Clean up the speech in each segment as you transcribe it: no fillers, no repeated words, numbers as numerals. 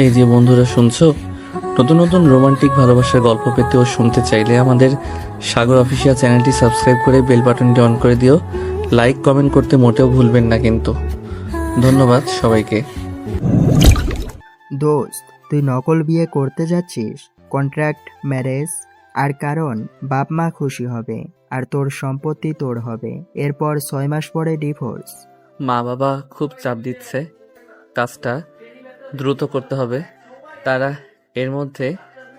এই যে বন্ধুরা শুনছো, নতুন নতুন রোমান্টিক ভালোবাসার গল্প পেতে ও শুনতে চাইলে আমাদের সাগর অফিসিয়াল চ্যানেলটি সাবস্ক্রাইব করে বেল বাটনটি অন করে দিও। লাইক কমেন্ট করতে মোটেও ভুলবেন না কিন্তু। ধন্যবাদ সবাইকে। দোস্ত, তুই নকল বিয়ে করতে যাচ্ছিস, কন্ট্রাক্ট ম্যারেজ, আর কারণ বাপ মা খুশি হবে আর তোর সম্পত্তি তোর হবে। এরপর 6 মাস পরে ডিভোর্স। মা বাবা খুব চাপ দিচ্ছে, কাজটা দ্রুত করতে হবে। তারা এর মধ্যে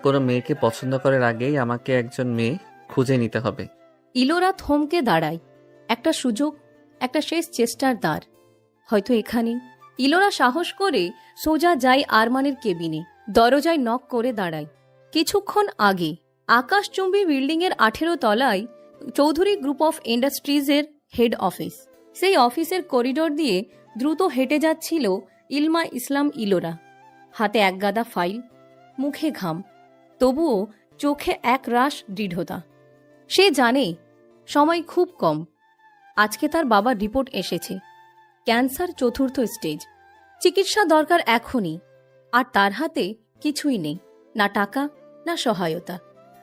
কোনো মেয়েকে পছন্দ করার আগেই আমাকে একজন মেয়ে খুঁজে নিতে হবে। ইলোরা থমকে দাঁড়ায়। একটা সুযোগ, একটা শেষ চেষ্টার দ্বার হয়তো এখানে। ইলোরা সাহস করে সোজা যায় আরমানের কেবিনে, দরজায় নক করে দাঁড়ায়। কিছুক্ষণ আগে আকাশচুম্বী বিল্ডিংয়ের 18 তলায় চৌধুরী গ্রুপ অফ ইন্ডাস্ট্রিজের হেড অফিস। সেই অফিসের করিডোর দিয়ে দ্রুত হেঁটে যাচ্ছিল ইলমা ইসলাম ইলোরা। হাতে এক গাদা ফাইল, মুখে ঘাম, তবুও চোখে এক রাশ দৃঢ়তা। সে জানে সময় খুব কম। আজকে তার বাবার রিপোর্ট এসেছে, ক্যান্সার 4th স্টেজ। চিকিৎসা দরকার এখনই, আর তার হাতে কিছুই নেই, না টাকা না সহায়তা।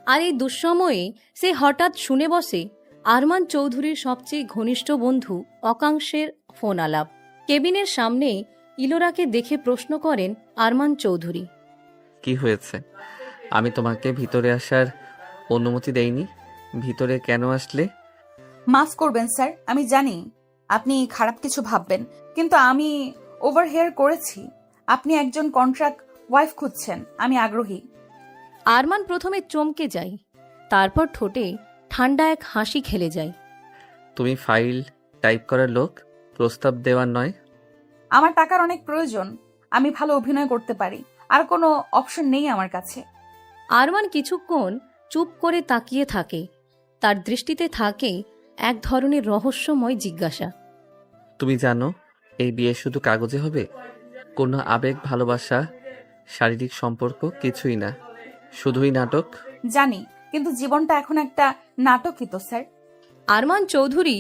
আর এই দুঃসময়ে সে হঠাৎ শুনে বসে আরমান চৌধুরীর সবচেয়ে ঘনিষ্ঠ বন্ধু অকাংশের ফোন আলাপ। কেবিনের সামনে ইলোরাকে দেখে প্রশ্ন করেন আরমান চৌধুরী। কি হয়েছে? আমি তোমাকে ভিতরে আসার অনুমতি দেইনি, ভিতরে কেন আসলে? মাফ করবেন স্যার, আমি জানি আপনি খারাপ কিছু ভাববেন, কিন্তু আমি ওভারহেয়ার করেছি। আপনি একজন কন্ট্রাক্ট ওয়াইফ খুঁজছেন, আমি আগ্রহী। আরমান প্রথমে চমকে যায়, তারপর ঠোঁটে ঠান্ডা এক হাসি খেলে যায়। তুমি ফাইল টাইপ করার লোক, প্রস্তাব দেওয়ার নয়। আমার টাকার অনেক প্রয়োজন, আমি ভালো অভিনয় করতে পারি, আর কোনো অপশন নেই আমার কাছে। আরমান কিছুক্ষণ চুপ করে তাকিয়ে থাকে। তার দৃষ্টিতে থাকে এক ধরনের রহস্যময় জিজ্ঞাসা। তুমি জানো এই বিয়ে শুধু কাগজে হবে, কোনো আবেগ ভালোবাসা শারীরিক সম্পর্ক কিছুই না, শুধুই নাটক। জানি, কিন্তু জীবনটা এখন একটা নাটকই তো স্যার। আরমান চৌধুরী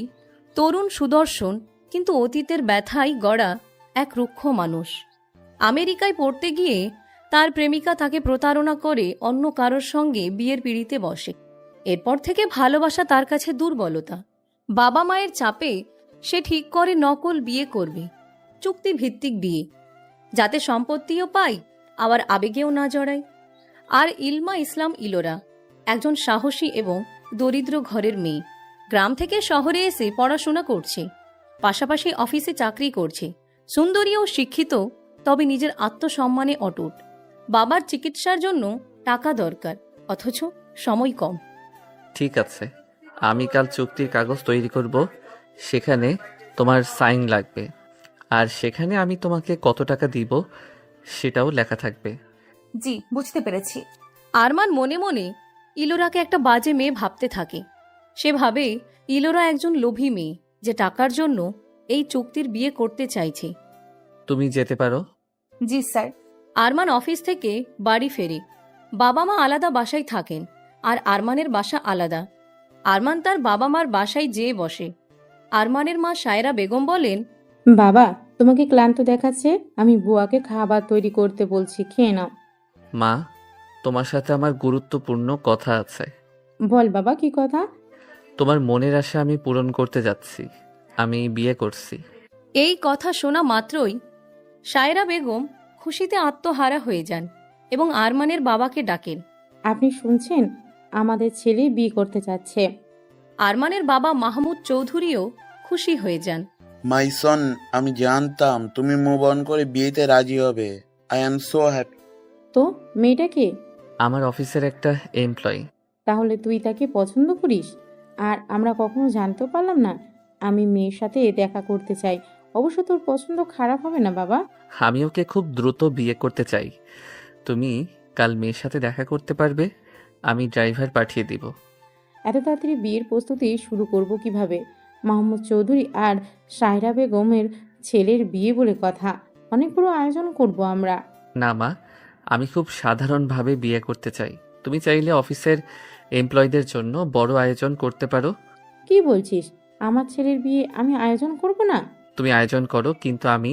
তরুণ, সুদর্শন, কিন্তু অতীতের ব্যথায় গড়া এক রুক্ষ মানুষ। আমেরিকায় পড়তে গিয়ে তার প্রেমিকা তাকে প্রতারণা করে অন্য কারোর সঙ্গে বিয়ের পিঁড়িতে বসে। এরপর থেকে ভালোবাসা তার কাছে দুর্বলতা। বাবা মায়ের চাপে সে ঠিক করে নকল বিয়ে করবে, চুক্তিভিত্তিক বিয়ে, যাতে সম্পত্তিও পায় আবার আবেগেও না জড়ায়। আর ইলমা ইসলাম ইলোরা একজন সাহসী এবং দরিদ্র ঘরের মেয়ে। গ্রাম থেকে শহরে এসে পড়াশোনা করছে, পাশাপাশি অফিসে চাকরি করছে। সুন্দরী ও শিক্ষিত, তবে নিজের আত্মসম্মানে অটুট। বাবার চিকিৎসার জন্য টাকা দরকার, অথচ সময় কম। ঠিক আছে, আমি কাল চুক্তির কাগজ তৈরি করব, সেখানে তোমার সাইন লাগবে, আর সেখানে আমি তোমাকে কত টাকা দিব সেটাও লেখা থাকবে। জি, বুঝতে পেরেছি। আরমান মনে মনে ইলোরাকে একটা বাজে মেয়ে ভাবতে থাকে। সে ভাবে ইলোরা একজন লোভী মেয়ে, যে টাকার জন্য এই চুক্তির বিয়ে করতে চাইছে। তুমি যেতে পারো। জি স্যার। আরমান অফিস থেকে বাড়ি ফেরে। বাবা মা আলাদা বাসায় থাকেন, আর আরমানের বাসা আলাদা। আরমান তার বাবা মার বাসায় যেয়ে বসে। আরমানের মা সায়রা বেগম বলেন, বাবা, তোমাকে ক্লান্ত দেখাচ্ছে, আমি বুয়াকে খাবার তৈরি করতে বলছি, খেয়ে নাও। মা, তোমার সাথে আমার গুরুত্বপূর্ণ কথা আছে। বল বাবা, কি কথা? তোমার মনের আশা আমি পূরণ করতে যাচ্ছি, আমি বিয়ে করছি। এই কথা শোনা মাত্রই সায়রা বেগম খুশিতে আত্মহারা হয়ে যান এবং আরমানের বাবাকে ডাকেন। আপনি শুনছেন, আমাদের ছেলে বিয়ে করতে চাচ্ছে। আরমানের বাবা মাহমুদ চৌধুরীও খুশি হয়ে যান। মাই সন, আমি জানতাম তুমি মুভ অন করে বিয়েতে রাজি হবে। I am so happy. তো মেয়েটা কে? আমার অফিসের একটা এমপ্লয়ি। তাহলে তুই তাকে পছন্দ করিস? আর আমরা কখনো জানতেও পারলাম না। আমি মেয়ের সাথে দেখা করতে চাই। অবশ্য তোর পছন্দ খারাপ হবে না বাবা। আমি ওকে খুব দ্রুত বিয়ে করতে চাই। তুমি কাল মেয়ের সাথে দেখা করতে পারবে? আমি ড্রাইভার পাঠিয়ে দিব। এত তাড়াতাড়ি বিয়ের প্রস্তুতি শুরু করব কিভাবে? মাহমুদ চৌধুরী আর সায়রা বেগমের ছেলের বিয়ে বলে কথা, অনেক বড় আয়োজন করব আমরা। না মা, আমি খুব সাধারণভাবে বিয়ে করতে চাই। তুমি চাইলে অফিসের এমপ্লয়ীদের জন্য বড় আয়োজন করতে পারো। কি বলছিস? আমার ছেলের বিয়ে আমি আয়োজন করব না? তুমি আয়োজন করো, কিন্তু আমি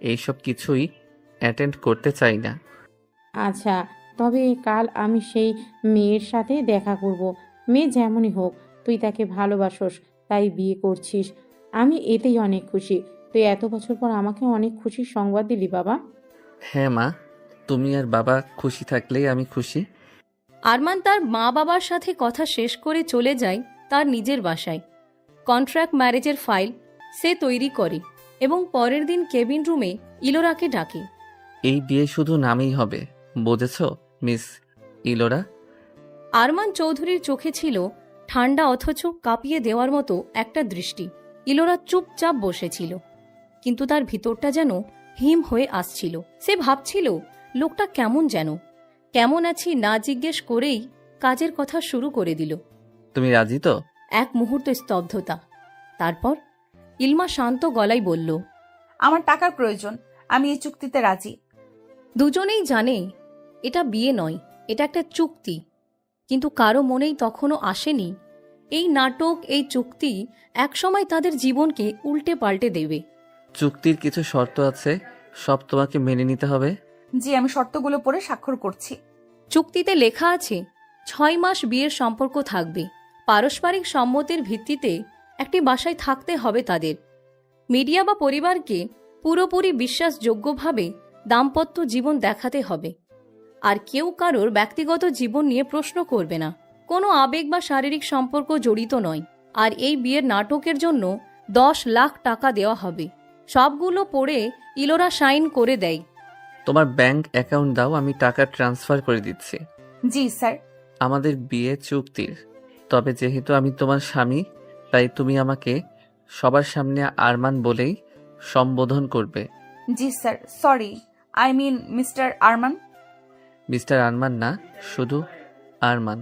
এইসব কিছুই অ্যাটেন্ড করতে চাই না। আচ্ছা, তবে কাল আমি সেই মেয়ের সাথে দেখা করব। মেয়ে যেমনই হোক, তুই তাকে ভালোবাসোস, তাই বিয়ে করছিস। আমি এতেই অনেক খুশি। তুই এত বছর পর আমাকে অনেক খুশির সংবাদ দিলি বাবা। হ্যাঁ মা, তুমি আর বাবা খুশি থাকলেই আমি খুশি। আরমান তার মা বাবার সাথে কথা শেষ করে চলে যায় তার নিজের বাসায়। কন্ট্রাক্ট ম্যারেজের ফাইল সে তৈরি করে এবং পরের দিন কেবিন রুমে ইলোরাকে ডাকে। এই বিয়ে শুধু নামেই হবে, বুঝেছো মিস ইলোরা? আরমান চৌধুরীর চোখে ছিল ঠান্ডা অথচ কাঁপিয়ে দেওয়ার মতো একটা দৃষ্টি। ইলোরা চুপচাপ বসেছিল, কিন্তু তার ভিতরটা যেন হিম হয়ে আসছিল। সে ভাবছিল লোকটা কেমন যেন, কেমন আছি না জিজ্ঞেস করেই কাজের কথা শুরু করে দিল। তুমি রাজি তো? এক মুহূর্ত স্তব্ধতা, তারপর ইলমা শান্ত গলায় বলল, আমার টাকার প্রয়োজন, আমি এই চুক্তিতে রাজি। দুজনেই জানে এটা বিয়ে নয়, এটা একটা চুক্তি, কিন্তু কারো মনেই তখনও আসেনি এই নাটক, এই চুক্তি একসময় তাদের জীবনকে উল্টে পাল্টে দেবে। চুক্তির কিছু শর্ত আছে, সব তোমাকে মেনে নিতে হবে। জি, আমি শর্তগুলো পড়ে স্বাক্ষর করছি। চুক্তিতে লেখা আছে 6 মাস বিয়ের সম্পর্ক থাকবে, পারস্পরিক সম্মতির ভিত্তিতে একটি বাসায় থাকতে হবে তাদের। মিডিয়া বা পরিবারকে পুরোপুরি বিশ্বাসযোগ্যভাবে দাম্পত্য জীবন দেখাতে হবে, আর কেউ কারোর ব্যক্তিগত জীবন নিয়ে প্রশ্ন করবে না। কোনো আবেগ বা শারীরিক সম্পর্ক জড়িত নয়। আর এই বিয়ের নাটকের জন্য 10 লাখ টাকা দেওয়া হবে। সবগুলো পড়ে ইলোরা সাইন করে দেয়। তোমার ব্যাংক অ্যাকাউন্ট দাও, আমি টাকা ট্রান্সফার করে দিচ্ছি। জি স্যার। আমাদের বিয়ে চুক্তির, তবে যেহেতু আমি তোমার স্বামী, তাই তুমি আমাকে সবার সামনে আরমান বলেই সম্বোধন করবে। জি sir, sorry, I mean mister Arman. Mister Arman না, শুধু আরমান।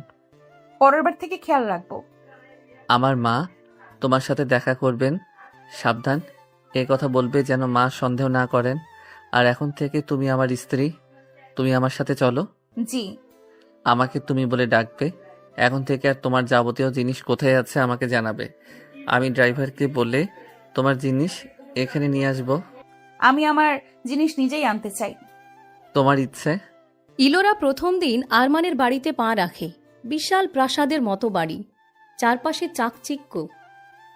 পরের বার থেকে খেয়াল রাখবো। আমার মা তোমার সাথে দেখা করবেন, সাবধান। এ কথা বলবে যেন মা সন্দেহ না করেন। আর এখন থেকে তুমি আমার স্ত্রী, তুমি আমার সাথে চলো। জি। আমাকে তুমি বলে ডাকবে। এখন থেকে আর তোমার যাবতীয় জিনিস কোথায় আছে আমাকে জানাবে। আমি ড্রাইভারকে বলে তোমার জিনিস এখানে নিয়ে আসবো। আমি আমার জিনিস নিজেই আনতে চাই। তোমার ইচ্ছে। ইলোরা প্রথম দিন আরমানের বাড়িতে পা রাখে। বিশাল প্রাসাদের মতো বাড়ি, চারপাশে চাকচিক্য।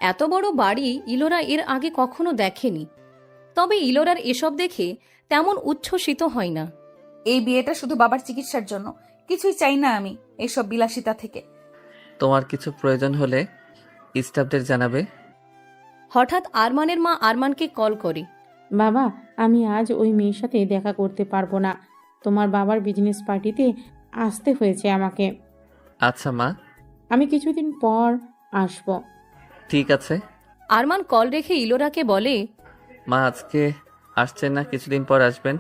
এত বড় বাড়ি ইলোরা এর আগে কখনো দেখেনি। তবে ইলোরার এসব দেখে তেমন উচ্ছ্বসিত হয় না। এই বিয়েটা শুধু বাবার চিকিৎসার জন্য, কিছুই চাই না আমি এসব বিলাসিতা থেকে। তোমার কিছু প্রয়োজন হলে স্টাফদের জানাবে। হঠাৎ আরমানের মা আরমানকে কল করে। বাবা, আমি আজ ওই মেয়ের সাথে দেখা করতে পারবো না। তোমার বাবার বিজনেস পার্টিতে আসতে হয়েছে আমাকে। আচ্ছা মা, আমি কিছুদিন পর আসবো। ঠিক আছে। আরমান কল রেখে ইলোরাকে বলে, মা আজকে আসছেন না, কিছুদিন পর আসবেন,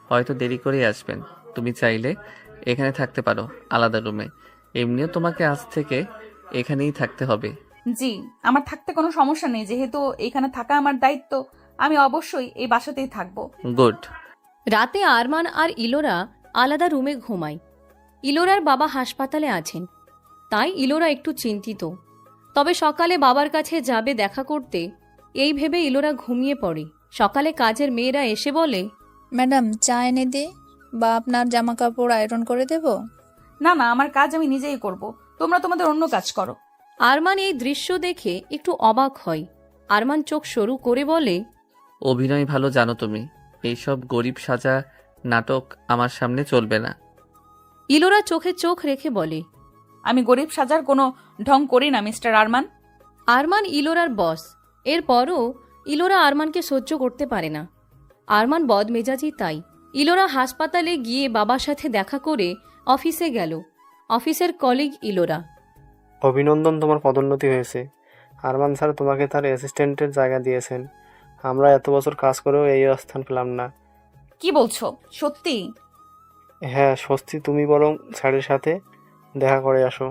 হয়তো দেরি করেই আসবেন। তুমি চাইলে এখানে থাকতে পারো আলাদা রুমে। এমনিও তোমাকে আজ থেকে এখানেই থাকতে হবে। জি, আমার থাকতে কোনো সমস্যা নেই, যেহেতু এখানে থাকা আমার দায়িত্ব। আমি অবশ্যই এই বাসাতেই থাকবো। গুড। রাতে আরমান আর ইলোরা আলাদা রুমে ঘুমায়। ইলোরার বাবা হাসপাতালে আছেন, তাই ইলোরা একটু চিন্তিত। তবে সকালে বাবার কাছে যাবে দেখা করতে, এই ভেবে ইলোরা ঘুমিয়ে পড়ে। সকালে কাজের মেয়েরা এসে বলে, ম্যাডাম চা এনে দে বা আপনার জামা কাপড় আয়রন করে দেব? না না, আমার কাজ আমি নিজেই করব, তোমরা তোমাদের অন্য কাজ করো। আরমান এই দৃশ্য দেখে একটু অবাক হয়। আরমান চোখ সরু করে বলে, অভিনয় ভালো জানো তুমি, এইসব গরিব সাজা নাটক আমার সামনে চলবে না। ইলোরা চোখে চোখ রেখে বলে, আমি গরিব সাজার কোনো ঢং করি না মিস্টার আরমান। আরমান ইলোরার বস, এরপরও ইলোরা আরমানকে সহ্য করতে পারে না। আরমান বদমেজাজি তাই। ইলোরা হাসপাতালে গিয়ে বাবার সাথে দেখা করে অফিসে গেল। অফিসের কলিগ ইলোরা। অভিনন্দন, তোমার পদোন্নতি হয়েছে। আরমান স্যার তোমাকে তার অ্যাসিস্ট্যান্টের জায়গা দিয়েছেন। আমরা এত বছর কাজ করেও এই স্থান পেলাম না। কি বলছো, সত্যি? হ্যাঁ স্বস্তি, তুমি বরং স্যারের সাথে দেখা করে আসো।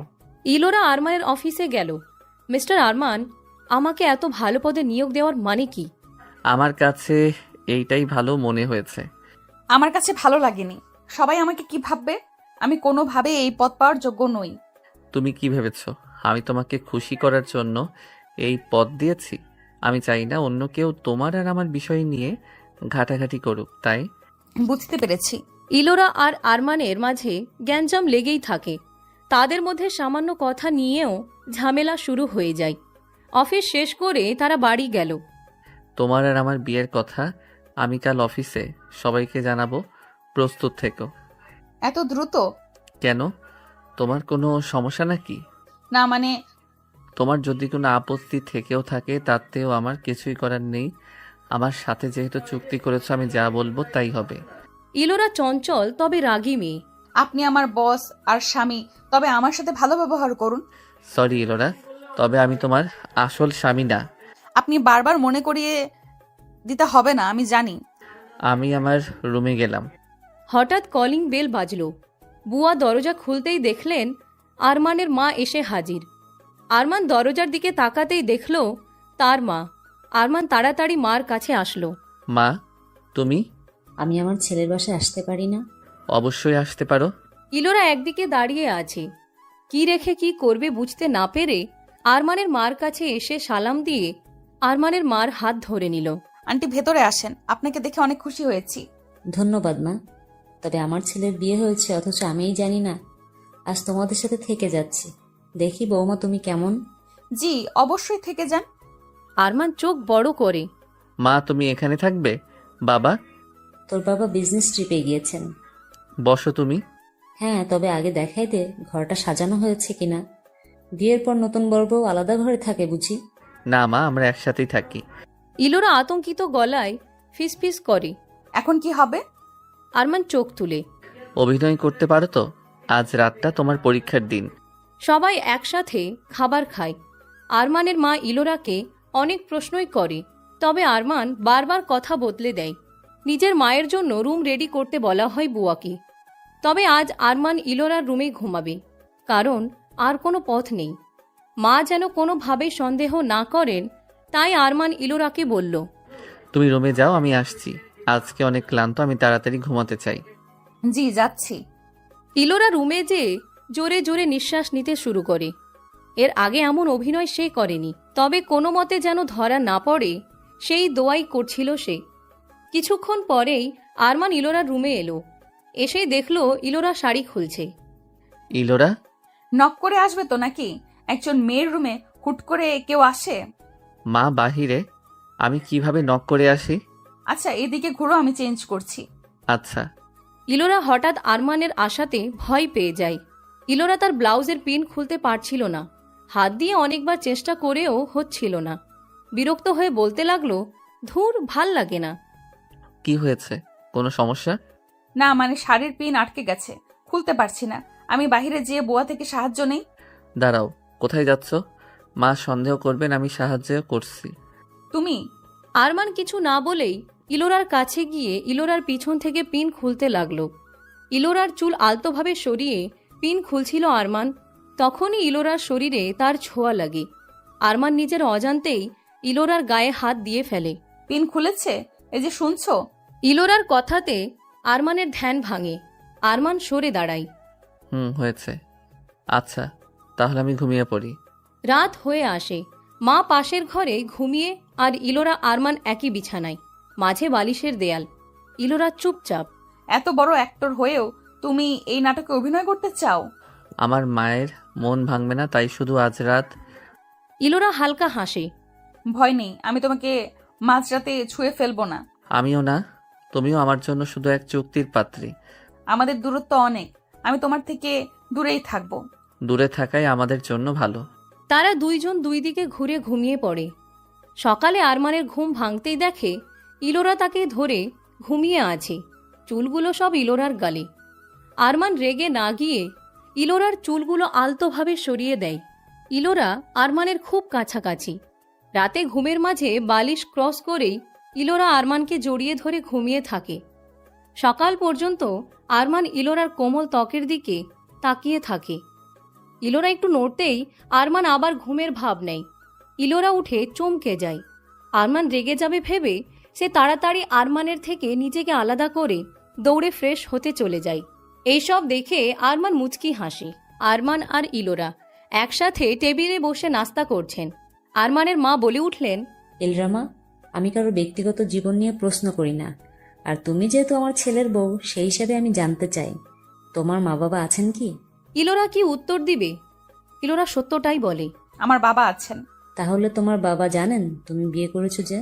ইলোরা আরমানের অফিসে গেল। মিস্টার আরমান, আমাকে এত ভালো পদে নিয়োগ দেওয়ার মানে কি? আমার কাছে এইটাই ভালো মনে হয়েছে। আমার কাছে ভালো লাগেনি। সবাই আমাকে কি ভাববে? আমি কোনোভাবে এই পদ পাওয়ার যোগ্য নই। তুমি কি ভেবেছো আমি তোমাকে খুশি করার জন্য এই পদ দিয়েছি? আমি চাই না অন্য কেউ তোমার আর আমার বিষয় নিয়ে ঘাটাঘাটি করুক, তাই। বুঝতে পেরেছি। ইলোরা আর আরমানের মাঝে গ্যাঞ্জাম লেগেই থাকে। তাদের মধ্যে সামান্য কথা নিয়েও ঝামেলা শুরু হয়ে যায়। অফিস শেষ করে তারা বাড়ি গেল। তোমার আর আমার বিয়ের কথা আমি কাল অফিসে সবাইকে জানাবো, প্রস্তুত থেকো। এত দ্রুত? কেন, তোমার কোনো সমস্যা নাকি? না মানে, তোমার যদি কোনো আপত্তি থেকেও থাকে তাতেও আমার কিছুই করার নেই। আমার সাথে যেহেতু চুক্তি করেছো, আমি যা বলবো তাই হবে। ইলোরা চঞ্চল তবে রাগী মেয়ে। আপনি আমার বস আর স্বামী, তবে আমার সাথে ভালো ব্যবহার করুন। সরি ইলোরা, তবে আমি তোমার আসল স্বামী না। আপনি বারবার মনে করিয়ে দিতে হবে না, আমি জানি। আমি আমার রুমে গেলাম। হঠাৎ কলিং বেল বাজল। বুয়া দরজা খুলতেই দেখলেন আরমানের মা এসে হাজির। আরমান দরজার দিকে তাকাতেই দেখল তার মা। আরমান তাড়াতাড়ি মার কাছে আসলো। মা, তুমি? আমি আমার ছেলের বাসায় আসতে পারি না? অবশ্যই আসতে পারো। ইলোরা একদিকে দাঁড়িয়ে আছে, কি রেখে কি করবে বুঝতে না পেরে আরমানের মার কাছে এসে সালাম দিয়ে আরমানের মার হাত ধরে নিল। আন্টি ভেতরে আসেন, আপনাকে দেখে অনেক খুশি হয়েছি। ধন্যবাদ মা। তবে আমার ছেলের বিয়ে হয়েছে অথচ আমিই জানি না। আজ তোমাদের সাথে থেকে যাচ্ছি, দেখি বৌমা তুমি কেমন। জি অবশ্যই থেকে যান। আরমান চোখ বড় করে। মা, তুমি এখানে থাকবে? বাবা? তোর বাবা বিজনেস ট্রিপে গিয়েছেন। বসো তুমি। হ্যাঁ, তবে আগে দেখাই দে ঘরটা সাজানো হয়েছে কিনা। বিয়ের পর নতুন বর বউ আলাদা ঘরে থাকে বুঝি? না মা, আমরা একসাথেই থাকি। ইলোরা আতঙ্কিত গলায় ফিসফিস করে। এখন কি হবে? আরমান চোখ তুলে। অভিনয় করতে পারো তো? আজ রাতটা তোমার পরীক্ষার দিন। সবাই একসাথে খাবার খায়। আরমানের মা ইলোরাকে অনেক প্রশ্নই করে, তবে আরমান বারবার কথা বদলে দেয়। নিজের মায়ের জন্য রুম রেডি করতে বলা হয় বুয়াকে। তবে আজ আরমান ইলোরার রুমে ঘুমাবে, কারণ আর কোনো পথ নেই। মা যেন কোনোভাবে সন্দেহ না করেন, তাই আরমান ইলোরাকে বলল, তুমি রুমে যাও, আমি আসছি। আজকে অনেক ক্লান্ত, আমি তাড়াতাড়ি ঘুমাতে চাই। জি যাচ্ছি। ইলোরা রুমে যেয়ে জোরে জোরে নিঃশ্বাস নিতে শুরু করে। এর আগে এমন অভিনয় সে করেনি, তবে কোনো মতে যেন ধরা না পড়ে সেই দোয়াই করছিল সে। কিছুক্ষণ পরেই আরমান ইলোরার রুমে এলো। এসেই দেখল ইলোরা শাড়ি খুলছে। ইলোরা? নক করে আসবে তো নাকি? একজন মেয়ের রুমে হুট করে কেউ আসে? মা বাহিরে, আমি কিভাবে নক করে আসি? আচ্ছা এদিকে ঘুরো, আমি চেঞ্জ করছি। আচ্ছা। ইলোরা হঠাৎ আরমানের আশাতে ভয় পেয়ে যায়। ইলোরা তার ব্লাউজের পিন খুলতে পারছিল না। হাত দিয়ে অনেকবার চেষ্টা করেও হচ্ছিল না। বিরক্ত হয়ে বলতে লাগলো, ধুর, ভাল লাগে না। কি হয়েছে, কোনো সমস্যা? না মানে শাড়ির পিন আটকে গেছে, খুলতে পারছি না। আমি বাইরে যেয়ে বুয়া থেকে সাহায্য নেই। দাঁড়াও, কোথায় যাচ্ছ? মা সন্দেহ করবেন, আমি সাহায্য করছি। তুমি? আরমান কিছু না বলেই ইলোরার কাছে গিয়ে ইলোরার পিছন থেকে পিন খুলতে লাগলো। ইলোরার চুল আলতোভাবে সরিয়ে পিন খুলছিল আরমান। তখনই ইলোরার শরীরে তার ছোঁয়া লাগে। আরমান নিজের অজান্তেই ইলোরার গায়ে হাত দিয়ে ফেলে। পিন খুলেছে? এই যে শুনছো? ইলোরার কথাতে আরমানের ধ্যান ভাঙে। আরমান সরে দাঁড়ায়। হয়েছে। আচ্ছা, তাহলে আমি ঘুমিয়ে পড়ি। রাত হয়ে আসে। মা পাশের ঘরে ঘুমিয়ে আর ইলোরা আরমান একই বিছানায়, মাঝে বালিশের দেয়াল। ইলোরা চুপচাপ। এত বড় অ্যাক্টর হয়েও তুমি এই নাটকে অভিনয় করতে চাও? আমার মায়ের মন ভাঙবে না, তাই শুধু আজ রাত। ইলোরা হালকা হাসে। ভয় নেই, আমি তোমাকে মাঝরাতে ছুঁয়ে ফেলবো না। আমিও না, তুমিও আমার জন্য শুধু এক চুক্তির পাত্রী। আমাদের দূরত্ব অনেক, আমি তোমার থেকে দূরেই থাকবো। দূরে থাকাই আমাদের জন্য ভালো। তারা দুইজন দুই দিকে ঘুরে ঘুমিয়ে পড়ে। সকালে আরমানের ঘুম ভাঙতেই দেখে ইলোরা তাকে ধরে ঘুমিয়ে আছে, চুলগুলো সব ইলোরার গালে। আরমান রেগে না গিয়ে ইলোরার চুলগুলো আলতোভাবে সরিয়ে দেয়। ইলোরা আরমানের খুব কাছাকাছি। রাতে ঘুমের মাঝে বালিশ ক্রস করেই ইলোরা আরমানকে জড়িয়ে ধরে ঘুমিয়ে থাকে। সকাল পর্যন্ত আরমান ইলোরার কোমল ত্বকের দিকে তাকিয়ে থাকে। ইলোরা একটু নড়তেই আরমান আবার ঘুমের ভাব নেয়। ইলোরা উঠে চমকে যায়। আরমান রেগে যাবে ভেবে সে তাড়াতাড়ি আরমানের থেকে নিজেকে আলাদা করে দৌড়ে ফ্রেশ হতে চলে যায়। এইসব দেখে আরমান মুচকি হাসে। আরমান আর ইলোরা একসাথে টেবিলে বসে নাস্তা করছেন। আরমানের মা বলে উঠলেন, এলরামা, আমি কারো ব্যক্তিগত জীবন নিয়ে প্রশ্ন করি না। আর তুমি যেহেতু আমার ছেলের বউ, সেই হিসাবে আমি জানতে চাই তোমার মা বাবা আছেন কি? ইলোরা কি উত্তর দিবে? ইলোরা সত্যটাই বলে। আমার বাবা আছেন। তাহলে তোমার বাবা জানেন তুমি বিয়ে করেছো যে?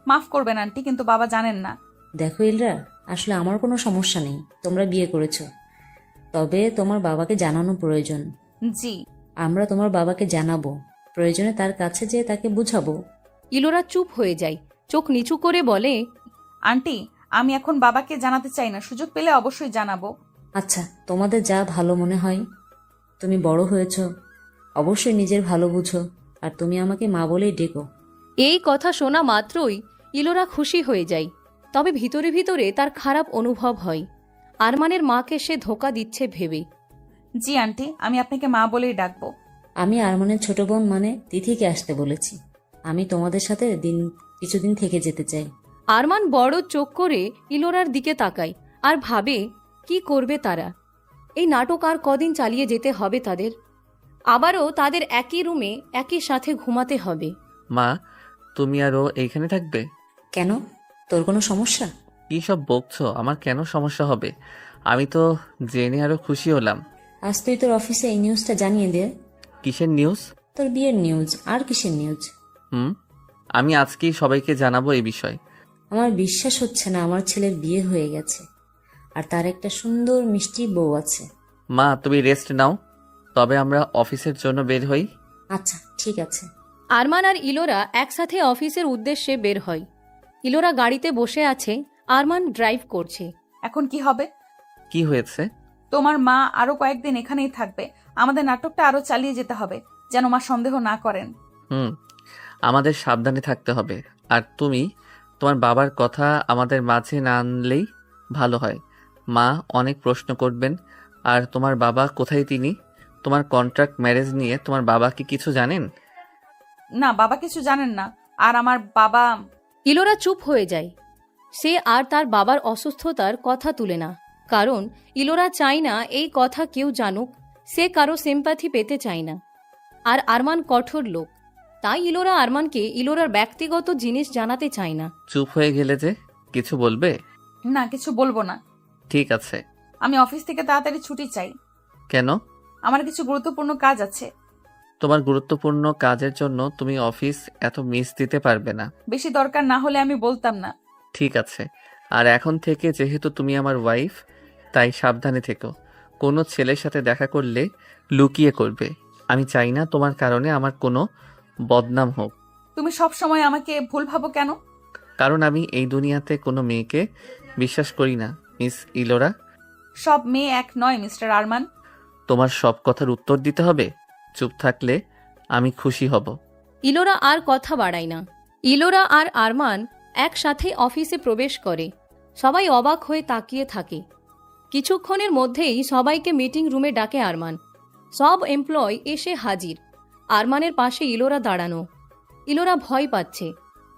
মাফ করবেন আন্টি, কিন্তু বাবা জানেন না। দেখো ইলরা, আসলে আমার কোনো সমস্যা নেই তোমরা বিয়ে করেছো, তবে তোমার বাবাকে জানানো প্রয়োজন। জি। আমরা তোমার বাবাকে জানাবো, প্রয়োজনে তার কাছে যেয়ে তাকে বুঝাবো। ইলোরা চুপ হয়ে যায়, চোখ নিচু করে বলে, আন্টি, আমি এখন বাবাকে জানাতে চাই না, সুযোগ পেলে অবশ্যই জানাবো। আচ্ছা, তোমাদের যা ভালো মনে হয়। তুমি বড় হয়েছো, অবশ্যই নিজের ভালো বুঝো, আর তুমি আমাকে মা বলেই ডেকো। এই কথা শোনা মাত্রই ইলোরা খুশি হয়ে যায়, তবে ভিতরে ভিতরে তার খারাপ অনুভব হয়। আরমানের মাকে সে ধোকা দিচ্ছে ভেবে। জি আন্টি, আমি আপনাকে মা বলেই ডাকবো। আমি আরমানের ছোট বোন মানে তিথিকে আসতে বলেছি। আমি তোমাদের সাথে কিছুদিন থেকে যেতে চাই। আরমান বড় চোখ করে ইলোরার দিকে তাকায় আর ভাবে কি করবে তারা। এই নাটক আর কদিন চালিয়ে যেতে হবে তাদের। আবারও তাদের একই রুমে একই সাথে ঘুমাতে হবে। মা, তুমি আর ও এইখানে থাকবে? কেন, তোর কোনো সমস্যা? কি সব বকছো? আমার কেন সমস্যা হবে? আমি তো জেনে আরো খুশি হলাম। আজ তুই তোর অফিসে এই নিউজটা জানিয়ে দে। কিসের নিউজ? তোর বিয়ের নিউজ। আর কিসের নিউজ? আমি আজকেই সবাইকে জানাবো এই বিষয়। আমার বিশ্বাস হচ্ছে না আমার ছেলের বিয়ে হয়ে গেছে, আর তার একটা সুন্দর মিষ্টি বউ আছে। মা, তুমি রেস্ট নাও, তবে আমরা অফিসের জন্য বের হই। আচ্ছা ঠিক আছে। আরমান আর ইলোরা একসাথে অফিসের উদ্দেশ্যে বের হয়। ইলোরা গাড়িতে বসে আছে, আরমান ড্রাইভ করছে। এখন কি হবে? কি হয়েছে? তোমার মা আরো কয়েকদিন এখানেই থাকবে। আমাদের নাটকটা আরো চালিয়ে যেতে হবে, যেন মা সন্দেহ না করেন। আমাদের সাবধানে থাকতে হবে। আর তুমি তোমার বাবার কথা আমাদের মাঝে না আনলেই ভালো হয়। মা অনেক প্রশ্ন করবেন। আর তোমার বাবা কোথায় তিনি? তোমার কন্ট্রাক্ট ম্যারেজ নিয়ে তোমার বাবা কি কিছু জানেন? না, বাবা কিছু জানেন না। আর আমার বাবা... ইলোরা চুপ হয়ে যায়। সে আর তার বাবার অসুস্থতার কথা তুলে না, কারণ ইলোরা চায় না এই কথা কেউ জানুক। সে কারো সিম্প্যাথি পেতে চায় না। আর আরমান কঠোর লোক, তাই ইলোরা আরমানকে ইলোরার ব্যক্তিগত জিনিস জানাতে চায় না। চুপ হয়ে গেলে যে, কিছু বলবে? না, কিছু বলবো না। ঠিক আছে। আমি অফিস থেকে তাড়াতাড়ি ছুটি চাই। কেন? আমার কিছু গুরুত্বপূর্ণ কাজ আছে। তোমার গুরুত্বপূর্ণ কাজের জন্য তুমি অফিস এত মিস দিতে পারবে না। বেশি দরকার না হলে আমি বলতাম না। ঠিক আছে। আর এখন থেকে যেহেতু তুমি আমার ওয়াইফ, তাই সাবধানে থেকো। কোনো ছেলের সাথে দেখা করলে লুকিয়ে করবে। আমি চাই না তোমার কারণে আমার কোনো বদনাম হোক। তুমি সব সময় আমাকে ভুল ভাবো কেন? কারণ আমি এই দুনিয়াতে কোনো মেয়েকে বিশ্বাস করি না, মিস ইলোরা। সব মেয়ে এক নয়, মিস্টার আরমান। তোমার সব কথার উত্তর দিতে হবে? চুপ থাকলে আমি খুশি হব। ইলোরা আর কথা বাড়ায় না। ইলোরা আর আরমান একসাথে অফিসে প্রবেশ করে। সবাই অবাক হয়ে তাকিয়ে থাকে। কিছুক্ষণের মধ্যেই সবাইকে মিটিং রুমে ডাকে আরমান। সব এমপ্লয় এসে হাজির। আরমানের পাশে ইলোরা দাঁড়ানো। ইলোরা ভয় পাচ্ছে,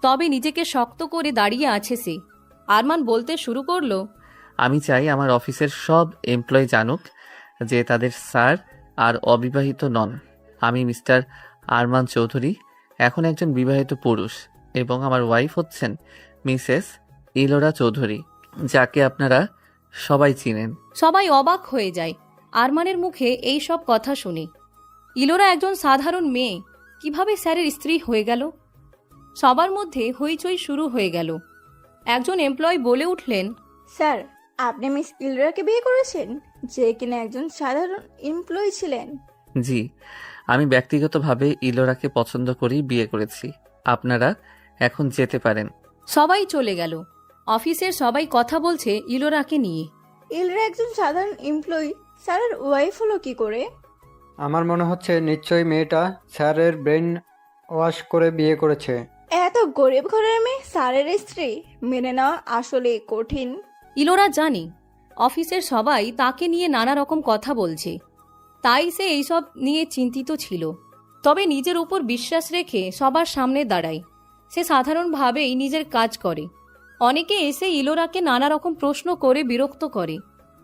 তবে নিজেকে শক্ত করে দাঁড়িয়ে আছে সে। আরমান বলতে শুরু করলো, আমি চাই আমার অফিসের সব এমপ্লয়ি জানুক যে তাদের স্যার আর অবিবাহিত নন। আমি মিস্টার আরমান চৌধুরী, এখন একজন বিবাহিত পুরুষ, এবং আমার ওয়াইফ হচ্ছেন মিসেস ইলোরা চৌধুরী, যাকে আপনারা সবাই চিনেন। সবাই অবাক হয়ে যায় আরমানের মুখে এই সব কথা শুনে। ইলোরা একজন সাধারণ মেয়ে, কিভাবে স্যারের স্ত্রী হয়ে গেল? সবার মধ্যে হইচই শুরু হয়ে গেল। একজন এমপ্লয় বলে উঠলেন, স্যার, আপনি মিস ইলরাকে বিয়ে করেছেন, যে কিনা একজন সাধারণ এমপ্লয়ি ছিলেন? জি, আমি ব্যক্তিগতভাবে ইলোরাকে পছন্দ করেই বিয়ে করেছি। আপনারা এখন যেতে পারেন। সবাই চলে গেল। অফিসের সবাই কথা বলছে ইলোরাকে নিয়ে। ইলরা একজন সাধারণ এমপ্লয়ি, স্যারের ওয়াইফ হলো কি করে? আমার মনে হচ্ছে নিশ্চয়ই মেয়েটা স্যারের ব্রেন ওয়াশ করে বিয়ে করেছে। এত গরিব ঘরের মেয়ে স্যারের স্ত্রী মেনে নেওয়া আসলে কঠিন। ইলোরা জানে অফিসের সবাই তাকে নিয়ে নানা রকম কথা বলছে, তাই সে এইসব নিয়ে চিন্তিত ছিল। তবে নিজের উপর বিশ্বাস রেখে সবার সামনে দাঁড়ায়। সে সাধারণভাবেই নিজের কাজ করে। অনেকে এসে ইলোরাকে নানা রকম প্রশ্ন করে বিরক্ত করে,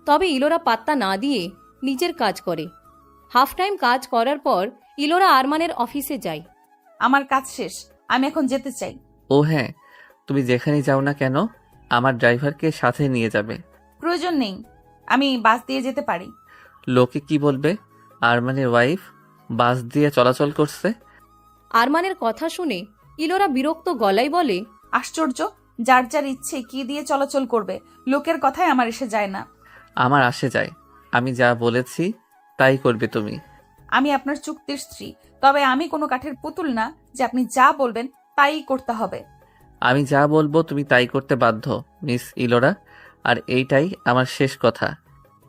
তবে ইলোরা পাত্তা না দিয়ে নিজের কাজ করে। হাফ টাইম কাজ করার পর ইলোরা আরমানের অফিসে যায়। আমার কাজ শেষ, আমি এখন যেতে চাই। ও হ্যাঁ, তুমি যেখানেই যাও না কেন আমার ড্রাইভারকে সাথে নিয়ে যাবে। প্রয়োজন নেই, আমি বাস দিয়ে যেতে পারি। লোকে কি বলবে আরমানের ওয়াইফ বাস দিয়ে চলাচল করছে? আরমানের কথা শুনে ইলোরা বিরক্ত গলায় বলে, আশ্চর্য, যার যার ইচ্ছে কি দিয়ে চলাচল করবে, লোকের কথায় আমার এসে যায় না। আমার আসে যায়। আমি যা বলেছি তাই করবে তুমি। আমি আপনার চুক্তির স্ত্রী, তবে আমি কোনো কাঠের পুতুল না যে আপনি যা বলবেন তাই করতে হবে। আমি যা বলবো তুমি তাই করতে বাধ্য মিস ইলোরা, আর এইটাই আমার শেষ কথা।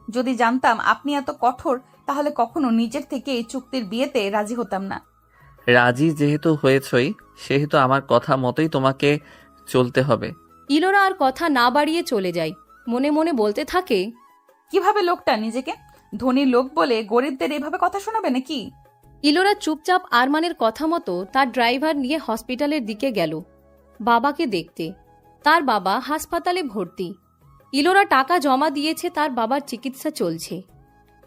যদি জানতাম আপনি এত কঠোর, তাহলে কখনো নিজের থেকে এই চুক্তির বিয়েতে রাজি হতাম না। রাজি যেহেতু হয়েছই, সেহেতু আমার কথা মতোই তোমাকে চলতে হবে। ইলোরা আর কথা না বাড়িয়ে চলে যায়। মনে মনে বলতে থাকে, কিভাবে লোকটা নিজেকে ধনী লোক বলে গরিবদের এভাবে কথা শোনাবে নাকি? ইলোরা চুপচাপ আরমানের কথা মতো তার ড্রাইভার নিয়ে হসপিটালের দিকে গেল বাবাকে দেখতে। তার বাবা হাসপাতালে ভর্তি। ইলোরা টাকা জমা দিয়েছে, তার বাবার চিকিৎসা চলছে।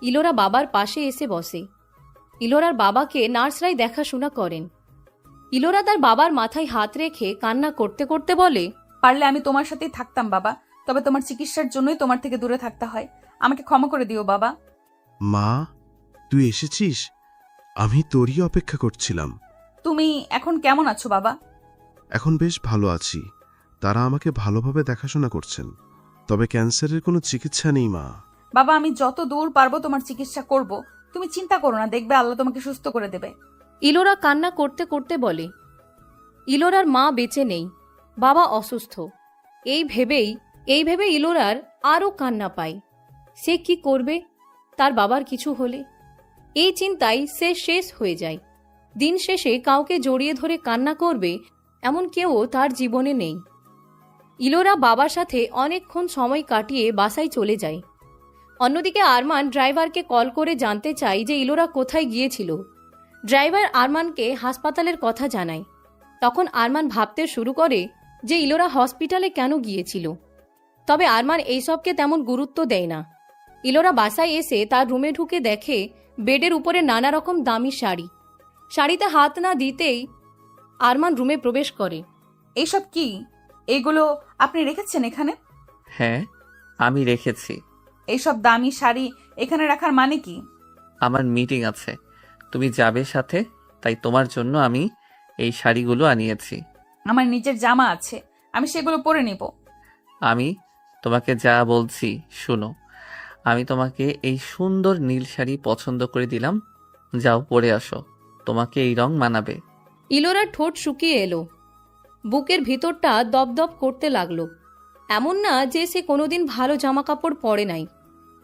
ইলোরা বাবার পাশে এসে বসে। ইলোরার বাবাকে নার্সরাই দেখাশোনা করেন। ইলোরা তার বাবার মাথায় হাত রেখে কান্না করতে করতে বলে, পারলে আমি তোমার সাথেই থাকতাম বাবা, তবে তোমার চিকিৎসার জন্যই তোমার থেকে দূরে থাকতে হয়। আমাকে ক্ষমা করে দিও বাবা। মা, তুই এসেছিস? আমি তোরই অপেক্ষা করছিলাম। তুমি এখন কেমন আছো বাবা? এখন বেশ ভালো আছি। তারা আমাকে ভালোভাবে দেখাশোনা করছেন, তবে ক্যান্সারের কোনো চিকিৎসা নেই মা। বাবা, আমি যত দূর পারবো তোমার চিকিৎসা করব, তুমি চিন্তা করো না, দেখবে আল্লাহ তোমাকে সুস্থ করে দেবে। ইলোরা কান্না করতে করতে বলে, ইলোরার মা বেঁচে নেই, বাবা অসুস্থ। এই ভেবে ইলোরার আরও কান্না পায়। সে কি করবে তার বাবার কিছু হলে? এই চিন্তায় সে শেষ হয়ে যায়। দিন শেষে কাউকে জড়িয়ে ধরে কান্না করবে এমন কেউ তার জীবনে নেই। ইলোরা বাবার সাথে অনেকক্ষণ সময় কাটিয়ে বাসায় চলে যায়। অন্যদিকে আরমান ড্রাইভারকে কল করে জানতে চায় যে ইলোরা কোথায় গিয়েছিল। ড্রাইভার আরমানকে হাসপাতালের কথা জানায়। তখন আরমান ভাবতে শুরু করে যে ইলোরা হসপিটালে কেন গিয়েছিল। তবে আরমান এইসবকে তেমন গুরুত্ব দেয় না। ইলোরা বাসায় এসে তার রুমে ঢুকে দেখে বেডের উপরে নানা রকম দামি শাড়ি। শাড়িতে হাত না দিতেই আরমান রুমে প্রবেশ করে। এইসব কি? এগুলো আপনি রেখেছেন এখানে? হ্যাঁ, আমি রেখেছি। এইসব দামি শাড়ি এখানে রাখার মানে কি? আমার মিটিং আছে, তুমি যাবে সাথে, তাই তোমার জন্য আমি এই শাড়িগুলো আনিয়েছি। আমার নিজের জামা আছে, আমি সেগুলো পরে নিব। আমি তোমাকে যা বলছি শুনো। আমি তোমাকে এই সুন্দর নীল শাড়ি পছন্দ করে দিলাম, যাও পরে আসো, তোমাকে এই রং মানাবে। ইলোরার ঠোঁট শুকিয়ে এলো, বুকের ভিতরটা দপদপ করতে লাগলো। এমন না যে সে কোনোদিন ভালো জামা কাপড় পরে নাই,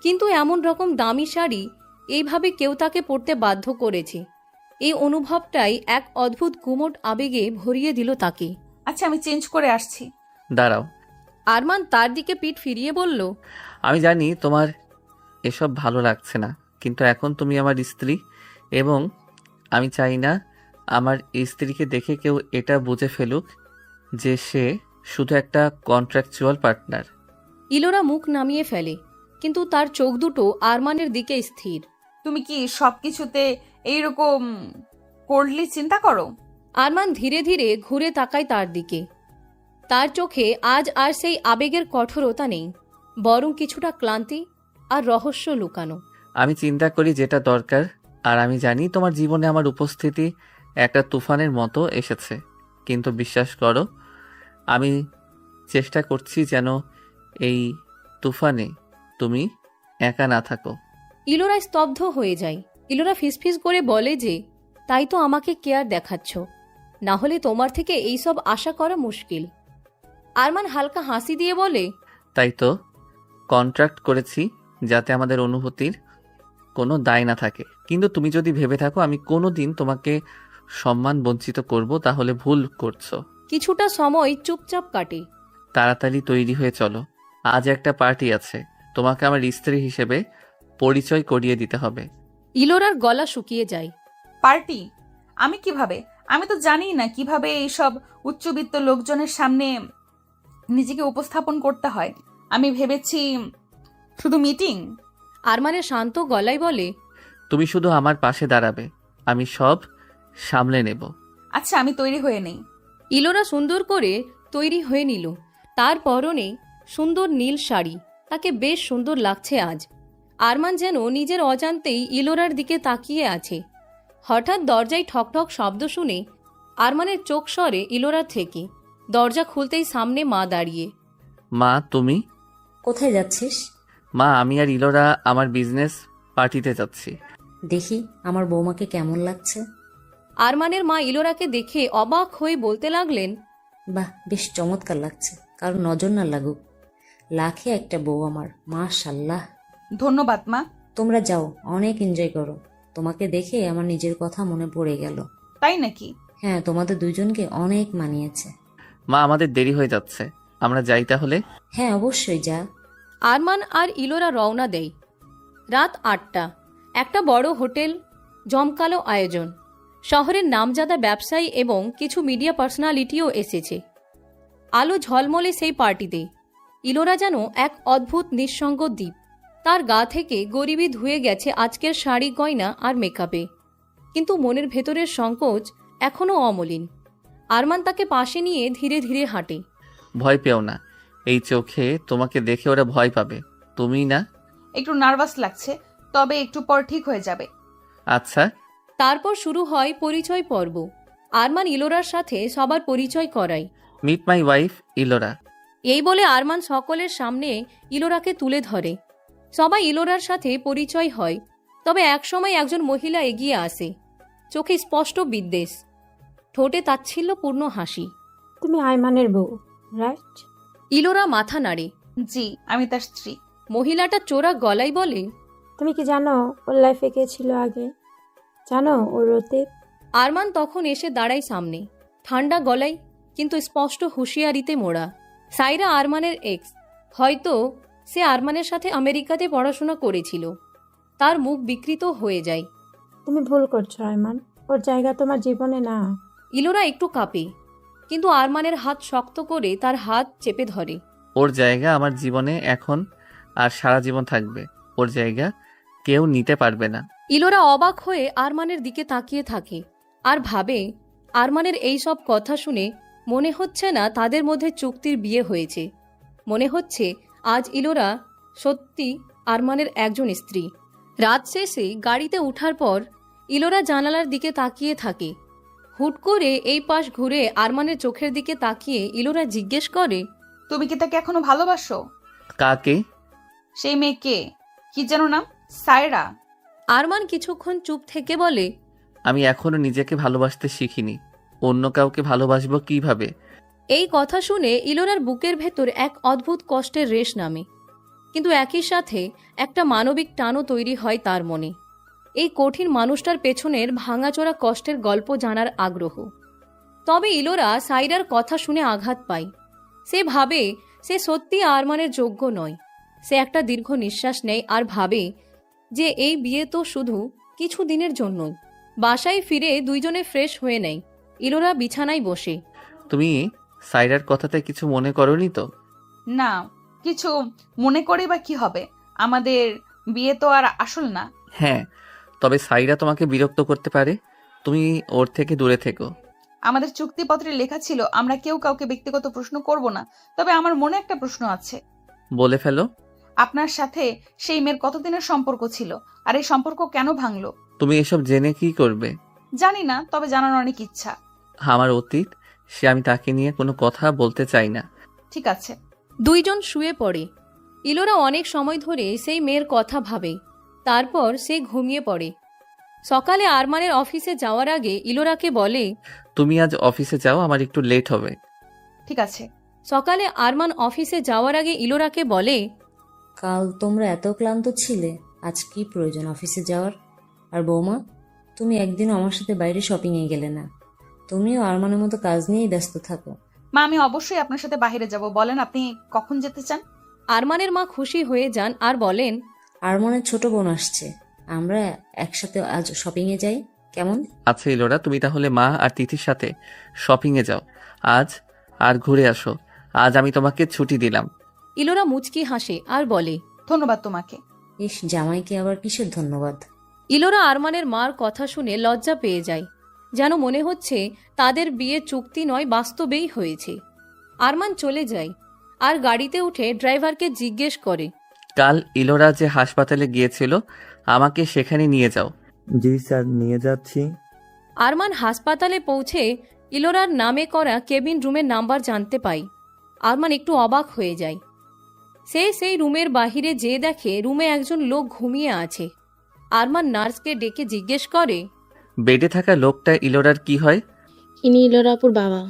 কিন্তু এমন রকম দামি শাড়ি এইভাবে কেউ তাকে পরতে বাধ্য করেছে। এই অনুভবটাই এক অদ্ভুত গুমোট আবেগে ভরিয়ে দিল তাকে। আচ্ছা, আমি চেঞ্জ করে আসছি। দাঁড়াও। আরমান তার দিকে পিঠ ফিরিয়ে বলল, আমি জানি তোমার এসব ভালো লাগছে না, কিন্তু এখন তুমি আমার স্ত্রী এবং আমি চাই না আমার স্ত্রীকে দেখে কেউ এটা বুঝে ফেলুক যে সে শুধু একটা কন্ট্রাকচুয়াল পার্টনার। ইলোরা মুখ নামিয়ে ফেলে, কিন্তু তার চোখ দুটো আরমানের দিকে স্থির। তুমি কি সবকিছুতে এইরকম কোল্ডলি চিন্তা করো? আরমান ধীরে ধীরে ঘুরে তাকায় তার দিকে। তার চোখে আজ আর সেই আবেগের কঠোরতা নেই, বরং কিছুটা ক্লান্তি আর রহস্য লুকানো। আমি চিন্তা করি যেটা দরকার, আর আমি জানি তোমার জীবনে আমার উপস্থিতি একটা তুফানের মতো এসেছে, কিন্তু বিশ্বাস করো আমি চেষ্টা করছি যেন এই তুফানে তুমি একা না থাকো। ইলোরা স্তব্ধ হয়ে যায়। ইলোরা ফিসফিস করে বলে যে, তাই তো আমাকে কেয়ার দেখাচ্ছ, না হলে তোমার থেকে এইসব আশা করা মুশকিল। আরমান হালকা হাসি দিয়ে বলে, তাই তো কন্ট্রাক্ট করেছি যাতে আমাদের অনুভূতির কোনো দায় না থাকে। কিন্তু তুমি যদি ভেবে থাকো আমি কোনো দিন তোমাকে সম্মান বঞ্চিত করব, তাহলে ভুল করছো। কিছুটা সময় চুপচাপ কাটে। তাড়াতাড়ি তৈরি হয়ে চলো, আজ একটা পার্টি আছে, তোমাকে আমার স্ত্রী হিসেবে পরিচয় করিয়ে দিতে হবে। ইলোরার গলা শুকিয়ে যায়। পার্টি? আমি কিভাবে? আমি তো জানি না কিভাবে এইসব উচ্চবিত্ত লোকজনের সামনে নিজেকে উপস্থাপন করতে হয়। আমি ভেবেছি শুধু মিটিং। আরমানের শান্ত গলায় বলে, তুমি শুধু আমার পাশে দাঁড়াবে, আমি সব সামলে নেব। আচ্ছা, আমি তৈরি হয়ে নেই। ইলোরা সুন্দর করে তৈরি হয়ে নিল। তার পরনে সুন্দর নীল শাড়ি, তাকে বেশ সুন্দর লাগছে আজ। আরমান যেন নিজের অজান্তেই ইলোরার দিকে তাকিয়ে আছে। হঠাৎ দরজায় ঠকঠক শব্দ শুনে আরমানের চোখ সরে ইলোরার থেকে। দরজা খুলতেই সামনে মা দাঁড়িয়ে। মা তুমি? কোথায় যাচ্ছিস? মা আমি আর ইলোরা আমার বিজনেস পার্টিতে যাচ্ছি। দেখি আমার বৌমাকে কেমন লাগছে। আরমানের মা ইলোরাকে দেখে অবাক হয়ে বলতে লাগলেন, বাহ, বেশ চমৎকার লাগছে, কারণ নজর না লাগুক। লাখে একটা বউ আমার, মাশাল্লাহ। ধন্যবাদ মা। তোমরা যাও, অনেক এনজয় করো। তোমাকে দেখে আমার নিজের কথা মনে পড়ে গেল। তাই নাকি? হ্যাঁ, তোমাদের দুজনকে অনেক মানিয়েছে। মা আমাদের দেরি হয়ে যাচ্ছে, আমরা যাই তাহলে। হ্যাঁ অবশ্যই যা। আরমান আর ইলোরা রওনা দেয়। রাত 8টা। একটা বড় হোটেল, জমকালো আয়োজন। শহরের নামজাদা ব্যবসায়ী এবং কিছু মিডিয়া পার্সোনালিটিও এসেছে। আলো ঝলমলে সেই পার্টিতে। ইলোরা যেন এক অদ্ভুত নিঃসঙ্গ দ্বীপ। তার গা থেকে গরিবি ধুয়ে গেছে আজকের শাড়ি গয়না আর মেকআপে, কিন্তু মনের ভেতরের সংকোচ এখনও অমলিন। আরমান তাকে পাশে নিয়ে ধীরে ধীরে হাঁটে। ভয় পেও না, এই চোখে তোমাকে দেখে ওরা ভয় পাবে, তুমি না। একটু নার্ভাস লাগছে, তবে একটু পর ঠিক হয়ে যাবে। আচ্ছা। তারপর শুরু হয় পরিচয় পর্ব। আরমান ইলোরার সাথে সবার পরিচয় করায়। Meet my wife Ilora. এই বলে আরমান সকলের সামনে ইলোরাকে তুলে ধরে। সবাই ইলোরার সাথে পরিচয় হয়। তবে একসময় একজন মহিলা এগিয়ে আসে, চোখে স্পষ্ট বিদ্বেষ, ঠোঁটে তাচ্ছিল্যপূর্ণ হাসি। তুমি আয়মানের বউ, রাইট? ইলোরা মাথা নাড়ে। জি, আমি তার স্ত্রী। মহিলাটা চোরা গলায় বলে, তুমি কি জানো ওর লাইফে কে ছিল আগে? জানো ওর অতীত? আরমান তখন এসে দাঁড়ায় সামনে, ঠান্ডা গলায় কিন্তু স্পষ্ট হুঁশিয়ারিতে মোড়া। সাইরা আরমানের এক্স। হয়তো সে আরমানের সাথে আমেরিকাতে পড়াশোনা করেছিল। তার মুখ বিকৃত হয়ে যায়। তুমি ভুল করছো আয়মান, ওর জায়গা তোমার জীবনে না। ইলোরা একটু কাঁপে, কিন্তু আরমানের হাত শক্ত করে তার হাত চেপে ধরে। ওর জায়গা আমার জীবনে এখন আর সারা জীবন থাকবে, ওর জায়গা কেউ নিতে পারবে না। ইলোরা অবাক হয়ে আরমানের দিকে তাকিয়ে থাকে আর ভাবে, আরমানের এই সব কথা শুনে মনে হচ্ছে না তাদের মধ্যে চুক্তির বিয়ে হয়েছে। মনে হচ্ছে আজ ইলোরা সত্যি আরমানের একজন স্ত্রী। রাত শেষে গাড়িতে ওঠার পর ইলোরা জানালার দিকে তাকিয়ে থাকে। হুট করে এই পাশ ঘুরে আরমানের চোখের দিকে তাকিয়ে ইলোরা জিজ্ঞেস করে, তুমি কি তাকে এখনো ভালোবাসো? কাকে? সেই মেয়েকে, কি যেন নাম? সায়রা। আরমান কিছুক্ষণ চুপ থেকে বলে, আমি এখনো নিজেকে ভালোবাসতে শিখিনি, অন্য কাউকে ভালোবাসবো কিভাবে? এই কথা শুনে ইলোরার বুকের ভেতর এক অদ্ভুত কষ্টের রেশ নামে, কিন্তু একই সাথে একটা মানবিক টানও তৈরি হয় তার মনে। এই কঠিন মানুষটার পেছনের ভাঙাচোরা কষ্টের গল্প জানার আগ্রহ। তবে ইলোরা সাইরার কথা শুনে আঘাত পায়। সে ভাবে সে সত্যি আরমানের যোগ্য নয়। সে একটা দীর্ঘ নিঃশ্বাস নেয় আর ভাবে যে এই বিয়ে তো শুধু কিছু দিনের জন্যই। বাসায় ফিরে দুইজনে ফ্রেশ হয়ে নেয়। ইলোরা বিছানায় বসে। তুমি সাইরার কথাতে কিছু মনে করনি তো? না, কিছু মনে করে বা কি হবে, আমাদের বিয়ে তো আর আসল না। হ্যাঁ, তবে সাইরা তোমাকে বিরক্ত করতে পারে, তুমি ওর থেকে দূরে থেকো। আমাদের চুক্তিপত্রে লেখা ছিল আমরা কেউ কাউকে ব্যক্তিগত প্রশ্ন করব না। তবে আমার মনে একটা প্রশ্ন আছে। বলে ফেলো। আপনার সাথে সেই মেয়ের কতদিনের সম্পর্ক ছিল, আর এই সম্পর্ক কেন ভাঙলো? তুমি এসব জেনে কি করবে? জানি না, তবে জানার অনেক ইচ্ছা। আমার অতীত, সে আমি তাকে নিয়ে কোনো কথা বলতে চাই না। ঠিক আছে। দুইজন শুয়ে পড়ে। ইলোরা অনেক সময় ধরে সেই মেয়ের কথা ভাবে। তারপর সে ঘুমিয়ে পড়ে। সকালে আরমানের অফিসে যাওয়ার আগে ইলোরাকে বলে, তুমি আজ অফিসে যাও, আমার একটু লেট হবে। ঠিক আছে। সকালে আরমান অফিসে যাওয়ার আগে ইলোরাকে বলে, কাল তোমরা এত ক্লান্ত ছিলে, আজ কি প্রয়োজন অফিসে যাওয়ার? আর বৌমা, তুমি একদিনও আমার সাথে বাইরে শপিংয়ে গেলে না। তুমিও আরমানের মতো কাজ নিয়েই ব্যস্ত থাকো। মা, আমি অবশ্যই আপনার সাথে বাইরে যাব। বলেন আপনি কখন যেতে চান? আরমানের মা খুশি হয়ে যান আর বলেন, আরমানের ছোট বোন আসছে, আমরা একসাথে আজ শপিংয়ে যাই, কেমন? আচ্ছা ইলোরা, তুমি তাহলে মা আর তিথির সাথে শপিংয়ে যাও আজ, আর ঘুরে আসো। আজ আমি তোমাকে ছুটি দিলাম। ইলোরা মুচকি হাসে আর বলে, ধন্যবাদ তোমাকে। ইস, জামাইকে আবার কিসের ধন্যবাদ? ইলোরা আরমানের মার কথা শুনে লজ্জা পেয়ে যায়, যেন মনে হচ্ছে তাদের বিয়ে চুক্তি নয় বাস্তবেই হয়েছে। আরমান চলে যায়। আর গাড়িতে উঠে ড্রাইভারকে জিজ্ঞেস করে, কাল ইলোরা যে হাসপাতালে গিয়েছিল আমাকে সেখানে নিয়ে যাও। জি স্যার, নিয়ে যাচ্ছি। আরমান হাসপাতালে পৌঁছে ইলোরার নামে করা কেবিন রুমের নাম্বার জানতে পায়। আরমান একটু অবাক হয়ে যায়। সে সেই রুমের বাহিরে যেয়ে দেখে রুমে একজন লোক ঘুমিয়ে আছে। আরমান নার্সকে ডেকে জিজ্ঞেস করে, বেডে থাকা লোকটা ইলোরার কি হয়? ইনি ইলোরাপুর বাবা।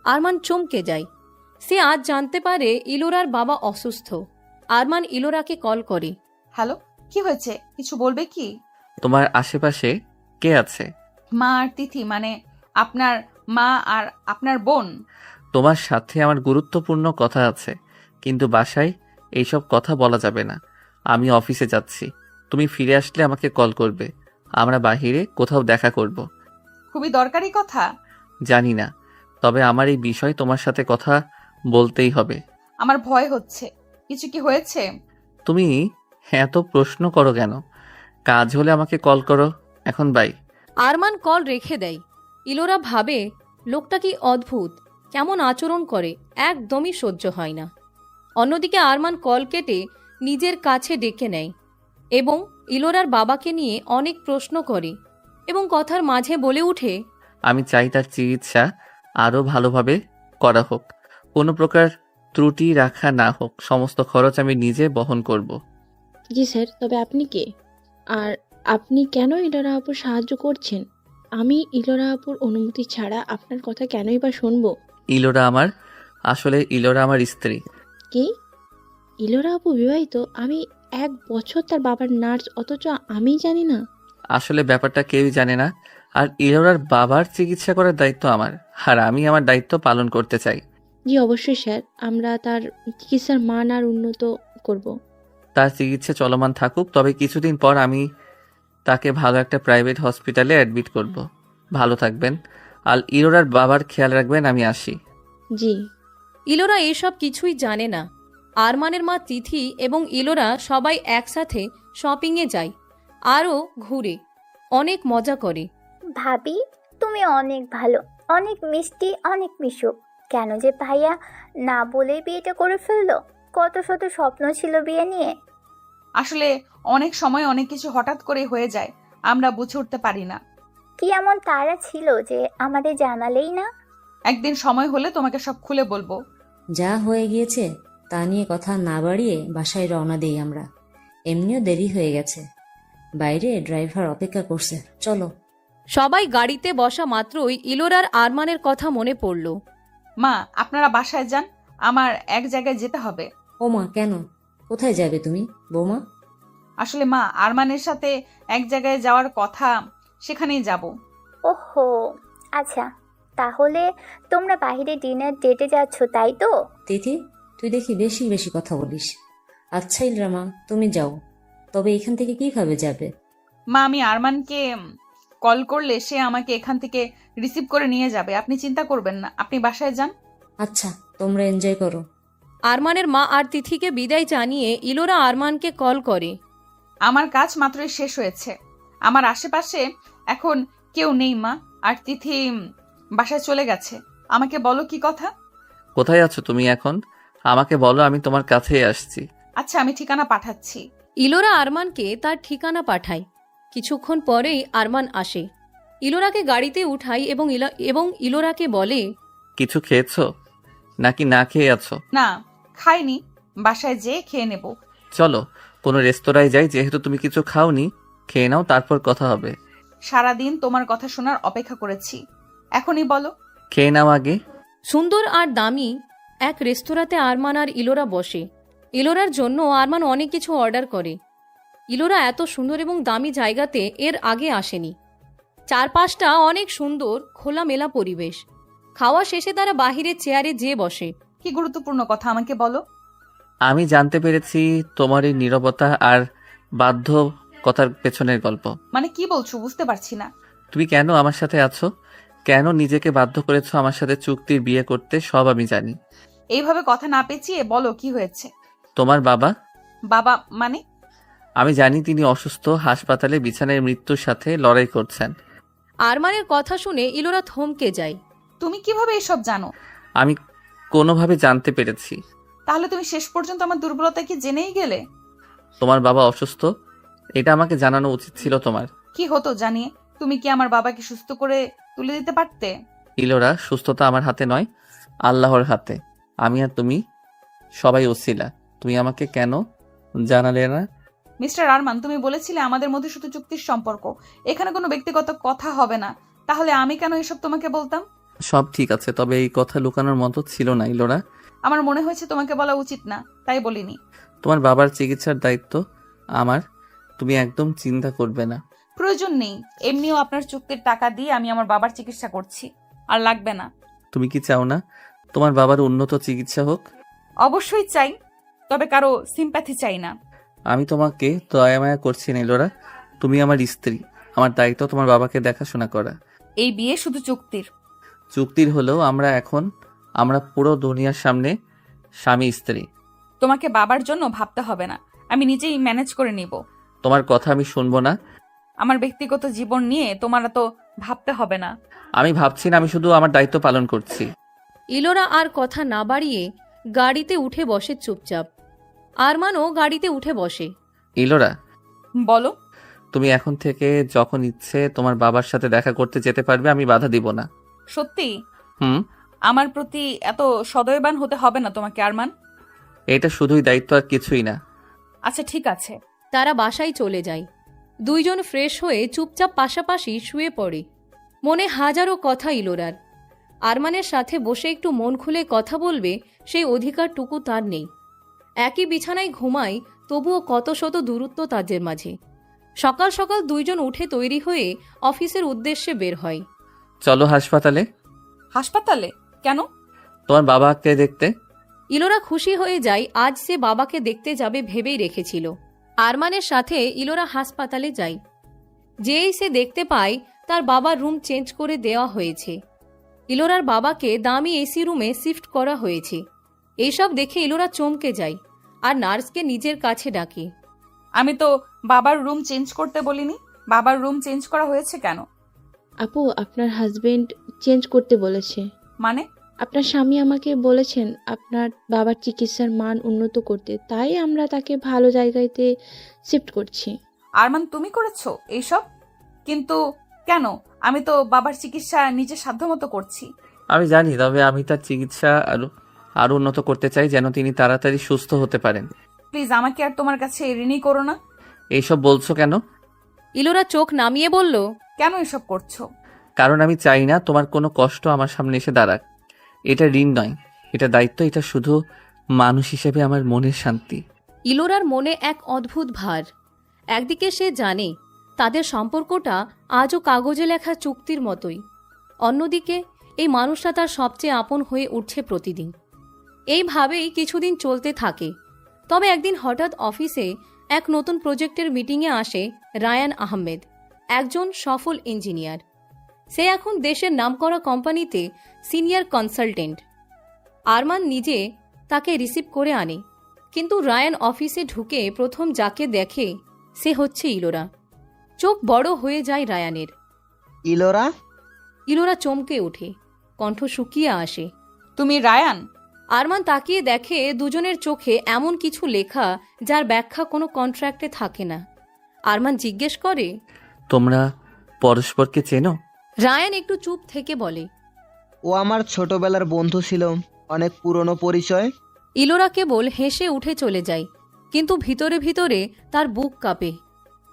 আরমান চমকে যায়। সে আজ জানতে পারে ইলোরার বাবা অসুস্থ। আরমান ইলোরাকে কল করে। হ্যালো, কি হয়েছে? কিছু বলবে কি? তোমার আশেপাশে কে আছে? মা আর তিথি, মানে আপনার মা আর আপনার বোন। তোমার সাথে আমার গুরুত্বপূর্ণ কথা আছে, কিন্তু বাসায় এইসব কথা বলা যাবে না। আমি অফিসে যাচ্ছি, তুমি ফিরে আসলে আমাকে কল করবে। আমরা বাহিরে কোথাও দেখা করব। খুবই দরকারি কথা। জানি না, তবে আমার এই বিষয় তোমার সাথে কথা বলতেই হবে। আমার ভয় হচ্ছে। কিছু কি হয়েছে? তুমি এত প্রশ্ন করো কেন? কাজ হলে আমাকে কল করো। এখন বাই। আরমান কল রেখে দেয়। ইলোরা ভাবে লোকটা কি অদ্ভুত, কেমন আচরণ করে, একদমই সহ্য হয় না। অন্যদিকে আরমান কল কেটে নিজের কাছে ডেকে নেয় এবং ইলোরার বাবাকে নিয়ে অনেক প্রশ্ন করে এবং কথার মাঝে বলে ওঠে, আমি চাই তার চিকিৎসা আরও ভালোভাবে করা হোক, কোনো প্রকার ত্রুটি রাখা না হোক। সমস্ত খরচ আমি নিজে বহন করব। জি স্যার, তবে আপনি কে? আর আপনি কেন ইলোরা আপুর সাহায্য করছেন? আমি ইলোরা আপুর অনুমতি ছাড়া আপনার কথা কেনই বা শুনবো? ইলোরা আমার স্ত্রী। কি? ইলোরা আপু বিবাহিত? আমি 1 বছর তার বাবার নার্স, অথচ আমি জানি না। আসলে ব্যাপারটা কেউই জানে না। আর ইলোরার বাবার চিকিৎসা করার দায়িত্ব আমার, আর আমি আমার দায়িত্ব পালন করতে চাই। জি অবশ্যই স্যার, আমরা তার চিকিৎসার মান আর উন্নত করব। তার চিকিৎসা চলমান থাকুক, তবে কিছুদিন পর আমি তাকে ভালো একটা প্রাইভেট হসপিটালে অ্যাডমিট করব। ভালো থাকবেন, আর ইলোরার বাবার খেয়াল রাখবেন। আমি আসি। জি। ইলোরা এসব কিছুই জানে না। আরমানের মা তিথি এবং ইলোরা সবাই একসাথে শপিংয়ে যায়, আরও ঘুরে, অনেক মজা করে। ভাবি, তুমি অনেক ভালো, অনেক মিষ্টি, অনেক মিশুক। কেন যে ভাইয়া না বলেই বিয়েটা করে ফেললো? কত শত স্বপ্ন ছিল বিয়ে নিয়ে। আসলে অনেক সময় অনেক কিছু হঠাৎ করে হয়ে যায়, আমরা বুঝে উঠতে পারি না। কি এমন তারা ছিল যে আমাদের জানালেই না? একদিন সময় হলে তোমাকে সব খুলে বলবো। যা হয়ে গিয়েছে তা নিয়ে কথা না বাড়িয়ে বাসায় রওনা দেই আমরা। এমনিও দেরি হয়ে গেছে, বাইরে ড্রাইভার অপেক্ষা করছে। চলো। সবাই গাড়িতে বসা মাত্রই ইলোরার আরমানের কথা মনে পড়ল। মা, আপনারা বাসায় যান, আমার এক জায়গায় যেতে হবে। ও মা, কেন? কোথায় যাবে তুমি বৌমা? আসলে মা, আরমানের সাথে এক জায়গায় যাওয়ার কথা, সেখানেই যাব। ওহো, আচ্ছা, তাহলে তোমরা বাইরে ডিনার ডেটে যাচ্ছ, তাই তো? তিথি, তুই দেখি বেশি বেশি কথা বলিস। আচ্ছা ইলরামা, তুমি যাও, তবে এখান থেকে কিভাবে যাবে? মা, আমি আরমানকে কল করলে সে আমাকে এখান থেকে রিসিভ করে নিয়ে যাবে। আপনি চিন্তা করবেন না, আপনি বাসায় যান। আচ্ছা, তোমরা এনজয় করো। আরমানের মা আর তিথিকে বিদায় জানিয়ে ইলোরা আরমানকে কল করে। আমার কাজ মাত্রই শেষ হয়েছে, আমার আশেপাশে এখন কেউ নেই মা, আর তিথি বাসায় চলে গেছে। আমাকে বলো কি কথা? কোথায় আছো তুমি এখন? আমাকে বলো, আমি তোমার কাছেই আসছি। আচ্ছা, আমি ঠিকানা পাঠাচ্ছি। ইলোরা আরমানকে তার ঠিকানা পাঠায়। কিছুক্ষণ পরেই আরমান আসে। ইলোরাকে গাড়িতে উঠায় এবং ইলোরাকে বলে, কিছু খেয়েছো নাকি না খেয়ে আছো? না, খাইনি, বাসায় যেয়ে খেয়ে নেব। চলো কোনো রেস্তোরাঁয় যাই, যেহেতু তুমি কিছু খাওনি। খেয়ে নাও, তারপর কথা হবে। সারাদিন তোমার কথা শোনার অপেক্ষা করেছি, এখনই বলো। খেয়ে নাও আগে। সুন্দর আর দামি এক রেস্তোরাঁতে আরমান আর ইলোরা বসে। ইলোরার জন্য আরমান অনেক কিছু অর্ডার করে। ইলোরা এত সুন্দর এবং দামি জায়গাতে এর আগে আসেনি। চারপাশটা অনেক সুন্দর, খোলামেলা পরিবেশ। খাওয়া শেষে তারা বাহিরের চেয়ারে যেয়ে বসে। কি গুরুত্বপূর্ণ কথা আমাকে বলো। আমি জানতে পেরেছি তোমার এই নীরবতা আর বাধ্য কথার পেছনের গল্প। মানে কি বলছো, বুঝতে পারছি না। তুমি কেন আমার সাথে আছো, কেন নিজেকে বাধ্য করেছো আমার সাথে চুক্তির বিয়ে করতে, সব আমি জানি। এইভাবে কথা না পেঁচিয়ে বলো কি হয়েছে। তোমার বাবা? বাবা মানে? আমি জানি তিনি অসুস্থ, হাসপাতালে বিছানায় মৃত্যুর সাথে লড়াই করছেন। আরমানের কথা শুনে ইলোরা থমকে যায়। তুমি কিভাবে এসব জানো? আমি কোনোভাবে জানতে পেরেছি। তাহলে তুমি শেষ পর্যন্ত আমার দুর্বলতা কি জেনেই গেলে? তোমার বাবা অসুস্থ, এটা আমাকে জানানো উচিত ছিল তোমার। কি হতো জানিয়ে তুমি কি আমার বাবাকে সুস্থ করে তুলে দিতে পারতে? ইলোরা, সুস্থতা আমার হাতে নয়, আল্লাহর হাতে। আমি আর তুমি সবাই ওসিলা। তুমি আমাকে কেন জানালে না? মিস্টার আরমান, তুমি বলেছিলে আমাদের মধ্যে শুধু চুক্তির সম্পর্ক, এখানে কোনো ব্যক্তিগত কথা হবে না। তাহলে আমি কেন এসব তোমাকে বলতাম? সব ঠিক আছে, তবে এই কথা লুকানোর মতো ছিল না ইলোরা। আমার মনে হয়েছে তোমাকে বলা উচিত না, তাই বলিনি। তোমার বাবার চিকিৎসার দায়িত্ব আমার, তুমি একদম চিন্তা করবে না। প্রয়োজন নেই, এমনিও আপনার চুক্তির টাকা দিয়ে আমি আমার বাবার চিকিৎসা করছি, আর লাগবে না। তুমি কি চাও না তোমার বাবার উন্নত চিকিৎসা হোক? অবশ্যই চাই, তবে কারো সিম্প্যাথি চাই না। আমি তোমাকে দয়া মায়া করছি না ইলোরা, তুমি আমার স্ত্রী, আমার দায়িত্ব তোমার বাবাকে দেখাশোনা করা। এই বিয়ে শুধু চুক্তির। চুক্তির হলেও আমরা পুরো দুনিয়ার সামনে স্বামী স্ত্রী। তোমাকে বাবার জন্য ভাবতে হবে না, আমি নিজেই ম্যানেজ করে নিব। তোমার কথা আমি শুনবো না। আমার ব্যক্তিগত জীবন নিয়ে তোমার তো ভাবতে হবে না। আমি ভাবছি না, আমি শুধু আমার দায়িত্ব পালন করছি। ইলোরা আর কথা না বাড়িয়ে গাড়িতে উঠে বসে চুপচাপ। আরমানও গাড়িতে উঠে বসে। ইলোরা, বলো। তুমি এখন থেকে যখন ইচ্ছে তোমার বাবার সাথে দেখা করতে যেতে পারবে, আমি বাধা দিব না। সত্যি? হুম। আমার প্রতি এত সদয়বান হতে হবে না তোমাকে আরমান। এটা শুধুই দায়িত্ব আর কিছুই না। আচ্ছা ঠিক আছে। তারা বাসায় চলে যায়। দুইজন ফ্রেশ হয়ে চুপচাপ পাশাপাশি শুয়ে পড়ে। মনে হাজারো কথা ইলোরার। আরমানের সাথে বসে একটু মন খুলে কথা বলবে সেই অধিকারটুকু তার নেই। একই বিছানায় ঘুমায়, তবুও কত শত দূরত্ব তাদের মাঝে। সকাল সকাল দুইজন উঠে তৈরি হয়ে অফিসের উদ্দেশ্যে বের হয়। চলো হাসপাতালে। হাসপাতালে কেন? তোমার বাবাকে দেখতে। ইলোরা খুশি হয়ে যায়, আজ সে বাবাকে দেখতে যাবে ভেবেই রেখেছিল। আরমানের সাথে ইলোরা হাসপাতালে যায়। যেই সে দেখতে পায় তার বাবার রুম চেঞ্জ করে দেওয়া হয়েছে। ইলোরার বাবাকে দামি এসি রুমে শিফট করা হয়েছে। এইসব দেখে ইলোরা চমকে যায় আর নার্সকে নিজের কাছে ডাকে। আমি তো বাবার রুম চেঞ্জ করতে বলিনি। বাবার রুম চেঞ্জ করা হয়েছে কেন? আপু, আপনার হাজবেন্ড চেঞ্জ করতে বলেছে। মানে? আপনার স্বামী আমাকে বলেছেন আপনার বাবার চিকিৎসার মান উন্নত করতে, তাই আমরা তাকে ভালো জায়গাতে শিফট করছি। আরমান, তুমি করেছো এইসব? কিন্তু কেন? আমি তো বাবার চিকিৎসা নিজের সাধ্যমতো করছি। আমি জানি, তবে আমি তার চিকিৎসা আরো উন্নত করতে চাই, যেন তিনি তাড়াতাড়ি সুস্থ হতে পারেন। প্লিজ আমাকে আর তোমার কাছে ঋণী করো না। এইসব বলছো কেন? ইলোরা চোখ নামিয়ে বলল, কেন এসব করছো? কারণ আমি চাই না তোমার কোনো কষ্ট আমার সামনে এসে দাঁড়াক। এটা ঋণ নয়, এটা দায়িত্ব। এটা শুধু মানুষ হিসেবে আমার মনের শান্তি। ইলোরার মনে এক অদ্ভুত ভার। একদিকে সে জানে তাদের সম্পর্কটা আজও কাগজে লেখা চুক্তির মতোই, অন্যদিকে এই মানুষটা তার সবচেয়ে আপন হয়ে উঠছে প্রতিদিন। এইভাবেই কিছুদিন চলতে থাকে। তবে একদিন হঠাৎ অফিসে এক নতুন প্রজেক্টের মিটিংয়ে আসে রায়ান আহমেদ, একজন সফল ইঞ্জিনিয়ার। সে এখন দেশের নামকরা কোম্পানিতে সিনিয়র কনসালটেন্ট। আরমান নিজে তাকে রিসিভ করে আনে, কিন্তু রায়ান অফিসে ঢুকে প্রথম যাকে দেখে সে হচ্ছে ইলোরা। চোখ বড় হয়ে যায় রায়ানের। ইলোরা? ইলোরা চমকে ওঠে, কণ্ঠ শুকিয়ে আসে। তুমি রায়ান? আরমান তাকিয়ে দেখে দুজনের চোখে এমন কিছু লেখা যার ব্যাখ্যা কোনো কন্ট্রাক্টে থাকে না। আরমান জিজ্ঞেস করে, তোমরা পরস্পরকে চেনো? রায়ান একটু চুপ থেকে বলে, ও আমার ছোটবেলার বন্ধু ছিল, অনেক পুরনো পরিচয়। ইলোরা কেবল হেসে উঠে চলে যায়, কিন্তু ভিতরে ভিতরে তার বুক কাঁপে।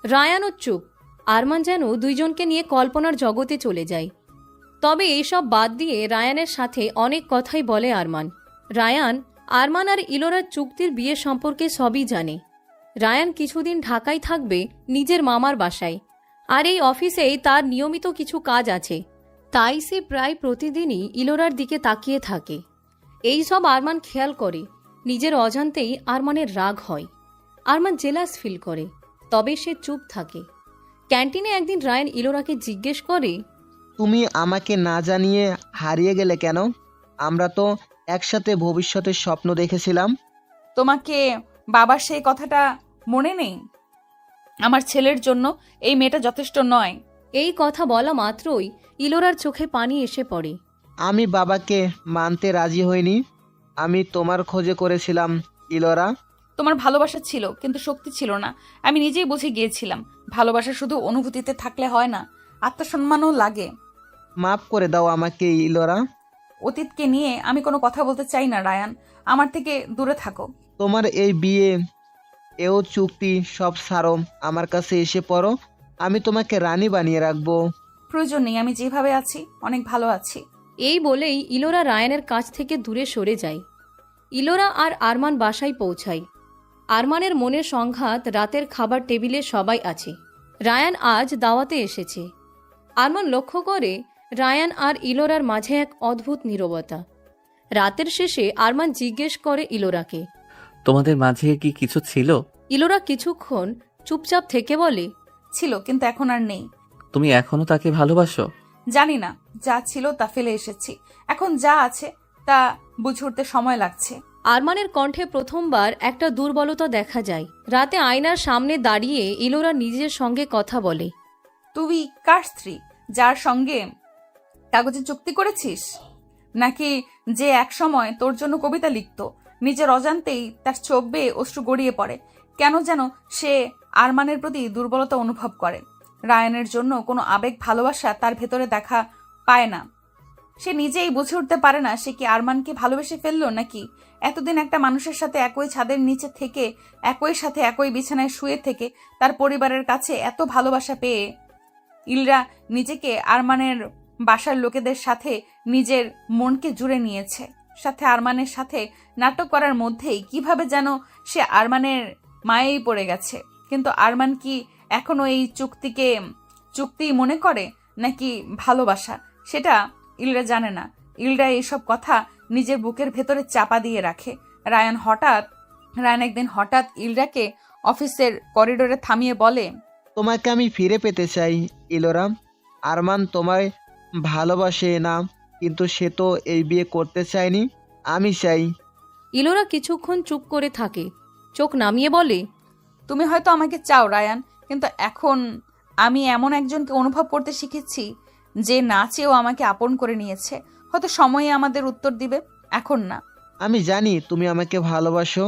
রায়ানও চুপ। আরমান যেন দুইজনকে নিয়ে কল্পনার জগতে চলে যায়। তবে এইসব বাদ দিয়ে রায়ানের সাথে অনেক কথাই বলে আরমান। রায়ান আরমান আর ইলোরার চুক্তির বিয়ে সম্পর্কে সবই জানে। রায়ান কিছুদিন ঢাকায় থাকবে নিজের মামার বাসায়, আর এই অফিসেই তার নিয়মিত কিছু কাজ আছে। তাই সে প্রায় প্রতিদিনই ইলোরার দিকে তাকিয়ে থাকে। এই সব আরমান খেয়াল করে। নিজের অজান্তেই আরমানের রাগ হয়। আরমান জেলাস ফিল করে, তবে সে চুপ থাকে। ক্যান্টিনে একদিন রায়ান ইলোরাকে জিজ্ঞেস করে, তুমি আমাকে না জানিয়ে হারিয়ে গেলে কেন? আমরা তো একসাথে ভবিষ্যতের স্বপ্ন দেখেছিলাম। তোমাকে বাবার সেই কথাটা মনে নেই? আমার ছেলের জন্য এই মেয়েটা যথেষ্ট নয়। এই কথা বলা মাত্রই ইলোরার চোখে পানি এসে পড়ে। আমি বাবাকে মানতে রাজি হইনি। আমি তোমার খোঁজে করেছিলাম ইলোরা। তোমার ভালোবাসা ছিল কিন্তু শক্তি ছিল না। আমি নিজেই বুঝে গিয়েছিলাম ভালোবাসা শুধু অনুভূতিতে থাকলে হয় না, আত্মসম্মানও লাগে। মাফ করে দাও আমাকে ইলোরা। অতীতকে নিয়ে আমি কোনো কথা বলতে চাই না রায়ান, আমার থেকে দূরে থাকো। তোমার এই বিয়ে, এও চুক্তি সব সারো, আমার কাছে এসে পড়ো, আমি তোমাকে রানী বানিয়ে রাখবো। প্রয়োজন নেই, আমি যেভাবে আছি অনেক ভালো আছি। এই বলেই ইলোরা রায়ানের কাছ থেকে দূরে সরে যায়। ইলোরা আর আরমান বাসায় পৌঁছায়। আরমানের মনের সংঘাত, রাতের খাবার টেবিলে সবাই আছে। রায়ান আজ দাওয়াতে এসেছে। আরমান লক্ষ্য করে রায়ান আর ইলোরার মাঝে এক অদ্ভুত নীরবতা। রাতের শেষে আরমান জিজ্ঞেস করে ইলোরাকে, তোমাদের মাঝে কি কিছু ছিল? ইলোরা কিছুক্ষণ চুপচাপ থেকে বলে, ছিল, কিন্তু এখন আর নেই। তুমি এখনো তাকে ভালোবাসো? জানি না, যা ছিল তা ফেলে এসেছি, এখন যা আছে তা বুঝে উঠতে সময় লাগছে। আরমানের কণ্ঠে প্রথমবার একটা দুর্বলতা দেখা যায়। রাতে আয়নার সামনে দাঁড়িয়ে ইলোরা নিজের সঙ্গে কথা বলে। তুই কার স্ত্রী, যার সঙ্গে কাগজে চুক্তি করেছিস? নাকি যে এক সময় তোর জন্য কবিতা লিখত, নিজের অজান্তেই তার চোখ বেয়ে অশ্রু গড়িয়ে পড়ে? কেন যেন সে আরমানের প্রতি দুর্বলতা অনুভব করে। রায়ানের জন্য কোনো আবেগ ভালোবাসা তার ভেতরে দেখা পায় না। সে নিজেই বুঝে উঠতে পারে না সে কি আরমানকে ভালোবেসে ফেললো, নাকি এতদিন একটা মানুষের সাথে একই ছাদের নিচে থেকে, একই সাথে একই বিছানায় শুয়ে থেকে তার পরিবারের কাছে এত ভালোবাসা পেয়ে ইলরা নিজেকে আরমানের বাসার লোকেদের সাথে নিজের মনকে জুড়ে নিয়েছে। সাথে আরমানের সাথে নাটক করার মধ্যেই কিভাবে যেন সে আরমানের মায়েই পড়ে গেছে। কিন্তু আরমান কি এখনো এই চুক্তি মনে করে নাকি ভালোবাসা, সেটা ইলরা জানে না। ইলরা এইসব কথা নিজের বুকের ভেতরে চাপা দিয়ে রাখে। রায়ান একদিন হঠাৎ ইলরাকে অফিসের করিডোরে থামিয়ে বলে, তোমাকে আমি ফিরে পেতে চাই ইলোরা। আরমান তোমায় ভালোবাসে না, কিন্তু সে তো এই বিয়ে করতে চায়নি, আমি চাই। ইলোরা কিছুক্ষণ চুপ করে থাকে, চোখ নামিয়ে বলে, তুমি হয়তো আমাকে চাও রায়ান, কিন্তু এখন আমি এমন একজনকে অনুভব করতে শিখেছি যে না চেয়েও আমাকে আপন করে নিয়েছে। হয়তো সময়ে আমাদের উত্তর দিবে, এখন না। আমি জানি তুমি আমাকে ভালোবাসো।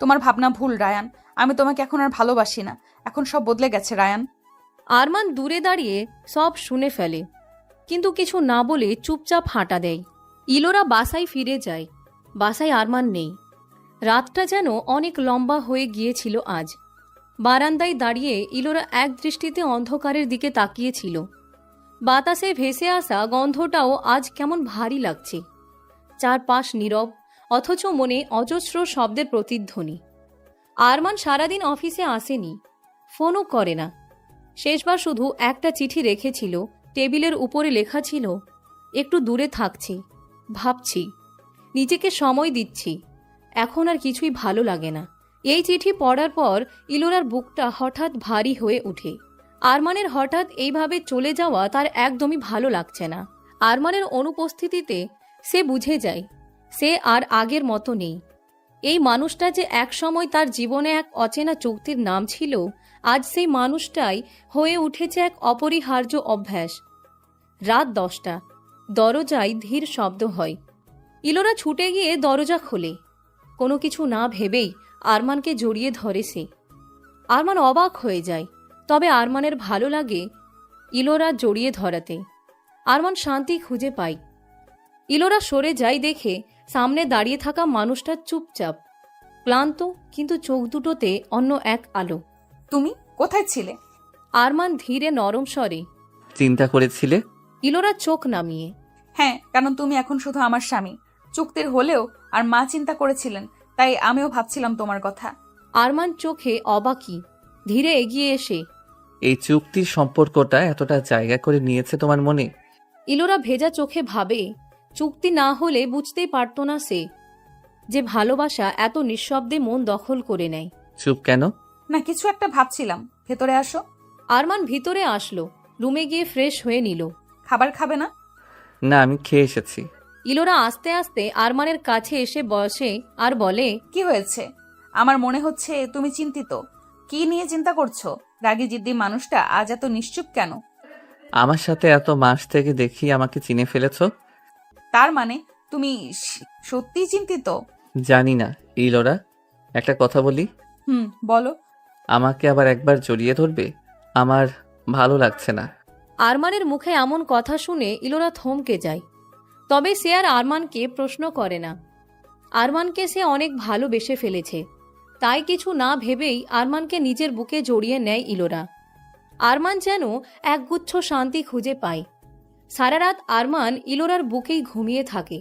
তোমার ভাবনা ভুল রায়ান, আমি তোমাকে এখন আর ভালোবাসি না, এখন সব বদলে গেছে রায়ান। আরমান দূরে দাঁড়িয়ে সব শুনে ফেলে, কিন্তু কিছু না বলে চুপচাপ হাঁটা দেয়। ইলোরা বাসায় ফিরে যায়। বাসায় আরমান নেই। রাতটা যেন অনেক লম্বা হয়ে গিয়েছিল আজ। বারান্দায় দাঁড়িয়ে ইলোরা এক দৃষ্টিতে অন্ধকারের দিকে তাকিয়েছিল। বাতাসে ভেসে আসা গন্ধটাও আজ কেমন ভারী লাগছে। চারপাশ নীরব, অথচ মনে অজস্র শব্দের প্রতিধ্বনি। আরমান সারাদিন অফিসে আসেনি, ফোনও করে না। শেষবার শুধু একটা চিঠি রেখেছিল, টেবিলের উপরে লেখা ছিল, একটু দূরে থাকছি, ভাবছি, নিজেকে সময় দিচ্ছি, এখন আর কিছুই ভালো লাগে না। এই চিঠি পড়ার পর ইলোরার বুকটা হঠাৎ ভারী হয়ে ওঠে। আরমানের হঠাৎ এইভাবে চলে যাওয়া তার একদমই ভালো লাগছে না। আরমানের অনুপস্থিতিতে সে বুঝে যায় সে আর আগের মতো নেই। এই মানুষটা যে একসময় তার জীবনে এক অচেনা চুক্তির নাম ছিল, আজ সেই মানুষটাই হয়ে উঠেছে এক অপরিহার্য অভ্যাস। রাত 10টা, দরজায় ধীর শব্দ হয়। ইলোরা ছুটে গিয়ে দরজা খোলে। কোনো কিছু না ভেবেই আরমানকে জড়িয়ে ধরে সে। আরমান অবাক হয়ে যায়, তবে আরমানের ভালো লাগে ইলোরা জড়িয়ে ধরাতে। আরমান শান্তি খুঁজে পায়। ইলোরা সরে যায় দেখে সামনে দাঁড়িয়ে থাকা মানুষটা চুপচাপ, ক্লান্ত, কিন্তু চোখ দুটোতে অন্য এক আলো। তুমি কোথায় ছিলে? আরমান ধীরে নরম স্বরে, চিন্তা করেছিলে? ইলোরা চোখ নামিয়ে, হ্যাঁ, কারণ তুমি এখন শুধু আমার স্বামী, চুক্তির হলেও আর মা চিন্তা করেছিলেন, তাই আমিও ভাবছিলাম তোমার কথা। আরমান চোখে অবাকি, ধীরে এগিয়ে এসে, এই চুক্তির সম্পর্কটা এতটা জায়গা করে নিয়েছে তোমার মনে? ইলোরা ভেজা চোখে ভাবে, চুক্তি না হলে বুঝতেই পারত না সে যে ভালোবাসা এত নিঃশব্দে মন দখল করে নেয়। চুপ কেন? না, কিছু একটা ভাবছিলাম, ভেতরে আসো। আরমান ভিতরে আসলো, রুমে গিয়ে ফ্রেশ হয়ে নিল। খাবার খাবে না? না, আমি খেয়ে এসেছি। ইলোরা আস্তে আস্তে আরমানের কাছে এসে বসে আর বলে, কি হয়েছে? আমার মনে হচ্ছে তুমি চিন্তিত। কি নিয়ে চিন্তা করছো? রাগী জিদ্দি মানুষটা আজ এত নিশ্চুপ কেন? আমার সাথে এত মাস থেকে দেখি আমাকে চিনে ফেলেছ। তার মানে তুমি সত্যিই চিন্তিত? জানি না। ইলোরা, একটা কথা বলি। বলো। আমাকে আবার একবার জড়িয়ে ধরবে? আমার ভালো লাগছে না। আরমানের মুখে এমন কথা শুনে ইলোরা থমকে যায়। তবে সে আর আরমানকে প্রশ্ন করে না। আরমানকে সে অনেক ভালোবেসে ফেলেছে, তাই কিছু না ভেবেই আরমানকে নিজের বুকে জড়িয়ে নেয় ইলোরা। আরমান যেন একগুচ্ছ শান্তি খুঁজে পায়। সারা রাত আরমান ইলোরার বুকেই ঘুমিয়ে থাকে।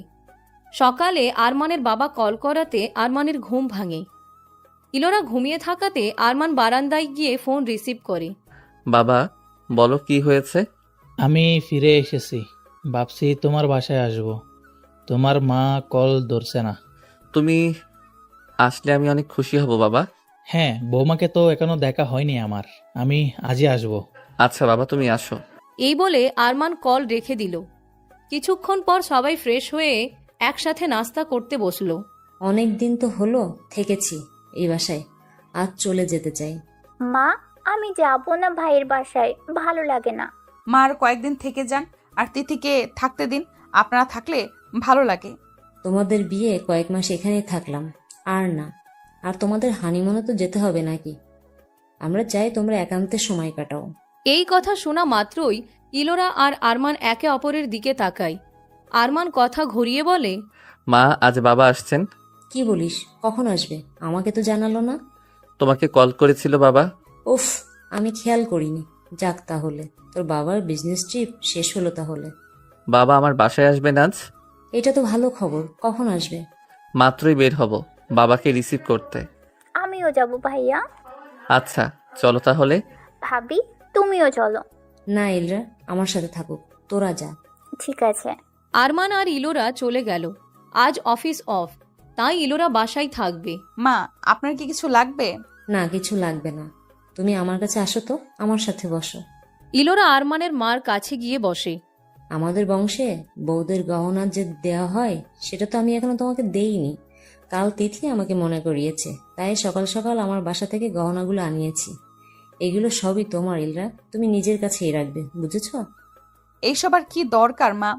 সকালে আরমানের বাবা কল করাতে আরমানের ঘুম ভাঙে। ইলোরা ঘুমিয়ে থাকাতে আরমান বারান্দায় গিয়ে ফোন রিসিভ করে। বাবা, বলো কি হয়েছে? আমি ফিরে এসেছি, ভাবছি তোমার বাসায় আসব। তোমার মা কল ধরছে না। তুমি আসলে আমি অনেক খুশি হব বাবা। হ্যাঁ, বৌমাকে তো এখনো দেখা হয়নি আমার। আমি আজই আসব। আচ্ছা বাবা, তুমি আসো। এই বলে আরমান কল রেখে দিল। কিছুক্ষণ পর সবাই ফ্রেশ হয়ে একসাথে নাস্তা করতে বসলো। অনেক দিন তো হলো থেকেছি এই বাসায়, আজ চলে যেতে চাই। মা, আমি যাব না ভাইয়ের বাসায়, ভালো লাগে না। মা আর কয়েকদিন থেকে যান, আর তিথিকে থাকতে দিন। আপনারা থাকলে ভালো লাগে। তোমাদের বিয়ে কয়েক মাস এখানেই থাকলাম, আর না। আর তোমাদের হানিমুনে তো যেতে হবে নাকি? আমরা চাই তোমরা একান্তে সময় কাটাও। এই কথা শোনা মাত্রই ইলোরা আর আরমান একে অপরের দিকে তাকায়। আরমান কথা ঘুরিয়ে বলে, মা, আজ বাবা আসছেন। কি বলিস? কখন আসবে? আমাকে তো জানালো না। তোমাকে কল করেছিল বাবা। উফ, আমি খেয়াল করিনি। যাক, তাহলে তোর বাবার বিজনেস ট্রিপ শেষ হলো তাহলে। বাবা আমার বাসায় আসবেন আজ। এটা তো ভালো খবর। কখন আসবে? মাত্রই বের হব বাবাকে রিসিভ করতে। আমিও যাব ভাইয়া। আচ্ছা চলো তাহলে। ভাবি, তুমিও চলো। না ইলরা, আমার সাথে থাকুক, তোরা যা। ঠিক আছে। আরমান আর ইলোরা চলে গেল। আজ অফিস অফ, তাই ইলোরা বাসায় থাকবে। মা, আপনার কি কিছু লাগবে? না, কিছু লাগবে না। তুমি আমার কাছে আসো তো, আমার সাথে বসো। ইলোরা আরমানের মার কাছে গিয়ে বসে। আমাদের বংশে বউদের গহনা যে দেওয়া হয় সেটা তো আমি এখনো তোমাকে দেইনি। কাল তিথি আমাকে মনে করিয়েছে, তাই সকাল সকাল আমার বাসা থেকে গহনাগুলো আনিয়েছি। এগুলো সবই তোমার ইলরা, তুমি নিজের কাছেই রাখবে, বুঝেছ? এইসব আর কি দরকার মা?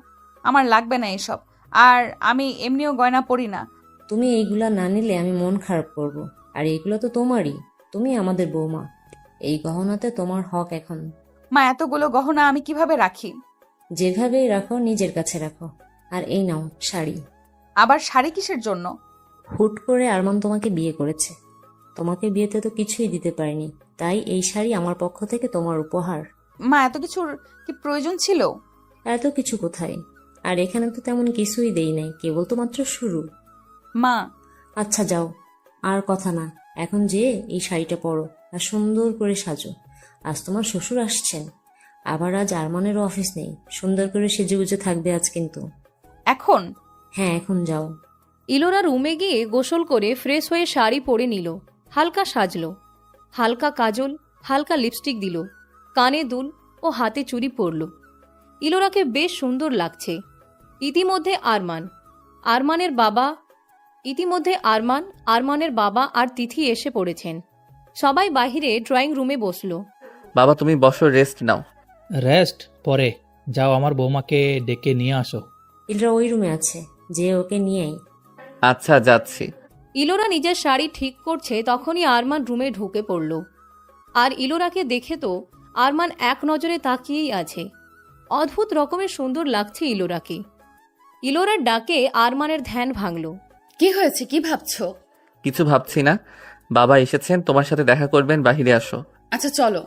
আমার লাগবে না এসব। আর আমি এমনিও গয়না পরি না। তুমি এইগুলা না নিলে আমি মন খারাপ করব। আর এইগুলো তো তোমারই, তুমি আমাদের বৌমা। এই গহনাতে তোমার হক এখন। মা, এতগুলো গহনা আমি কিভাবে রাখি? যেভাবেই রাখো নিজের কাছে রাখো। আর এই নাও শাড়ি। আবার শাড়ি কিসের জন্য? হুট করে আরমান তোমাকে বিয়ে করেছে, তোমাকে বিয়েতে তো কিছুই দিতে পারিনি, তাই এই শাড়ি আমার পক্ষ থেকে তোমার উপহার। মা, এত কিছুর কি প্রয়োজন ছিল? এত কিছু কোথায়, আর এখানে তো তেমন কিছুই দেই নাই, কেবল তো মাত্র শুরু। মা। আচ্ছা যাও, আর কথা না। এখন যে এই শাড়িটা পরো আর সুন্দর করে সাজো। আজ তোমার শ্বশুর আসছেন, আবার আজ আরমানেরও অফিস নেই। সুন্দর করে সেজেগুজে থাকবে আজ কিন্তু। এখন? হ্যাঁ, এখন যাও। ইলোরা রুমে গিয়ে গোসল করে ফ্রেশ হয়ে শাড়ি পরে নিল। হালকা সাজলো, হালকা কাজল, হালকা লিপস্টিক দিল, কানে দুল ও হাতে চুড়ি পরল। ইলোরাকে বেশ সুন্দর লাগছে। ইতিমধ্যে আরমানের বাবা আর তিথি এসে পড়েছেন। সবাই বাহিরে ড্রয়িং রুমে বসলো। বাবা তুমি বসো, রেস্ট নাও। রেস্ট পরে, যাও আমার বৌমাকে ডেকে নিয়ে আসো। ইলরা ওই রুমে আছে, যে ওকে নিয়েই। আচ্ছা যাচ্ছি। ইলোরা নিজের শাড়ি ঠিক করছে, তখনই আরমান রুমে ঢুকে পড়ল। আর ইলোরাকে দেখে তো আরমান এক নজরে তাকিয়েই আছে। অদ্ভুত রকমের সুন্দর লাগছে ইলোরাকে। ইলোরার ডাকে আরমানের ধ্যান ভাঙল। কি হয়েছে? কি ভাবছো? কিছু ভাবছি না। বাবা এসেছেন, তোমার সাথে দেখা করবেন, বাহিরে আসো। আচ্ছা চলো।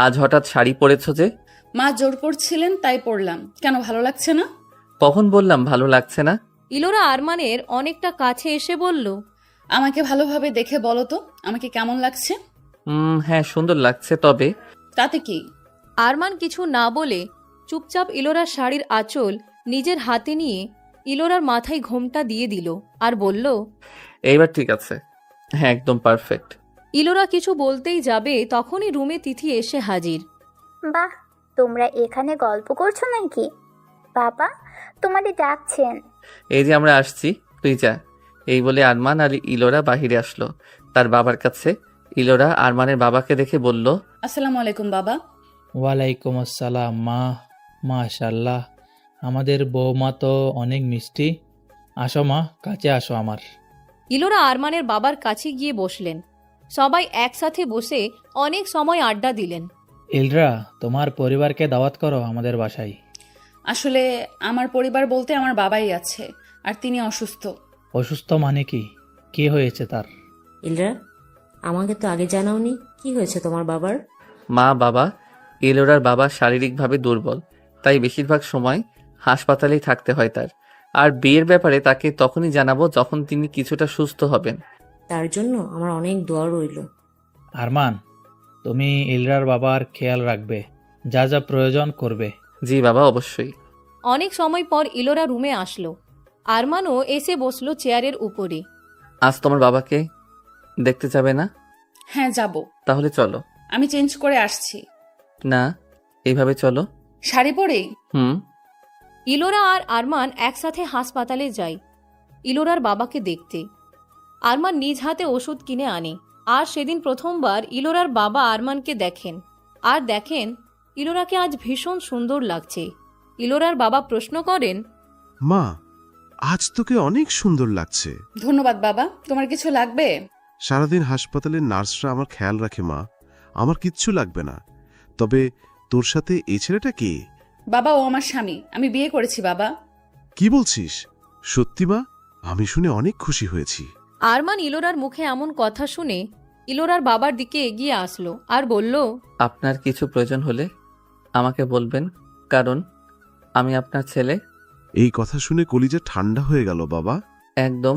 আজ হঠাৎ শাড়ি পরেছো যে? মা জোর করছিলেন তাই পরলাম। কেন, ভালো লাগছে না? কখন বললাম ভালো লাগছে না? ইলোরা আরমানের অনেকটা কাছে এসে বলল, আমাকে ভালোভাবে দেখে বলো তো আমাকে কেমন লাগছে? হ্যাঁ সুন্দর লাগছে, তবে তাতে কি? আরমান কিছু না বলে চুপচাপ ইলোরার শাড়ির আঁচল নিজের হাতে নিয়ে ইলোরার মাথায় ঘোমটা দিয়ে দিল আর বলল, এইবার ঠিক আছে, হ্যাঁ একদম পারফেক্ট। ইলোরা কিছু বলতেই যাবে, তখনই রুমে তিথি এসে হাজির। বাহ, তোমরা এখানে গল্প করছো নাকি? বাবা তোমাদের ডাকছেন। এই যে আমরা আসছি, তুই যা। এই বলে আরমান আর ইলোরা বাহিরে আসলো তার বাবার কাছে। ইলোরা আরমানের বাবাকে দেখে বলল, আসসালামু আলাইকুম বাবা। ওয়ালাইকুম আসসালাম মা। মাশাল্লাহ, আমাদের বৌমা তো অনেক মিষ্টি। আসো মা, কাছে আসো আমার। ইলোরা আরমানের বাবার কাছে গিয়ে বসলেন। সবাই একসাথে বসে অনেক সময় আড্ডা দিলেন। ইলরা, তোমার পরিবারকে দাওয়াত করো আমাদের বাসায়। আসলে আমার পরিবার বলতে আমার বাবাই আছে, আর তিনি অসুস্থ। অসুস্থ মানে কি? কি হয়েছে তার? ইলরা, আমাকে তো আগে জানাওনি, কি হয়েছে তোমার বাবার? মা বাবা, ইলোরার বাবা শারীরিকভাবে দুর্বল, তাই বেশিরভাগ সময় হাসপাতালেই থাকতে হয় তার। আর বিয়ের ব্যাপারে তাকে তখনই জানাবো যখন তিনি কিছুটা সুস্থ হবেন। তার জন্য আমার অনেক দোয়া রইল। আরমান, তুমি ইলরার বাবার খেয়াল রাখবে, যা যা প্রয়োজন করবে। জি বাবা, অবশ্যই। অনেক সময় পর ইলোরা রুমে আসলো। আরমানও এসে বসলো চেয়ারের উপরে। আজ তোমার বাবাকে দেখতে যাবে না? হ্যাঁ, যাব। তাহলে চলো। আমি চেঞ্জ করে আসছি। না, এইভাবে চলো। শাড়ি পরেই? হুম। ইলোরা আর আরমান একসাথে হাসপাতালে যায় ইলোরার বাবাকে দেখতে। আরমান নিজ হাতে ওষুধ কিনে আনে। আর সেদিন প্রথমবার ইলোরার বাবা আরমানকে দেখেন, আর দেখেন ইলোরাকে আজ ভীষণ সুন্দর লাগছে। ইলোরার বাবা প্রশ্ন করেন, মা, আজ তোকে অনেক সুন্দর লাগছে। ধন্যবাদ বাবা। তোমার কিছু লাগবে? সারাদিন হাসপাতালের নার্সরা আমার খেয়াল রাখে মা, আমার কিচ্ছু লাগবে না। তবে তোর সাথে এই ছেলেটা কে? বাবা, ও আমার স্বামী। আমি বিয়ে করেছি বাবা। কি বলছিস? সত্যি মা? আমি শুনে অনেক খুশি হয়েছি। আরমান ইলোরার মুখে এমন কথা শুনে ইলোরার বাবার দিকে এগিয়ে আসলো আর বলল, আপনার কিছু প্রয়োজন হলে আমাকে বলবেন, কারণ আমি আপনার ছেলে। এই কথা শুনে কলিজা ঠান্ডা হয়ে গেল বাবা। একদম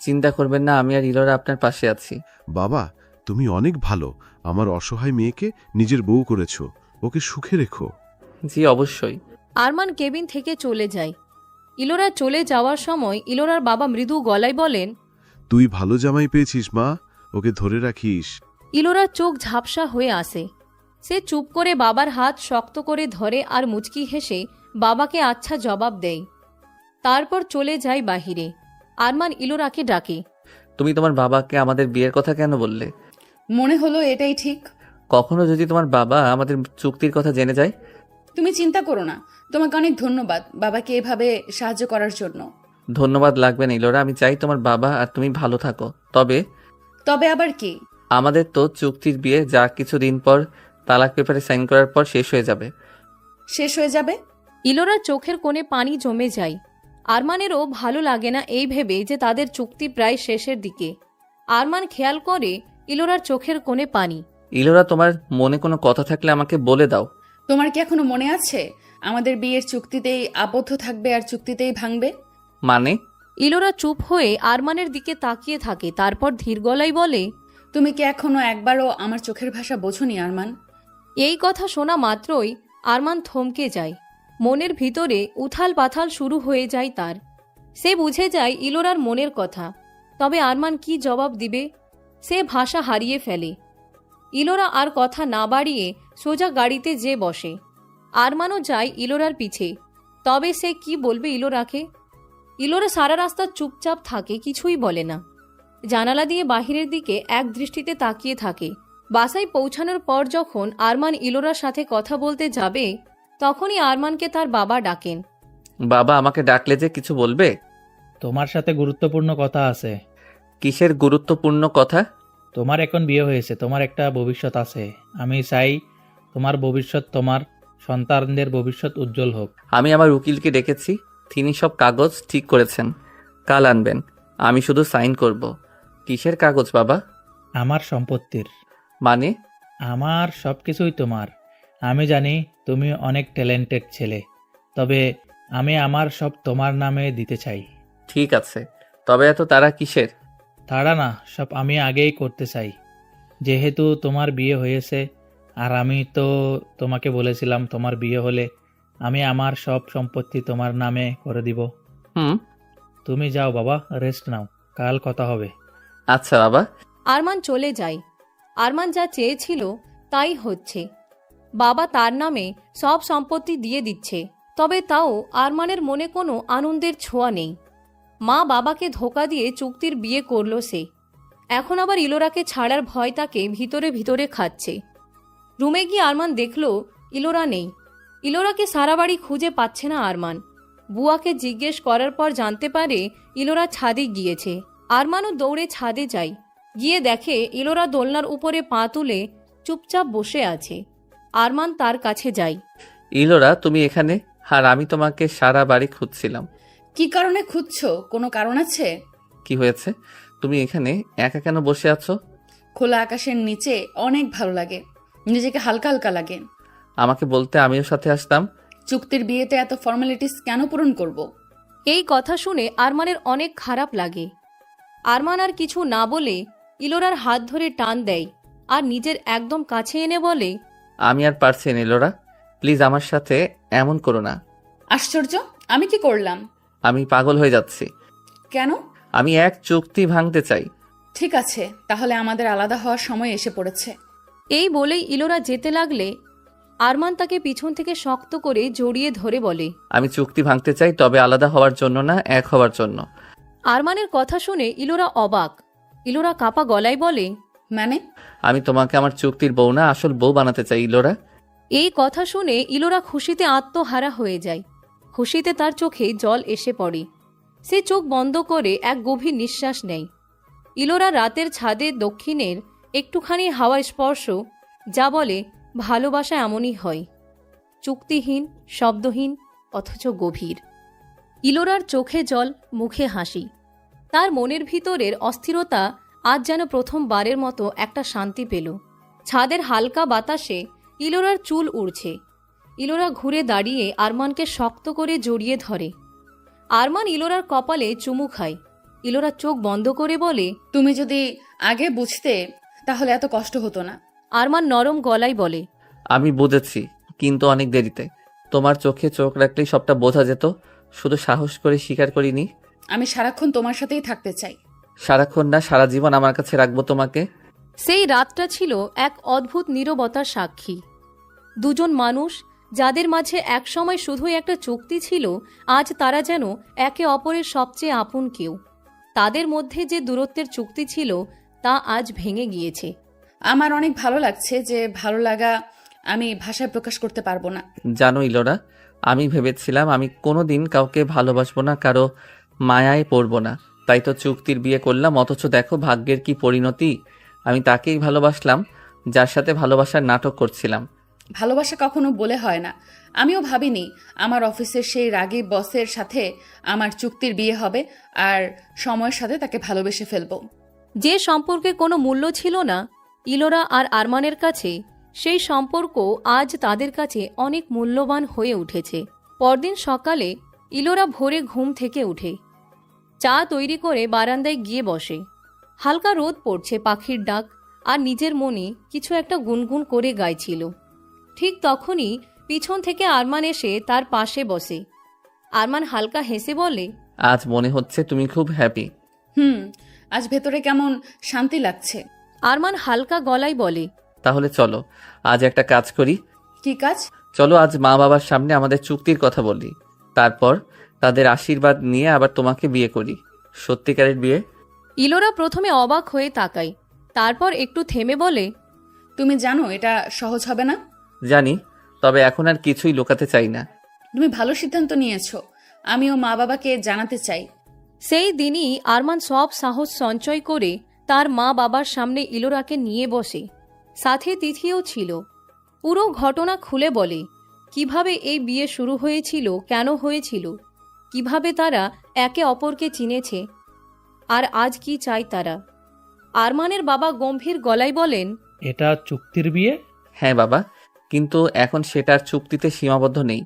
চিন্তা করবেন না, আমি আর ইলোরা আপনার পাশে আছি। বাবা, তুমি অনেক ভালো। আমার অসহায় মেয়েকে নিজের বউ করেছো, ওকে সুখে রেখো। জি অবশ্যই। আরমান কেবিন থেকে চলে যায়। ইলোরা চলে যাওয়ার সময় ইলোরার বাবা মৃদু গলায় বলেন, তুই ভালো জামাই পেয়েছিস মা, ওকে ধরে রাখিস। ইলোরার চোখ ঝাপসা হয়ে আসে। সে চুপ করে বাবার হাত শক্ত করে ধরে আর মুচকি হেসে বাবাকে আচ্ছা জবাব দেয়। তারপর চলে যায় বাহিরে। আরমান ইলোরাকে ডাকে, তুমি তোমার বাবাকে আমাদের বিয়ের কথা কেন বললে? মনে হলো এটাই ঠিক। কখনো যদি তোমার বাবা আমাদের চুক্তির কথা জেনে যায়? তুমি চিন্তা করো না। তোমাকে অনেক ধন্যবাদ বাবাকে এভাবে সাহায্য করার জন্য। ধন্যবাদ লাগবে না ইলোরা, আমি চাই তোমার বাবা আর তুমি ভালো থাকো। তবে আবার কি? আমাদের তো চুক্তির বিয়ে যা কিছুদিন পর তালাক পেপারে সাইন করার পর শেষ হয়ে যাবে। শেষ হয়ে যাবে? ইলোরার চোখের কোণে পানি জমে যায়। আরমানেরও ভালো লাগে না এই ভেবে যে তাদের চুক্তি প্রায় শেষের দিকে। আরমান খেয়াল করে ইলোরার চোখের কোণে পানি। ইলোরা, তোমার মনে কোনো কথা থাকলে আমাকে বলে দাও। তোমার কি এখনো মনে আছে আমাদের বিয়ের চুক্তিতেই আবদ্ধ থাকবে আর চুক্তিতেই ভাঙবে? মানে? ইলোরা চুপ হয়ে আরমানের দিকে তাকিয়ে থাকে, তারপর ধীর গলায় বলে, তুমি কি এখনো একবারও আমার চোখের ভাষা বোঝোনি আরমান? এই কথা শোনা মাত্রই আরমান থমকে যায়। মনের ভিতরে উথাল পাথাল শুরু হয়ে যায় তার। সে বুঝে যায় ইলোরার মনের কথা, তবে আরমান কি জবাব দিবে সে ভাষা হারিয়ে ফেলে। ইলোরা আর কথা না বাড়িয়ে সোজা গাড়িতে যেয়ে বসে। আরমানও যায় ইলোরার পিছে। তবে সে কি বলবে ইলোরাকে? ইলোরা সারা রাস্তা চুপচাপ থাকে, কিছুই বলে না। জানালা দিয়ে বাহিরের দিকে এক দৃষ্টিতে তাকিয়ে থাকে। বাসায় পৌঁছানোর পর যখন আরমান ইলোরার সাথে কথা বলতে যাবে, তখনই আরমানকে তার বাবা ডাকেন। বাবা, আমাকে ডাকলে যে কিছু বলবে? তোমার সাথে গুরুত্বপূর্ণ কথা আছে। কিসের গুরুত্বপূর্ণ কথা? তোমার এখন বিয়ে হয়েছে, তোমার একটা ভবিষ্যৎ আছে। আমি চাই তোমার ভবিষ্যৎ, তোমার সন্তানদের ভবিষ্যৎ উজ্জ্বল হোক। আমি আমার উকিলকে ডেকেছি, তিনি সব কাগজ ঠিক করেছেন, কাল আনবেন। আমি শুধু সাইন করব। কিসের কাগজ বাবা? আমার সম্পত্তির। মানে? আমার সব কিছুই তোমার। আমি জানি তুমি অনেক ট্যালেন্টেড ছেলে, তবে আমি আমার সব তোমার নামে দিতে চাই। ঠিক আছে, তবে এত তারা কিসের? তাড়া না, সব আমি আগেই করতে চাই। যেহেতু তোমার বিয়ে হয়েছে, আর আমি তো তোমাকে বলেছিলাম তোমার বিয়ে হলে আমি আমার সব সম্পত্তি তোমার নামে করে দিব। তুমি যাও বাবা, রেস্ট নাও, কাল কথা হবে। আচ্ছা বাবা। আরমান চলে যায়। আরমান যা চেয়েছিল তাই হচ্ছে। বাবা তার নামে সব সম্পত্তি দিয়ে দিচ্ছে, তবে তাও আরমানের মনে কোনো আনন্দের ছোঁয়া নেই। মা বাবাকে ধোকা দিয়ে চুক্তির বিয়ে করলো সে। এখন আবার ইলোরাকে ছাড়ার ভয় তাকে ভিতরে ভিতরে খাচ্ছে। রুমে গিয়ে আরমান দেখল ইলোরা নেই। ইলোরাকে সারা বাড়ি খুঁজে পাচ্ছে না আরমান। বুয়াকে জিজ্ঞেস করার পর জানতে পারে ইলোরা ছাদে গিয়েছে। আরমানও দৌড়ে ছাদে যায়, গিয়ে দেখে ইলোরা দোলনার উপরে পা তুলে চুপচাপ বসে আছে। আরমান তার কাছে যায়। ইলোরা, তুমি এখানে? আর আমি তোমাকে সারা বাড়ি খুঁজছিলাম। কি কারণে খুঁজছো? কোনো কারণ আছে? কি হয়েছে? তুমি এখানে একা কেন বসে আছো? খোলা আকাশের নিচে অনেক ভালো লাগে, নিজেকে হালকা হালকা লাগে। আমাকে বলতে আমিও সাথে আসতাম। চুক্তির বিয়েতে এত ফর্মালিটিস কেন পূরণ করব? এই কথা শুনে আরমানের অনেক খারাপ লাগে। আরমান আর কিছু না বলে ইলোরার হাত ধরে টান দেয় আর নিজের একদম কাছে এনে বলে, আমি আর পারছি না ইলোরা, প্লিজ আমার সাথে এমন করো না। আশ্চর্য, আমি কি করলাম? আমি পাগল হয়ে যাচ্ছি। কেন? আমি এক চুক্তি ভাঙতে চাই। ঠিক আছে, তাহলে আমাদের আলাদা হওয়ার সময় এসে পড়েছে। এই বলেই ইলোরা যেতে লাগলে আরমান তাকে পিছন থেকে শক্ত করে জড়িয়ে ধরে বলে, আমি চুক্তি ভাঙতে চাই, তবে আলাদা হওয়ার জন্য না, এক হওয়ার জন্য। আরমানের কথা শুনে ইলোরা অবাক। ইলোরা কাপা গলায় বলে, মানে? আমি তোমাকে আমার চুক্তির বউ না, আসল বউ বানাতে চাই ইলোরা। এই কথা শুনে ইলোরা খুশিতে আত্মহারা হয়ে যায়। খুশিতে তার চোখে জল এসে পড়ে। সে চোখ বন্ধ করে এক গভীর নিঃশ্বাস নেয়। ইলোরা রাতের ছাদে দক্ষিণের একটুখানি হাওয়ার স্পর্শ যা বলে ভালোবাসা এমনই হয়, চুক্তিহীন, শব্দহীন, অথচ গভীর। ইলোরার চোখে জল, মুখে হাসি। তার মনের ভিতরের অস্থিরতা আজ যেন প্রথমবারের মতো একটা শান্তি পেল। ছাদের হালকা বাতাসে ইলোরার চুল উড়ছে। ইলোরা ঘুরে দাঁড়িয়ে আরমানকে শক্ত করে জড়িয়ে ধরে। আরমান ইলোরার কপালে চুমু খায়। ইলোরা চোখ বন্ধ করে বলে, তুমি যদি আগে বুঝতে তাহলে এত কষ্ট হতো না। আরমান নরম গলায় বলে, আমি বুঝেছি, কিন্তু অনেক দেরিতে। তোমার চোখে চোখ রাখলেই সবটা বোঝা যেত, শুধু সাহস করে স্বীকার করিনি। আমি সারাক্ষণ তোমার সাথেই থাকতে চাই। সারাক্ষণ না, সারা জীবন আমার কাছে রাখবো তোমাকে। সেই রাতটা ছিল এক অদ্ভুত নীরবতার সাক্ষী। দুজন মানুষ যাদের মাঝে একসময় শুধুই একটা চুক্তি ছিল, আজ তারা যেন একে অপরের সবচেয়ে আপন কেউ। তাদের মধ্যে যে দূরত্বের চুক্তি ছিল তা আজ ভেঙে গিয়েছে। আমার অনেক ভালো লাগছে যে ভালো লাগা আমি ভাষায় প্রকাশ করতে পারবো না। জানো ইলোরা, আমি ভেবেছিলাম আমি কোনোদিন কাউকে ভালোবাসবো না, কারো মায়ায় পড়বো না, তাই তো চুক্তির বিয়ে করলাম। অথচ দেখো ভাগ্যের কি পরিণতি। আমি তাকেই ভালোবাসলাম যার সাথে ভালোবাসার নাটক করছিলাম। ভালোবাসা কখনো বলে হয় না। আমিও ভাবিনি আমার অফিসের সেই রাগী বসের সাথে আমার চুক্তির বিয়ে হবে আর সময়ের সাথে তাকে ভালোবেসে ফেলবো। যে সম্পর্কে কোনো মূল্য ছিল না ইলোরা আর আরমানের কাছে, সেই সম্পর্ক আজ তাদের কাছে অনেক মূল্যবান হয়ে উঠেছে। পরদিন সকালে ইলোরা ভোরে ঘুম থেকে উঠে চা তৈরি করে বারান্দায় গিয়ে বসে। হালকা রোদ পড়ছে, পাখির ডাক, আর নিজের মনে কিছু একটা গুনগুন করে গাইছিল। ঠিক তখনই পিছন থেকে আরমান এসে তার পাশে বসে। আরমান হালকা হেসে বলে, আজ মনে হচ্ছে তুমি খুব হ্যাপি। আজ ভেতরে কেমন শান্তি লাগছে। আরমান হালকা গলায় বলে, তাহলে চলো আজ একটা কাজ করি। কি কাজ? চলো আজ মা বাবার সামনে আমাদের চুক্তির কথা বলি, তারপর তাদের আশীর্বাদ নিয়ে আবার তোমাকে বিয়ে করি, সত্যিকারের বিয়ে। ইলোরা প্রথমে অবাক হয়ে তাকায়, তারপর একটু থেমে বলে, তুমি জানো এটা সহজ হবে না। জানি, তবে এখন আর কিছুই লুকাতে চাই না। তুমি ভালো সিদ্ধান্ত নিয়েছো, আমিও মা বাবাকে জানাতে চাই। সেই দিনই আরমান সব সাহস সঞ্চয় করে তার মা বাবার সামনে ইলোরাকে নিয়ে বসে। সাথে তিথিও ছিল। পুরো ঘটনা খুলে বলে, কিভাবে এই বিয়ে শুরু হয়েছিল, কেন হয়েছিল, কিভাবে তারা একে অপরকে চিনেছে, আর আজ কি চায় তারা। আরমানের বাবা গম্ভীর গলায় বলেন, এটা চুক্তির বিয়ে? হ্যাঁ বাবা, কিন্তু এখন সেটার চুক্তিতে সীমাবদ্ধ নেই।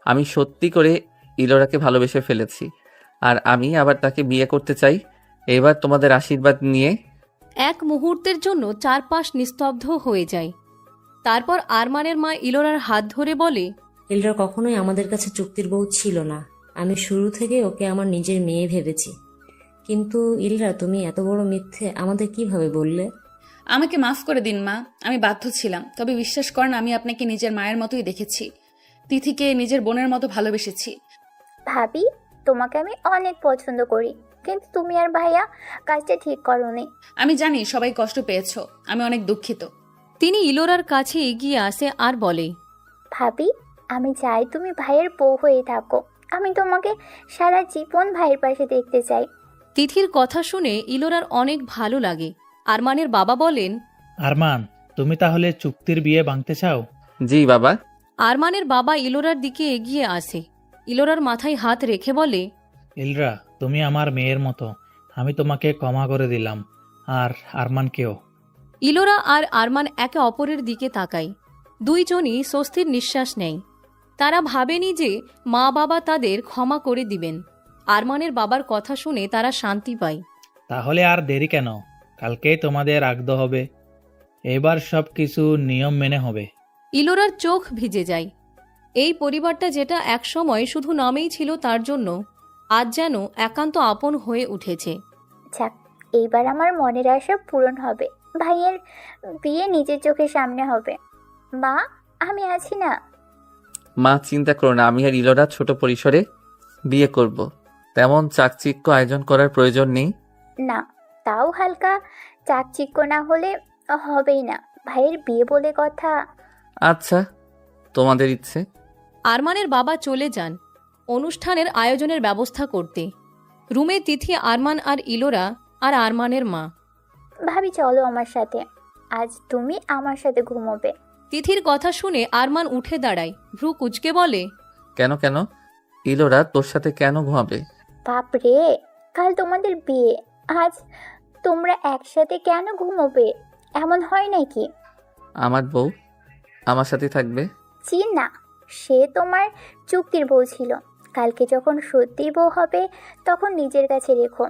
আমি সত্যি করে ইলোরাকে ভালোবেসে ফেলেছি, আর আমি আবার তাকে বিয়ে করতে চাই। এবার তোমাদের আশীর্বাদ নিয়ে। এক মুহূর্তের জন্য চারপাশ নিস্তব্ধ হয়ে যায়। তারপর আরমানের মা ইলোরার হাত ধরে বলে, ইলোরা কখনোই আমাদের কাছে চুক্তির বউ ছিল না। আমি শুরু থেকে ওকে আমার নিজের মেয়ে ভেবেছি। কিন্তু ইলোরা, তুমি এত বড় মিথ্যে আমাদের কিভাবে বললে? আমাকে মাফ করে দিন মা, আমি বাধ্য ছিলাম। তবে বিশ্বাস করেন, আমি আপনাকে নিজের মায়ের মতোই দেখেছি, তিথিকে নিজের বোনের মতো ভালোবেসেছি। ভাবি, তোমাকে আমি অনেক পছন্দ করি, কিন্তু তুমি আর ভাইয়া কাজটা ঠিক করোনি। আমি জানি সবাই কষ্ট পেয়েছো, আমি অনেক দুঃখিত। তিনি ইলোরার কাছে এগিয়ে আসে আর বলে, ভাবি, আমি চাই তুমি ভাইয়ের বউ হয়ে থাকো। আমি তোমাকে সারা জীবন ভাইয়ের পাশে দেখতে চাই। তিথির কথা শুনে ইলোরার অনেক ভালো লাগে। আরমানের বাবা বলেন, আরমান, তুমি তাহলে চুক্তির বিয়ে ভাঙতে চাও? জি বাবা। আরমানের বাবা ইলোরার দিকে এগিয়ে আসে। ইলোরার মাথায় হাত রেখে বলে, ইলরা, তুমি আমার মেয়ের মতো, আমি তোমাকে ক্ষমা করে দিলাম, আর আরমানকেও। ইলোরা আর আরমান একে অপরের দিকে তাকায়। দুইজনই স্বস্তির নিঃশ্বাস নেয়। তারা ভাবেনি যে মা বাবা তাদের ক্ষমা করে দিবেন। আরমানের বাবার কথা শুনে তারা শান্তি পায়। তাহলে আর দেরি কেন? কালকেই তোমাদের আগদ হবে। এবার সব কিছু নিয়ম মেনে হবে। ইলোরার চোখ ভিজে যায়। এই পরিবারটা যেটা একসময় শুধু নামেই ছিল, তার জন্য আজ যেন একান্ত আপন হয়ে উঠেছে। যাক, এইবার আমার মনের আশা পূরণ হবে। ভাইয়ের বিয়ে নিজের চোখের সামনে হবে। মা, আমি আছি না? মা চিন্তা করো না, আমি আর ইলোরা ছোট পরিসরে বিয়ে করব। তেমন চাকচিক্য আয়োজন করার প্রয়োজন নেই। না, তাও হালকা চাকচিক্য না হলে হবেই না। ভাইয়ের বিয়ে বলে কথা। আচ্ছা, তোমাদের ইচ্ছে। আরমানের বাবা চলে যান অনুষ্ঠানের আয়োজনের ব্যবস্থা করতে। রুমে তিথি, আরমান আর ইলোরা আর আরমানের মা। ভাবি চলো আমার সাথে, আজ তুমি আমার সাথে ঘুমোবে। তিথির কথা শুনে আরমান উঠে দাঁড়ায়, ভ্রু কুঁচকে বলে, কেন কেন? ইলোরা তোর সাথে কেন ঘুমাবে? বাপ রে, কাল তোমাদের বিয়ে, আজ তোমরা একসাথে কেন ঘুমোবে? এমন হয় নাকি? আমার বউ আমার সাথে থাকবে? জি না, সে তোমার চুক্তির বউ ছিল। কালকে যখন সত্যি বউ হবে তখন নিজের কাছে রেখো।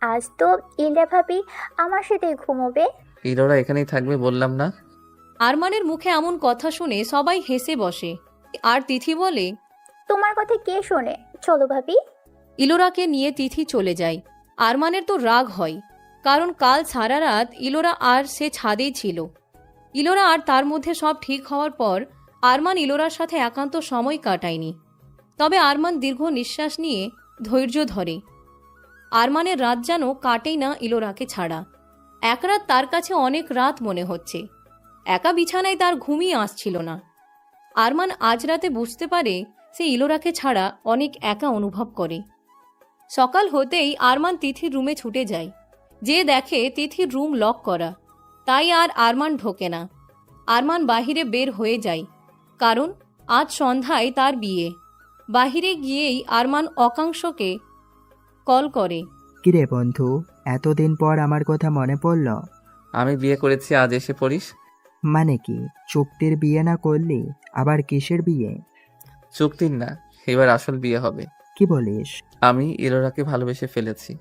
আজ তো ইলরা ভাবি আমার সাথে ঘুমোবে। ইলোরা এখানেই থাকবে বললাম না? আরমানের মুখে এমন কথা শুনে সবাই হেসে বসে। আর তিথি বলে, তোমার কথা কে শোনে? চলো ভাবি। ইলোরাকে নিয়ে তিথি চলে যায়। আরমানের তো রাগ হয়, কারণ কাল সারা রাত ইলোরা আর সে ছাদেই ছিল। ইলোরা আর তার মধ্যে সব ঠিক হওয়ার পর আরমান ইলোরার সাথে একান্ত সময় কাটায়নি। তবে আরমান দীর্ঘ নিঃশ্বাস নিয়ে ধৈর্য ধরে। আরমানের রাত যেন কাটেই না ইলোরাকে ছাড়া। এক রাত তার কাছে অনেক রাত মনে হচ্ছে। একা বিছানায় তার ঘুমই আসছিল না। আরমান আজ রাতে বুঝতে পারে সে ইলোরাকে ছাড়া অনেক একা অনুভব করে। সকাল হতেই আরমান তিথির রুমে ছুটে যায়। যে দেখে তিথির রুম লক করা, তাই আর আরমান ঢোকে না। আরমান বাহিরে বের হয়ে যায়, কারণ আজ সন্ধ্যায় তার বিয়ে। বাহিরে গিয়েই আরমান অকাংশকে কল করে, কিরে বন্ধু, এতদিন পর আমার কথা মনে পড়ল? আমি বিয়ে করেছি, আজ এসে পড়িস? মানে কি, চুক্তির বিয়ে না করলি? আবার কিসের বিয়ে? চুক্তির না, এবার আসল বিয়ে হবে। কি বলিস? আমি ইলোরাকে ভালোবেসে ফেলেছি,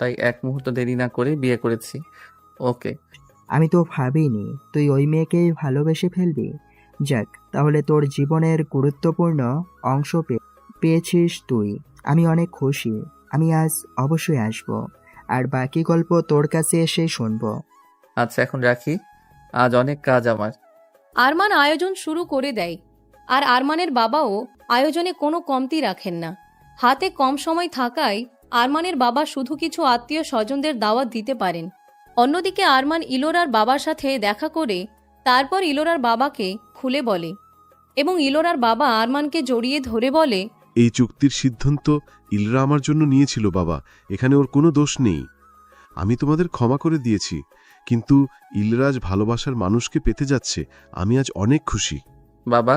তাই এক মুহূর্ত দেরি না করে বিয়ে করেছি ওকে। আমি তো ভাবিনি তুই ওই মেয়েকেই ভালোবেসে ফেলবি। যাক, তাহলে তোর জীবনের গুরুত্বপূর্ণ অংশ পেয়েছিস তুই। আমি অনেক খুশি। আমি আজ অবশ্যই আসব, আর বাকি গল্প তোর কাছে এসে শুনবো। আচ্ছা, এখন রাখি, আজ অনেক কাজ আমার। আরমান আয়োজন শুরু করে দেয়। আর আরমানের বাবাও আয়োজনে কোনো কমতি রাখেন না। হাতে কম সময় থাকায় আরমানের বাবা শুধু কিছু আত্মীয় স্বজনদের দাওয়াত দিতে পারেন। অন্যদিকে আরমান ইলোরার বাবার সাথে দেখা করে তারপর ইলোরার বাবাকে খুলে বলে, এবং ইলোরার বাবা আরমানকে জড়িয়ে ধরে বলে, এই চুক্তির সিদ্ধান্ত ইলরা আমার জন্য নিয়েছিল বাবা, এখানে ওর কোনো দোষ নেই। আমি তোমাদের ক্ষমা করে দিয়েছি, কিন্তু ইলরাজ ভালোবাসার মানুষকে পেতে যাচ্ছে। আমি আজ অনেক খুশি। বাবা,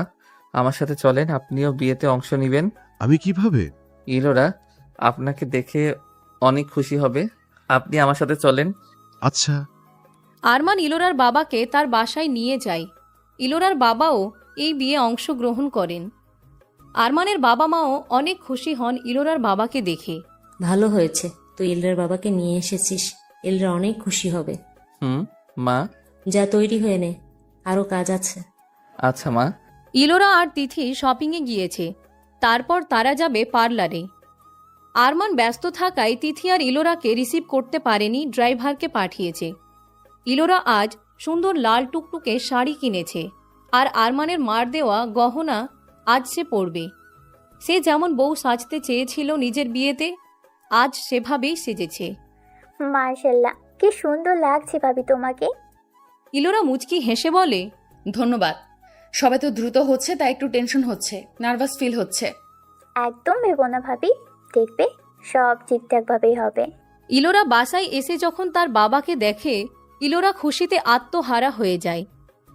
আমার সাথে চলেন, আপনিও বিয়েতে অংশ নেবেন। আমি কিভাবে? ইলোরা আপনাকে দেখে অনেক খুশি হবে, আপনি আমার সাথে চলেন। আচ্ছা। আরমান ইলোরার বাবাকে তার বাসায় নিয়ে যায়। ইলোরার বাবাও এই বিয়ে অংশগ্রহণ করেন। আরমানের বাবা মাও অনেক খুশি হন ইলোরার বাবাকে দেখে। ভালো হয়েছে তুই ইলরার বাবাকে নিয়ে এসেছিস, ইলরা অনেক খুশি হবে। মা, যা তৈরি হয়ে নে, আরো কাজ আছে। আচ্ছা মা। ইলোরা আর তিথি শপিংয়ে গিয়েছে, তারপর তারা যাবে পার্লারে। আরমান ব্যস্ত থাকায় তিথি আর ইলোরাকে রিসিভ করতে পারেনি, ড্রাইভারকে পাঠিয়েছে। ইলোরা আজ সুন্দর লাল টুকটুকে শাড়ি কিনেছে, আর আরমানের মার দেওয়া গহনা আজ সে পরবে। সে যেমন বউ সাজতে চেয়েছিল নিজের বিয়েতে, আজ সেভাবেই সেজেছে। মার্শাল্লাহ, কি সুন্দর লাগছে ভাবি তোমাকে। ইলোরা মুচকি হেসে বলে, ধন্যবাদ। সবাই তো দ্রুত হচ্ছে, তাই একটু টেনশন হচ্ছে, নার্ভাস ফিল হচ্ছে। একদম ভেবো না ভাবি, দেখবে সব ঠিকঠাকভাবেই হবে। ইলোরা বাসায় এসে যখন তার বাবাকে দেখে, ইলোরা খুশিতে আত্মহারা হয়ে যায়।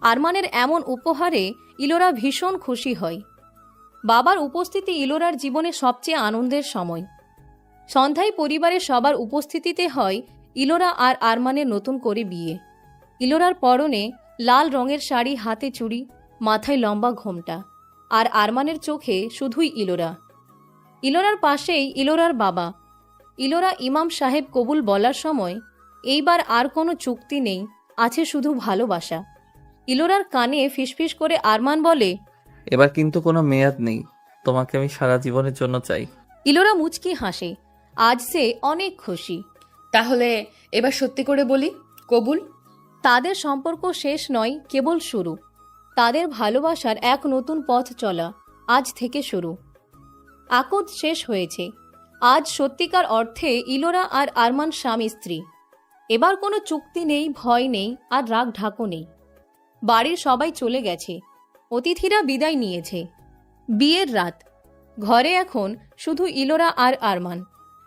আরমানের এমন উপহারে ইলোরা ভীষণ খুশি হয়। বাবার উপস্থিতি ইলোরার জীবনে সবচেয়ে আনন্দের সময়। সন্ধ্যায় পরিবারের সবার উপস্থিতিতে হয় ইলোরা আর আরমানের নতুন করে বিয়ে। ইলোরার পরনে লাল রঙের শাড়ি, হাতে চুড়ি, মাথায় লম্বা ঘোমটা, আর আরমানের চোখে শুধুই ইলোরা। ইলোরার পাশেই ইলোরার বাবা। ইলোরা ইমাম সাহেব কবুল বলার সময় এইবার আর কোনো চুক্তি নেই, আছে শুধু ভালোবাসা। ইলোরার কানে ফিসফিস করে আরমান বলে, এবার কিন্তু কোনো মেয়াদ নেই, তোমাকে আমি সারা জীবনের জন্য চাই। ইলোরা মুচকি হাসে। আজ সে অনেক খুশি। তাহলে এবার সত্যি করে বলি, কবুল? তাদের সম্পর্ক শেষ নয়, কেবল শুরু। তাদের ভালোবাসার এক নতুন পথ চলা আজ থেকে শুরু। আকদ শেষ হয়েছে। আজ সত্যিকার অর্থে ইলোরা আর আরমান স্বামী স্ত্রী। এবার কোনো চুক্তি নেই, ভয় নেই, আর রাগ ঢাকো নেই। বাড়ির সবাই চলে গেছে, অতিথিরা বিদায় নিয়েছে। বিয়ের রাত। ঘরে এখন শুধু ইলোরা আর আরমান।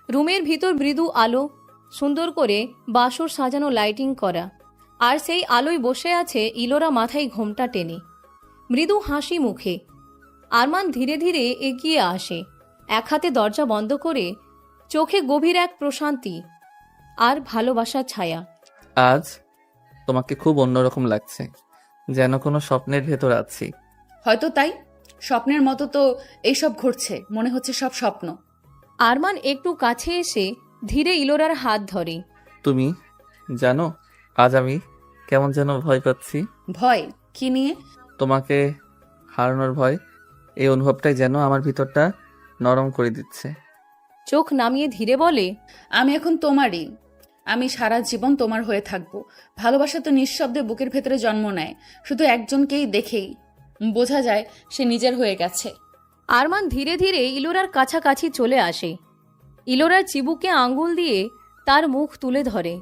রুমের ভিতর মৃদু আলো, সুন্দর করে বাসর সাজানো লাইটিং করা, আর সেই আলোয় বসে আছে ইলোরা মাথায় ঘোমটা টেনে, মৃদু হাসি মুখে। আরমান ধীরে ধীরে এগিয়ে আসে, এক হাতে দরজা বন্ধ করে, চোখে গভীর এক প্রশান্তি আর ভালোবাসার ছায়া। আজ তোমাকে খুব অন্যরকম লাগছে, যেন কোনো স্বপ্নের ভেতর আছি। হয়তো তাই, স্বপ্নের মতো তো এইসব ঘটছে, মনে হচ্ছে সব স্বপ্ন। আরমান একটু কাছে এসে ধীরে ইলোরার হাত ধরে। তুমি জানো, আজ আমি কেমন যেন ভয় পাচ্ছি। ভয়? কি নিয়ে? তোমাকে হারানোর ভয়। এই অনুভবটাই যেন আমার ভিতরটা নরম করে দিচ্ছে। চোখ নামিয়ে ধীরে বলে, আমি এখন তোমারই। আমি সারা জীবন তোমার হয়ে থাকবো। ভালোবাসা তো নিঃশব্দে বুকের ভেতরে জন্ম নেয়, শুধু একজনকেই দেখেই বোঝা যায় সে নিজের হয়ে গেছে। আরমান ধীরে ধীরে ইলোরার কাছাকাছি চলে আসে। ইলোরার চিবুকে আঙ্গুল দিয়ে তার মুখ তুলে ধরে।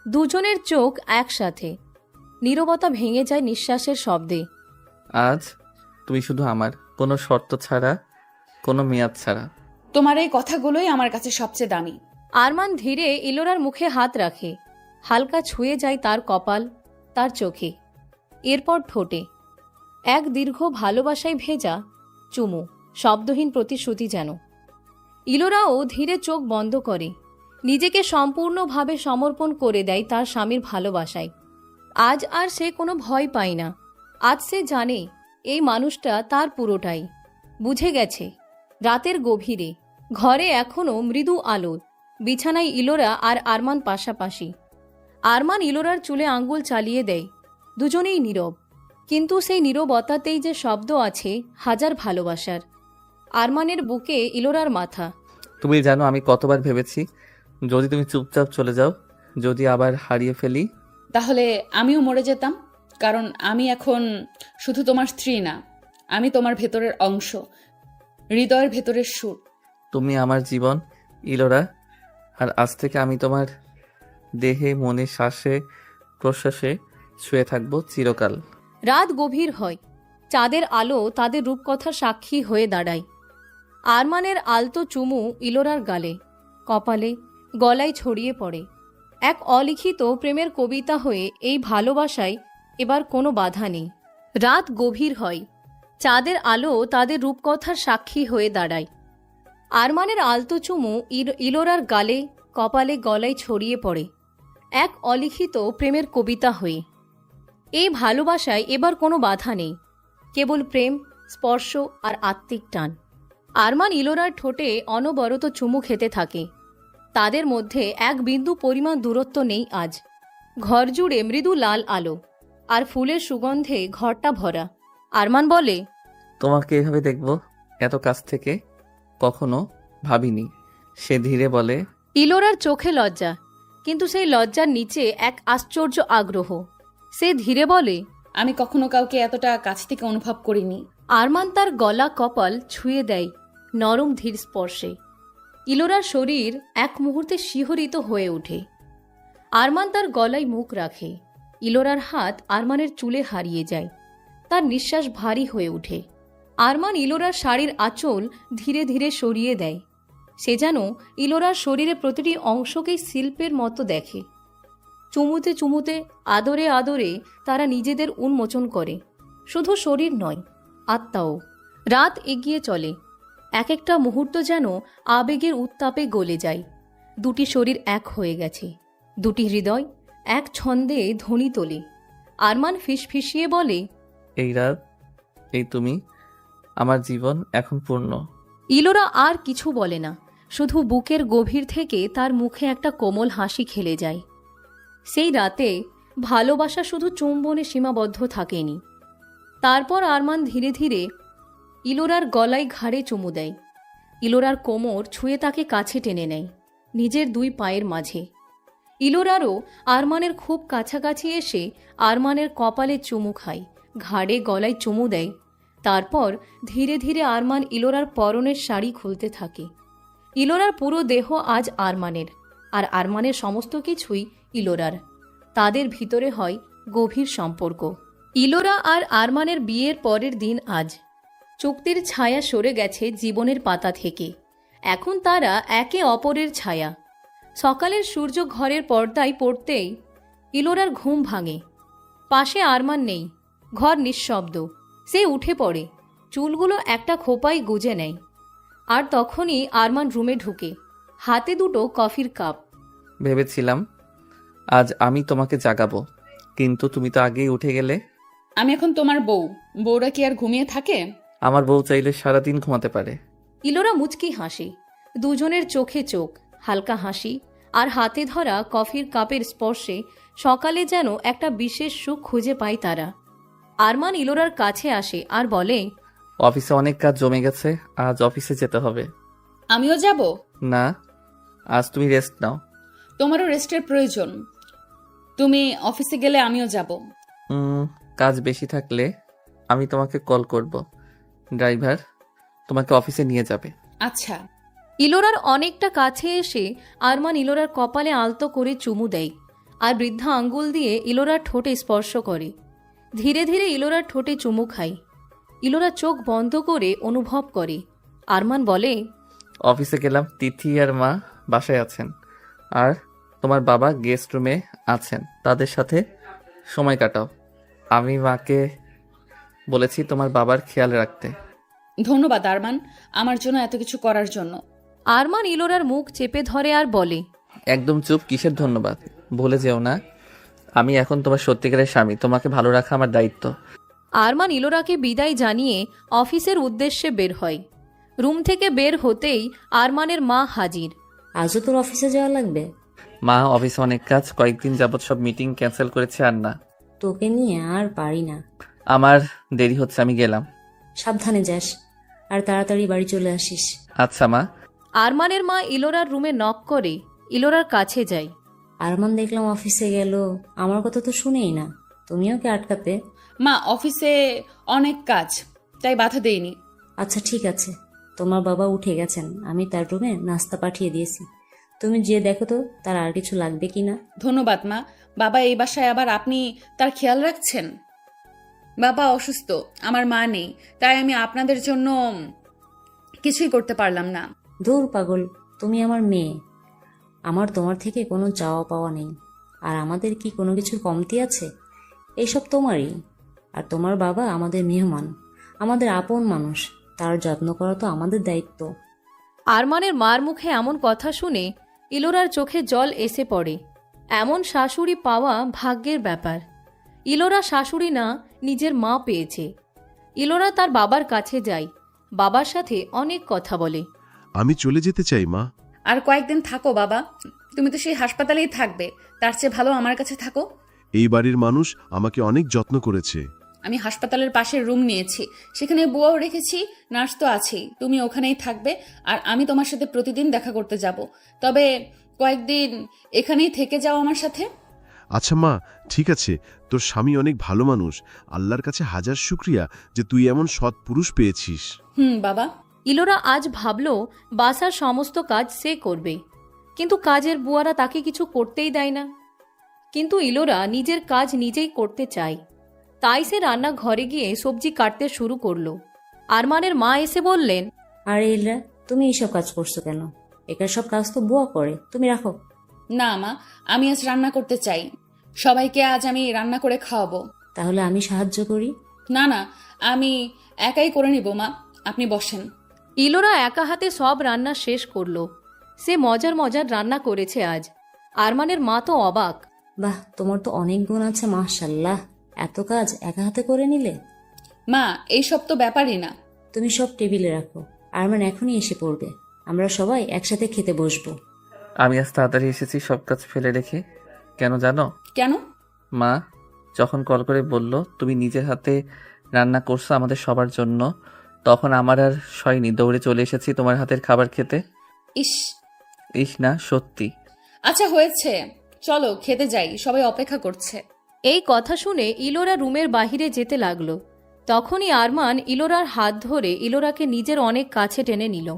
দুজনের চোখ একসাথে। নীরবতা ভেঙে যায় নিঃশ্বাসের শব্দে। আজ তুমি শুধু আমার, কোনো শর্ত ছাড়া, কোনো মেয়াদ ছাড়া। তোমার এই কথাগুলোই আমার কাছে সবচেয়ে দামি। আরমান ধীরে ইলোরার মুখে হাত রাখে, হালকা ছুঁয়ে যায় তার কপাল, তার চোখে, এরপর ঠোঁটে। এক দীর্ঘ ভালোবাসায় ভেজা চুমু, শব্দহীন প্রতিশ্রুতি যেন। ইলোরাও ধীরে চোখ বন্ধ করে, নিজেকে সম্পূর্ণভাবে সমর্পণ করে দেয় তার স্বামীর ভালোবাসায়। আজ আর সে কোনো ভয় পায় না। আজ সে জানে এই মানুষটা তার পুরোটাই। বুঝে গেছে। রাতের গভীরে, ঘরে এখনো মৃদু আলো, বিছানায় ইলোরা আর আরমান পাশাপাশি। আরমান ইলোরার চুলে আঙ্গুল চালিয়ে দেয়। দুজনেই নীরব, কিন্তু সেই নীরবতাতেই যে শব্দ আছে হাজার ভালোবাসার। আরমানের বুকে ইলোরার মাথা। তুমি জানো আমি কতবার ভেবেছি, যদি তুমি চুপচাপ চলে যাও, যদি আবার হারিয়ে ফেলি, তাহলে আমিও মরে যেতাম। কারণ আমি এখন শুধু তোমার স্ত্রী না, আমি তোমার ভেতরের অংশ, হৃদয়ের ভেতরের সুর। তুমি আমার জীবন ইলোরা, আর আজ থেকে আমি তোমার দেহে, মনে, শ্বাসে প্রশ্বাসে শুয়ে থাকবো চিরকাল। রাত গভীর হয়। চাঁদের আলো তাদের রূপকথার সাক্ষী হয়ে দাঁড়ায়। আরমানের আলতো চুমু ইলোরার গালে, কপালে, গলায় ছড়িয়ে পড়ে। এক অলিখিত প্রেমের কবিতা হয়ে এই ভালোবাসায় এবার কোনো বাধা নেই। রাত গভীর হয়। চাঁদের আলো তাদের রূপকথার সাক্ষী হয়ে দাঁড়ায়। আরমানের আলতো চুমু ইলোরার গালে, কপালে, গলায় ছড়িয়ে পড়ে এক অলিখিত প্রেমের কবিতা হয়ে। এই ভালোবাসায় এবার কোনো বাধা নেই, কেবল প্রেম, স্পর্শ আর আত্মিক টান। আরমান ইলোরার ঠোঁটে অনবরত চুমু খেতে থাকে। তাদের মধ্যে এক বিন্দু পরিমাণ দূরত্ব নেই আজ। ঘর জুড়ে মৃদু লাল আলো আর ফুলের সুগন্ধে ঘরটা ভরা। আরমান বলে, তোমাকে এভাবে দেখব এত কাছ থেকে কখনো ভাবিনি। সে ধীরে বলে। ইলোরার চোখে লজ্জা, কিন্তু সেই লজ্জার নিচে এক আশ্চর্য আগ্রহ। সে ধীরে বলে, আমি কখনো কাউকে এতটা কাছ থেকে অনুভব করিনি। আরমান তার গলা, কপাল ছুঁয়ে দেয় নরম ধীর স্পর্শে। ইলোরার শরীর এক মুহূর্তে শিহরিত হয়ে ওঠে। আরমান তার গলায় মুখ রাখে। ইলোরার হাত আরমানের চুলে হারিয়ে যায়। তার নিঃশ্বাস ভারী হয়ে ওঠে। আরমান ইলোরার শাড়ির আঁচল ধীরে ধীরে সরিয়ে দেয়। সে যেন ইলোরার শরীরে প্রতিটি অংশকেই শিল্পের মতো দেখে। চুমুতে চুমুতে, আদরে আদরে তারা নিজেদের উন্মোচন করে। শুধু শরীর নয়, আত্মাও। রাত এগিয়ে চলে। এক একটা মুহূর্ত যেন আবেগের উত্তাপে গলে যায়। দুটি শরীর এক হয়ে গেছে, দুটি হৃদয় এক ছন্দে ধ্বনি তোলে। আরমান ফিসফিসিয়ে বলে, এই রাত, এই তুমি, আমার জীবন এখন পূর্ণ। ইলোরা আর কিছু বলে না, শুধু বুকের গভীর থেকে তার মুখে একটা কোমল হাসি খেলে যায়। সেই রাতে ভালোবাসা শুধু চুম্বনে সীমাবদ্ধ থাকেনি। তারপর আরমান ধীরে ধীরে ইলোরার গলায় ঘাড়ে চুমু দেয়। ইলোরার কোমর ছুঁয়ে তাকে কাছে টেনে নেয় নিজের দুই পায়ের মাঝে। ইলোরারও আরমানের খুব কাছাকাছি এসে আরমানের কপালে চুমু খায়, ঘাড়ে গলায় চুমু দেয়। তারপর ধীরে ধীরে আরমান ইলোরার পরনের শাড়ি খুলতে থাকে। ইলোরার পুরো দেহ আজ আরমানের, আর আরমানের সমস্ত কিছুই ইলোরার। তাদের ভিতরে হয় গভীর সম্পর্ক। ইলোরা আর আরমানের বিয়ের পরের দিন আজ। চুক্তির ছায়া সরে গেছে জীবনের পাতা থেকে। এখন তারা একে অপরের ছায়া। সকালের সূর্য ঘরের পর্দায় পড়তেই ইলোরার ঘুম ভাঙে। পাশে আরমান নেই, ঘর নিঃশব্দ। সে উঠে পড়ে, চুলগুলো একটা খোপায় গুজে নেয়। আর তখনই আরমান রুমে ঢুকে, হাতে দুটো কফির কাপ। ভেবেছিলাম আজ আমি তোমাকে জাগাবো, কিন্তু তুমি তো আগেই উঠে গেলে। আমি এখন তোমার বউ, বউরা কি আর ঘুমিয়ে থাকে? আমার বউ চাইলে সারাদিন ঘুমাতে পারে। ইলোরা মুচকি হাসে, দুজনের চোখে চোখ, হালকা হাসি আর হাতে ধরা কফির কাপের স্পর্শে সকালে যেন একটা বিশেষ সুখ খুঁজে পায় তারা। আরমান ইলোরার কাছে আসে আর বলে, অফিসে অনেক কাজ জমে গেছে, আজ অফিসে যেতে হবে। আমিও যাব। না, আজ তুমি রেস্ট নাও। তোমারও রেস্টের প্রয়োজন। তুমি অফিসে গেলে আমিও যাব। কাজ বেশি থাকলে আমি তোমাকে কল করব। ড্রাইভার তোমাকে অফিসে নিয়ে যাবে। আচ্ছা। ইলোরার অনেকটা কাছে এসে আরমান ইলোরার কপালে আলতো করে চুমু দেয় আর বৃদ্ধা আঙ্গুল দিয়ে ইলোরার ঠোঁটে স্পর্শ করে। ধীরে ধীরে ইলোরার ঠোঁটে চুমু খায়। ইলোরা চোখ বন্ধ করে অনুভব করে। আরমান বলে, অফিসে গেলাম, তিথি আর মা বাসায় আছেন, আর তোমার বাবা গেস্ট রুমে আছেন, তাদের সাথে সময় কাটাও। আমি মাকে বলেছি তোমার বাবার খেয়াল রাখতে। ধন্যবাদ আরমান, আমার জন্য এত কিছু করার জন্য। আরমান ইলোরার মুখ চেপে ধরে আর বলে, একদম চুপ, কিসের ধন্যবাদ? ভুলে যেও না আমি এখন তোমার সত্যিকারের স্বামী, তোমাকে ভালো রাখা আমার দায়িত্ব। আরমান ইলোরাকে বিদায় জানিয়ে অফিসের উদ্দেশ্যে বের হয়। রুম থেকে বের হতেই আরমানের মা হাজির। আজও তোর অফিসে যাওয়া লাগবে? মা, অফিসে অনেক কাজ, কয়েকদিন যাবত সব মিটিং ক্যান্সেল করেছে, আর না। তোকে নিয়ে আর পারি না। আমার দেরি হচ্ছে, আমি গেলাম। সাবধানে যাস, আর তাড়াতাড়ি বাড়ি চলে আসিস। আচ্ছা মা। আরমানের মা ইলোরার রুমে নক করে ইলোরার কাছে যায়। আরমান দেখলাম অফিসে গেল, আমার কথা তো শুনেই না। তুমিও কি আটকাতে? মা, অফিসে অনেক কাজ, তাই বাধা দেইনি। আচ্ছা ঠিক আছে, তোমার বাবা উঠে গেছেন, আমি তার রুমে নাস্তা পাঠিয়ে দিয়েছি। তুমি যে দেখো তো তার আর কিছু লাগবে কিনা। ধন্যবাদ মা। বাবা এই বাসায়, আবার আপনি তার খেয়াল রাখছেন? বাবা অসুস্থ, আমার মা নেই, তাই আমি আপনাদের জন্য কিছুই করতে পারলাম না। ধুর পাগল, তুমি আমার মেয়ে, আমার তোমার থেকে কোনো চাওয়া পাওয়া নেই। আর আমাদের কি কোনো কিছুর কমতি আছে? এইসব তোমারই। আর তোমার বাবা আমাদের মেহমান, আমাদের আপন মানুষ, তার যত্ন করা তো আমাদের দায়িত্ব। আরমানের মার মুখে এমন কথা শুনে ইলোরার চোখে জল এসে পড়ে। এমন শাশুড়ি পাওয়া ভাগ্যের ব্যাপার। ইলোরা শাশুড়ি না, নিজের মা পেয়েছে। ইলোরা তার বাবার কাছে যায়, বাবার সাথে অনেক কথা বলে। আমি চলে যেতে চাই মা। আর কয়েকদিন থাকো বাবা, তুমি তো সেই হাসপাতালেই থাকবে, তার চেয়ে ভালো আমার কাছে থাকো। এই বাড়ির মানুষ আমাকে অনেক যত্ন করেছে। আমি হাসপাতালের পাশের রুম নিয়েছি, সেখানে বুয়াও রেখেছি, নার্স তো আছেই। তুমি ওখানেই থাকবে, আর আমি তোমার সাথে প্রতিদিন দেখা করতে যাব। তবে কয়েকদিন এখানেই থেকে যাও আমার সাথে। আচ্ছা মা, ঠিক আছে। তোর স্বামী অনেক ভালো মানুষ, আল্লাহর কাছে হাজার শুক্রিয়া যে তুই এমন সৎ পুরুষ পেয়েছিস। বাবা। ইলোরা আজ ভাবল বাসার সমস্ত কাজ সে করবে, কিন্তু কাজের বুয়ারা তাকে কিছু করতেই দেয় না। কিন্তু ইলোরা নিজের কাজ নিজেই করতে চায়, তাই সে রান্নাঘরে গিয়ে সবজি কাটতে শুরু করলো। আরমানের মা এসে বললেন, আরে ইলরা, তুমি এইসব কাজ করছো কেন? একার সব কাজ তো বুয়া করে, তুমি রাখো। না মা, আমি আজ রান্না করতে চাই। সবাইকে আজ আমি রান্না করে খাওয়াবো। তাহলে আমি সাহায্য করি। না না, আমি একাই করে নিব মা, আপনি বসেন। ইলোরা একা হাতে সব রান্না শেষ করলো। সে মজার মজার রান্না করেছে আজ। আরমানের মা তো অবাক। বাহ, তোমার তো অনেক গুণ আছে, মাশাল্লাহ। এত কাজ একা হাতে করে নিলে? মা, এইসব তো ব্যাপারই না। তুমি সব টেবিলে রাখো, আরমান এখনই এসে পড়বে। আমরা সবাই একসাথে খেতে বসবো। আমি আজ তাড়াতাড়ি এসেছি সব কাজ ফেলে রেখে। কেন জানো? কেন? মা যখন কল করে বলল তুমি নিজের হাতে রান্না করছো আমাদের সবার জন্য, তখন আমার আর সয়নি, দৌড়ে চলে এসেছি তোমার হাতের খাবার খেতে। ইস ইস না, সত্যি। আচ্ছা হয়েছে, চলো খেতে যাই, সবাই অপেক্ষা করছে। এই কথা শুনে ইলোরা রুমের বাহিরে যেতে লাগলো। তখনই আরমান ইলোরার হাত ধরে ইলোরাকে নিজের অনেক কাছে টেনে নিল।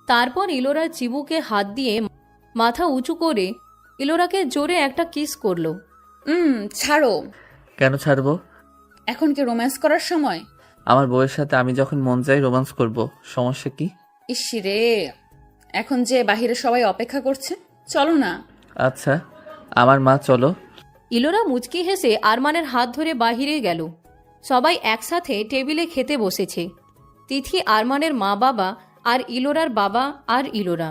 তারপর ইলোরার চিবুকে হাত দিয়ে মাথা উঁচু করে ইলোরাকে জোরে একটা কিস করলো। ছাড়ো। কেন ছাড়বো? এখন কি রোম্যান্স করার সময়? আমার বউয়ের সাথে আমি যখন মন চাই রোমান্স করব, সমস্যা কি? ইসিরে, এখন যে বাহিরে সবাই অপেক্ষা করছে, চলো না। আচ্ছা আমার মা, চলো। ইলোরা মুচকি হেসে আরমানের হাত ধরে বাহিরে গেল। সবাই একসাথে টেবিলে খেতে বসেছে। তিথি, আরমানের মা বাবা আর ইলোরার বাবা আর ইলোরা।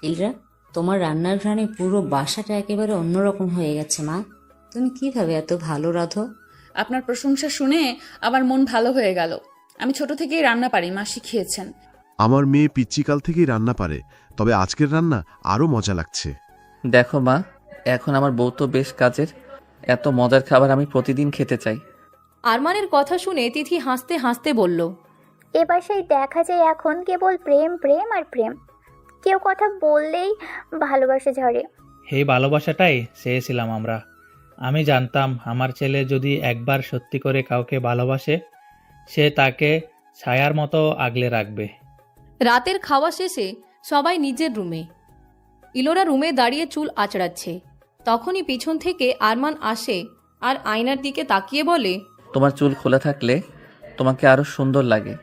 ইলরা, তোমার রান্নার ঘ্রাণে পুরো বাসাটা একেবারে অন্যরকম হয়ে গেছে মা। তুমি কিভাবে এত ভালো রাঁধো? আপনার প্রশংসা শুনে আমার মন ভালো হয়ে গেল। আমি ছোট থেকেই রান্না পারি, মা শিখিয়েছেন। আমার মেয়ে পিচ্চিকাল থেকেই রান্না পারে, তবে আজকের রান্না আরো মজা লাগছে। দেখো মা, এখন আমার বউ তো বেশ কাজের, এত মজার খাবার আমি প্রতিদিন খেতে চাই। আরমানের কথা শুনে তিথি হাসতে হাসতে বলল, এ বাসায় দেখা যায় এখন কেবল প্রেম প্রেম আর প্রেম। কেউ কথা বললেই ভালোবাসা ঝরে। এই ভালোবাসাটাই চেয়েছিলাম আমরা। আমি জানতাম আমার ছেলে যদি একবার সত্যি করে কাউকে ভালোবাসে, সে তাকে ছায়ার মতো আগলে রাখবে। রাতের খাওয়া শেষে সবাই নিজের রুমে। ইলোরা রুমে দাঁড়িয়ে চুল আঁচড়াচ্ছে। তখনই পিছন থেকে আরমান আসে আর আয়নার দিকে তাকিয়ে বলে, তোমার চুল খোলা থাকলে তোমাকে আরো সুন্দর লাগে।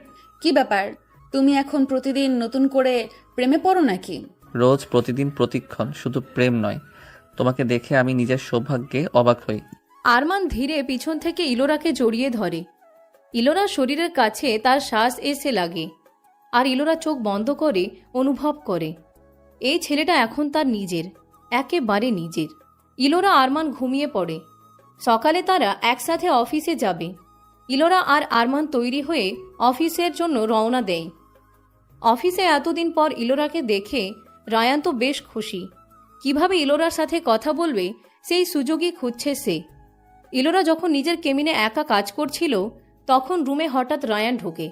কি ব্যাপার, তুমি এখন প্রতিদিন নতুন করে প্রেমে পড়ো নাকি? রোজ, প্রতিদিন, প্রতিক্ষণ, শুধু প্রেম নয়, তোমাকে দেখে আমি নিজের সৌভাগ্যে অবাক হই। আরমান ধীরে পিছন থেকে ইলোরাকে জড়িয়ে ধরে। ইলোরার শরীরের কাছে তার শ্বাস এসে লাগে আর ইলোরা চোখ বন্ধ করে অনুভব করে এই ছেলেটা এখন তার নিজের, একেবারে নিজের। ইলোরা আরমান ঘুমিয়ে পড়ে। সকালে তারা একসাথে অফিসে যাবে। ইলোরা আর আরমান তৈরি হয়ে অফিসের জন্য রওনা দেয়। অফিসে এতদিন পর ইলোরাকে দেখে রায়ান তো বেশ খুশি। কিভাবে ইলোরার সাথে কথা বলবে সেই সুযোগই খুঁজছে সে। ইলোরা যখন নিজের কেবিনে একা কাজ করছিল তখন রুমে হঠাৎ রায়ান ঢোকে।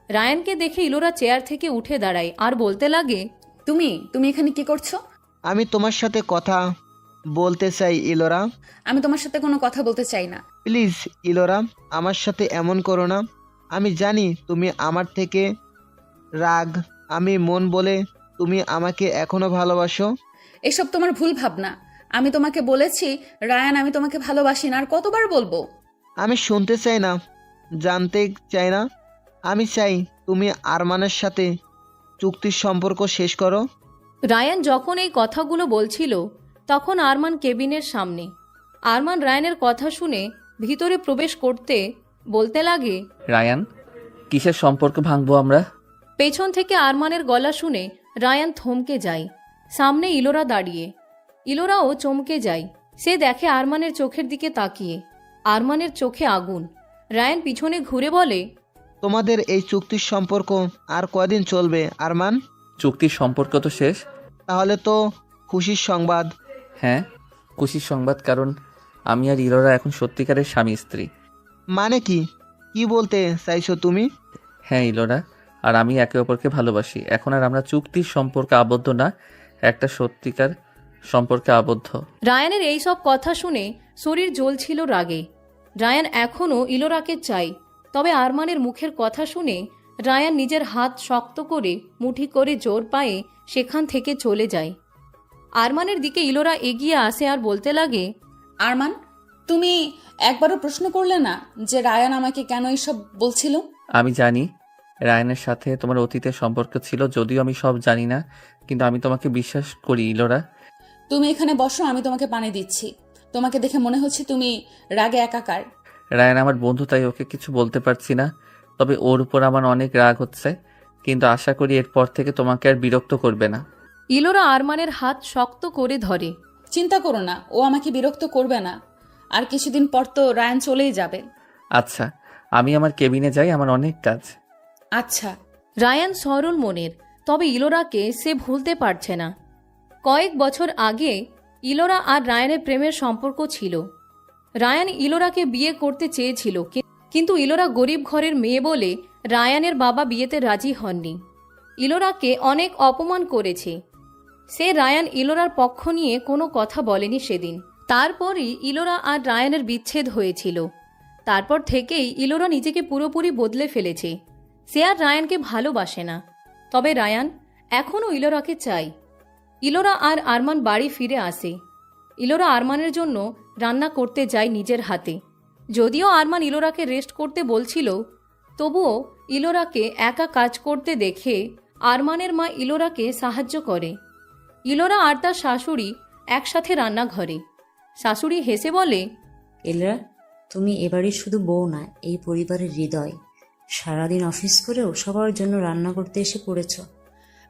রায়ানকে দেখে ইলোরা চেয়ার থেকে উঠে দাঁড়ায় আর বলতে লাগে, তুমি তুমি এখানে কি করছো? আমি তোমার সাথে কথা বলতে চাই ইলোরা। আমি তোমার সাথে কোনো কথা বলতে চাই না। প্লিজ ইলোরা, আমার সাথে এমন করো না। আমি জানি তুমি আমার থেকে রাগ, আমি মন বলে তুমি আমাকে এখনো ভালোবাসো। এসব তোমার ভুল ভাবনা। আমি তোমাকে বলেছি রায়ান, আমি তোমাকে ভালোবাসি না, আর কতবার বলবো? আমি শুনতে চাই না, জানতে চাই না। আমি চাই তুমি আরমানের সাথে চুক্তির সম্পর্ক শেষ করো। রায়ান যখন এই কথাগুলো বলছিল তখন আরমান কেবিনের সামনে। আরমান রায়ানের কথা শুনে ভিতরে প্রবেশ করতে বলতে লাগে, রায়ান, কিসের সম্পর্ক ভাঙবো আমরা? পেছন থেকে আরমানের গলা শুনে রায়ান থমকে যায়। সামনে ইলোরা দাঁড়িয়ে। ইলোরাও চমকে যায়। সে দেখে আরমানের চোখের দিকে তাকিয়ে। আরমানের চোখে আগুন। রায়ান পিছনে ঘুরে বলে, তোমাদের এই চুক্তির সম্পর্ক আর কদিন চলবে আরমান? চুক্তির সম্পর্ক তো শেষ। তাহলে তো খুশির সংবাদ। হ্যাঁ, খুশির সংবাদ, কারণ আমি আর ইলোরা এখন সত্যিকারের স্বামী স্ত্রী। মানে কি কি বলতে চাইছো তুমি? হ্যাঁ ইলোরা আর আমি একে অপরকে ভালোবাসি। এখন আর আমরা চুক্তির সম্পর্কে আবদ্ধ না, একটা সত্যিকার সম্পর্কে আবদ্ধ। রায়ানের এই সব কথা শুনে শরীর জ্বলছিল রাগে। রায়ান এখনও ইলোরাকে চাই, তবে আরমানের মুখের কথা শুনে রায়ান নিজের হাত শক্ত করে মুঠি করে জোর পায়ে সেখান থেকে চলে যায়। আরমানের দিকে ইলোরা এগিয়ে আসে আর বলতে লাগে, আরমান, তুমি একবারও প্রশ্ন করলে না যে রায়ান আমাকে কেন এইসব বলছিল? আমি জানি রায়ানের সাথে তোমার অতীতের সম্পর্ক ছিল, যদিও আমি সব জানি না, কিন্তু আমি তোমাকে বিশ্বাস করি ইলোরা। তুমি এখানে বসো, আমি তোমাকে পানি দিচ্ছি। তোমাকে দেখে মনে হচ্ছে তুমি রাগে একাকার। রায়ান আমার বন্ধু, তাই ওকে কিছু বলতে পারছি না, তবে ওর উপর আমার অনেক রাগ হচ্ছে, কিন্তু আশা করি এরপর থেকে তোমাকে আর বিরক্ত করবে না। ইলোরা আরমানের হাত শক্ত করে ধরে। চিন্তা করো না, ও আমাকে বিরক্ত করবে না। আর কিছুদিন পর তো রায়ান চলেই যাবে। আচ্ছা, আমি আমার কেবিনে যাই, আমার অনেক কাজ। আচ্ছা। রায়ান সরল মনের, তবে ইলোরাকে সে ভুলতে পারছে না। কয়েক বছর আগে ইলোরা আর রায়ানের প্রেমের সম্পর্ক ছিল। রায়ান ইলোরাকে বিয়ে করতে চেয়েছিল, কিন্তু ইলোরা গরিব ঘরের মেয়ে বলে রায়ানের বাবা বিয়েতে রাজি হননি। ইলোরাকে অনেক অপমান করেছে। সে রায়ান ইলোরার পক্ষ নিয়ে কোনো কথা বলেনি সেদিন। তারপরই ইলোরা আর রায়ানের বিচ্ছেদ হয়েছিল। তারপর থেকেই ইলোরা নিজেকে পুরোপুরি বদলে ফেলেছে। সে আর রায়ানকে ভালোবাসে না, তবে রায়ান এখনও ইলোরাকে চায়। ইলোরা আর আরমান বাড়ি ফিরে আসে। ইলোরা আরমানের জন্য রান্না করতে যায় নিজের হাতে। যদিও আরমান ইলোরাকে রেস্ট করতে বলছিল, তবুও ইলোরাকে একা কাজ করতে দেখে আরমানের মা ইলোরাকে সাহায্য করে। ইলোরা আর তার শাশুড়ি একসাথে রান্নাঘরে। শাশুড়ি হেসে বলে, ইলরা, তুমি এবারই শুধু বউ না, এই পরিবারের হৃদয়। সারাদিন অফিস করেও সবার জন্য রান্না করতে এসে পড়েছ।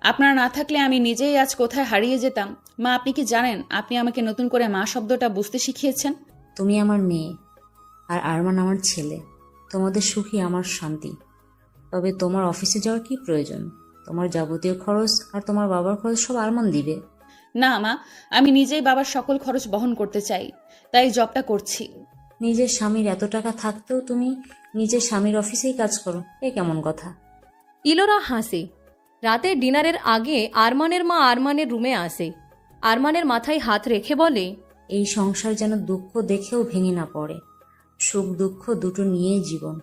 আপনারা না থাকলে আমি নিজেই আজ কোথায় হারিয়ে যেতাম। মা, আপনি কি জানেন আপনি আমাকে নতুন করে মা শব্দটা বুঝতে শিখিয়েছেন? তুমি আমার মেয়ে আর আরমান আমার ছেলে। তোমাদের সুখী আমার শান্তি। তবে তোমার অফিসে যাওয়ার কি প্রয়োজন? তোমার যাবতীয় খরচ আর তোমার বাবার খরচ সব আরমান দিবে। না মা, আমি নিজেই বাবার সকল খরচ বহন করতে চাই, তাই জবটা করছি। নিজের স্বামীর এত টাকা থাকতেও তুমি নিজের স্বামীর অফিসেই কাজ করো, এ কেমন কথা? ইলোরা হাসে। রাতের ডিনারের আগে আরমানের মা আরমানের রুমে আসে। আরমানের মাথায় হাত রেখে বলে, এই সংসার যেন দুঃখ দেখেও ভেঙে না পড়ে। সুখ দুঃখ দুটো নিয়েই জীবন।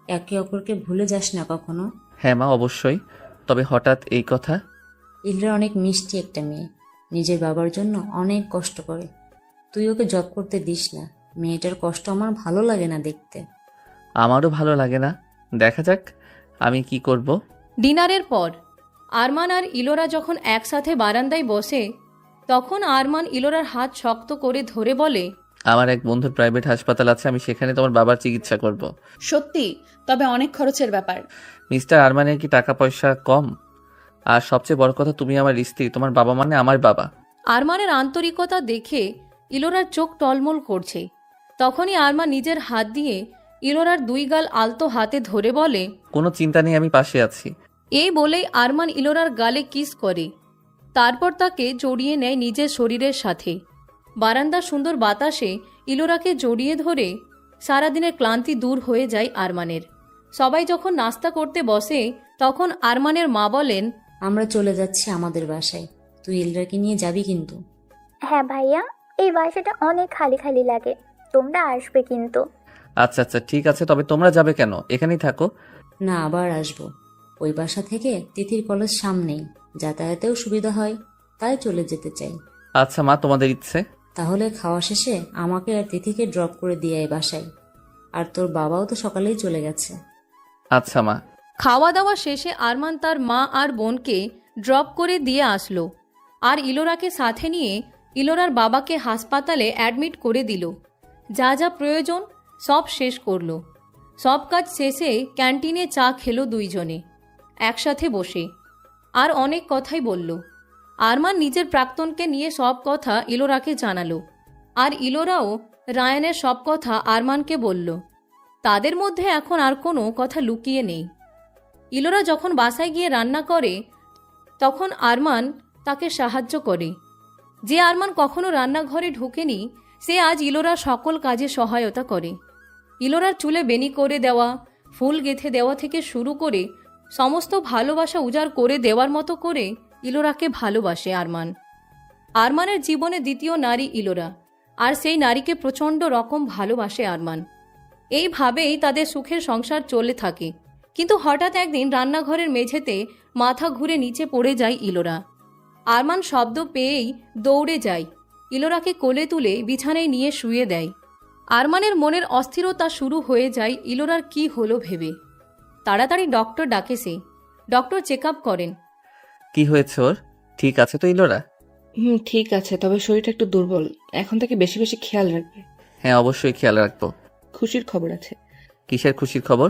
একে অপরকে ভুলে যাস না কখনো। হ্যাঁ মা, অবশ্যই। তবে হঠাৎ এই কথা? ইলরা অনেক মিষ্টি একটা মেয়ে, নিজের বাবার জন্য অনেক কষ্ট করে। তুই ওকে জব করতে দিস না। মেয়েটার কষ্ট আমার ভালো লাগে না দেখতে। আমারও ভালো লাগে না। দেখা যাক আমি কি করব। ডিনারের পর আরমান আর ইলোরা যখন একসাথে বারান্দায় বসে, তখন আরমান ইলোরার হাত শক্ত করে ধরে বলে, আমার এক বন্ধুর প্রাইভেট হাসপাতাল আছে, আমি সেখানে তোমার বাবার চিকিৎসা করব। সত্যি? তবে অনেক খরচের ব্যাপার। মিস্টার আরমানের কি টাকা পয়সা কম? আর সবচেয়ে বড় কথা, তুমি আমার স্ত্রী, তোমার বাবা মানে আমার বাবা। আরমানের আন্তরিকতা দেখে ইলোরার চোখ টলমল করছে। তখনই আরমান নিজের হাত দিয়ে ইলোরার দুই গাল আলতো হাতে ধরে বলে, কোনো চিন্তা নেই, আমি পাশে আছি। এই বলেই আরমান ইলোরার গালে কিস করে। তারপর তাকে জড়িয়ে নেয় নিজের শরীরের সাথে। বারান্দার সুন্দর বাতাসে ইলোরাকে জড়িয়ে ধরে সারাদিনের ক্লান্তি দূর হয়ে যায় আরমানের। সবাই যখন নাস্তা করতে বসে, তখন আরমানের মা বলেন, আমরা চলে যাচ্ছি আমাদের বাসায়। তুই ইলরাকে নিয়ে যাবি কিন্তু। হ্যাঁ ভাইয়া, এই বাসাটা অনেক খালি খালি লাগে, তোমরা আসবে কিন্তু। আচ্ছা আচ্ছা, ঠিক আছে। তবে তোমরা যাবে কেন? এখানেই থাকো। না, আবার আসবো। ওই বাসা থেকে তিথির কলেজ সামনেই, যাতায়াতেও সুবিধা হয়, তাই চলে যেতে চাই। আচ্ছা মা, তোমাদের ইচ্ছে। তাহলে খাওয়া শেষে আমাকে আর তিথিকে ড্রপ করে দিয়ে আয় বাসায়। আর তোর বাবাও তো সকালেই চলে গেছে। আচ্ছা মা। খাওয়া দাওয়া শেষে আরমান তার মা আর বোনকে ড্রপ করে দিয়ে আসলো আর ইলোরাকে সাথে নিয়ে ইলোরার বাবাকে হাসপাতালে অ্যাডমিট করে দিল। যা যা প্রয়োজন সব শেষ করলো। সব কাজ শেষে ক্যান্টিনে চা খেলো দুইজনে একসাথে বসে, আর অনেক কথাই বলল। আরমান নিজের প্রাক্তনকে নিয়ে সব কথা ইলোরাকে জানালো, আর ইলোরাও রায়ানের সব কথা আরমানকে বলল। তাদের মধ্যে এখন আর কোনো কথা লুকিয়ে নেই। ইলোরা যখন বাসায় গিয়ে রান্না করে, তখন আরমান তাকে সাহায্য করে। যে আরমান কখনো রান্নাঘরে ঢোকেনি, সে আজ ইলোরার সকল কাজে সহায়তা করে। ইলোরার চুলে বেনি করে দেওয়া, ফুল গেঁথে দেওয়া থেকে শুরু করে সমস্ত ভালোবাসা উজাড় করে দেওয়ার মতো করে ইলোরাকে ভালোবাসে আরমান। আরমানের জীবনে দ্বিতীয় নারী ইলোরা, আর সেই নারীকে প্রচণ্ড রকম ভালোবাসে আরমান। এইভাবেই তাদের সুখের সংসার চলে থাকে। কিন্তু হঠাৎ একদিন রান্নাঘরের মেঝেতে মাথা ঘুরে নিচে পড়ে যায় ইলোরা। আরমান শব্দ পেয়েই দৌড়ে যায়, ইলোরাকে কোলে তুলে বিছানায় নিয়ে শুয়ে দেয়। আরমানের মনের অস্থিরতা শুরু হয়ে যায় ইলোরার কি হলো ভেবে। তাড়াতাড়ি ডক্টর ডাকে সে। ডক্টর চেক আপ করেন। কি হয়েছে ওর? ঠিক আছে তো ইলোরা? ঠিক আছে, তবে শরীরটা একটু দুর্বল। এখন থেকে বেশি বেশি খেয়াল রাখবে। হ্যাঁ, অবশ্যই খেয়াল রাখবো। খুশির খবর আছে। কিসের খুশির খবর?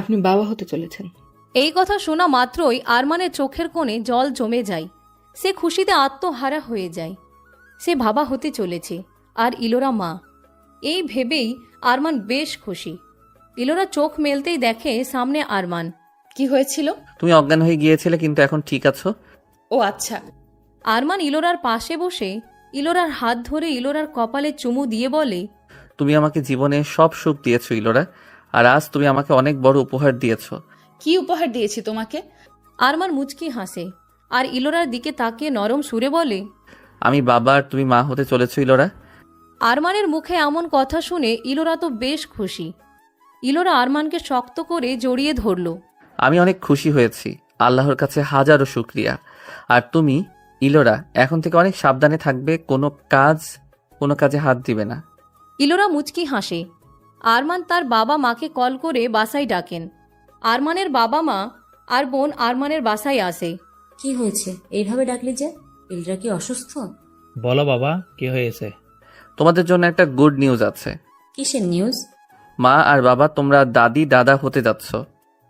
আপনি বাবা হতে চলেছেন। এই কথা শোনা মাত্রই আরমানের চোখের কোণে জল জমে যায়। সে খুশিতে আত্মহারা হয়ে যায়। সে বাবা হতে চলেছে, আর ইলোরা মা। এই ভেবেই আরমান বেশ খুশি। ইলোরা চোখ মেলতেই দেখে সামনে আরমান। কি হয়েছিল? তুমি অজ্ঞান হয়ে গিয়েছিলে, কিন্তু এখন ঠিক আছো। ও আচ্ছা। আরমান ইলোরার পাশে বসে ইলোরার হাত ধরে ইলোরার কপালে চুমু দিয়ে বলে, তুমি আমাকে জীবনে সব সুখ দিয়েছো ইলোরা, আর আজ তুমি আমাকে অনেক বড় উপহার দিয়েছো। কি উপহার দিয়েছি তোমাকে? আরমান মুচকি হাসে আর ইলোরার দিকে তাকিয়ে নরম সুরে বলে, আমি বাবা আর তুমি মা হতে চলেছো ইলোরা। আরমানের মুখে এমন কথা শুনে ইলোরা তো বেশ খুশি। ইলোরা আরমানকে শক্ত করে জড়িয়ে ধরল। আমি অনেক খুশি হয়েছি, আল্লাহর কাছে হাজারো শুকরিয়া। আর তুমি ইলোরা এখন থেকে অনেক সাবধানে থাকবে, কোনো কাজে হাত দিবে না। ইলোরা মুচকি হাসে। আরমান তার বাবা মাকে কল করে বাসায় ডাকেন। আরমানের বাবা মা আর বোন আরমানের বাসায় আসে। কি হয়েছে এইভাবে ডাকলি যে? ইলরা কি অসুস্থ? বলো বাবা, কি হয়েছে? তোমাদের জন্য একটা গুড নিউজ আছে। কিসের নিউজ? মা আর বাবা তোমরা দাদি দাদা হতে যাচ্ছ।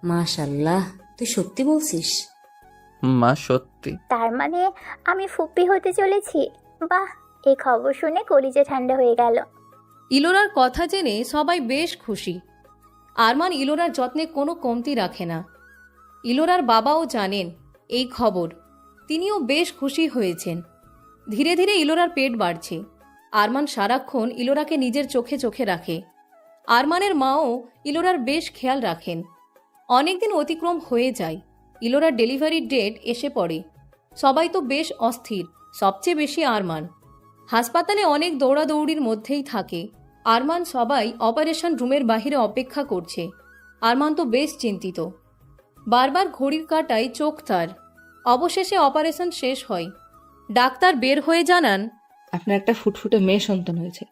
মাশাল্লাহ, তুই সত্যি বলছিস? মা সত্যি। তার মানে আমি ফুপ্পি হতে চলেছি? বাহ, এই খবর শুনে কলিজা ঠান্ডা হয়ে গেল। ইলোরার কথা জেনে সবাই বেশ খুশি। আরমান ইলোরার যত্নে কোনো কমতি রাখে না। ইলোরার বাবাও জানেন এই খবর, তিনিও বেশ খুশি হয়েছেন। ধীরে ধীরে ইলোরার পেট বাড়ছে। আরমান সারাক্ষণ ইলোরাকে নিজের চোখে চোখে রাখে। আরমানের মাও ইলোরার বেশ খেয়াল রাখেন। অনেকদিন অতিক্রম হয়ে যায়। ইলোরার ডেলিভারির ডেট এসে পড়ে। সবাই তো বেশ অস্থির, সবচেয়ে বেশি আরমান। হাসপাতালে অনেক দৌড়াদৌড়ির মধ্যেই থাকে আরমান। সবাই অপারেশন রুমের বাইরে অপেক্ষা করছে। আরমান তো বেশ চিন্তিত। বারবার ঘড়ির কাঁটায় চোখ তার। অবশেষে অপারেশন শেষ হয়। ডাক্তার বের হয়ে জানান, আপনার একটা ফুটফুটে মেয়ে সন্তান হয়েছে।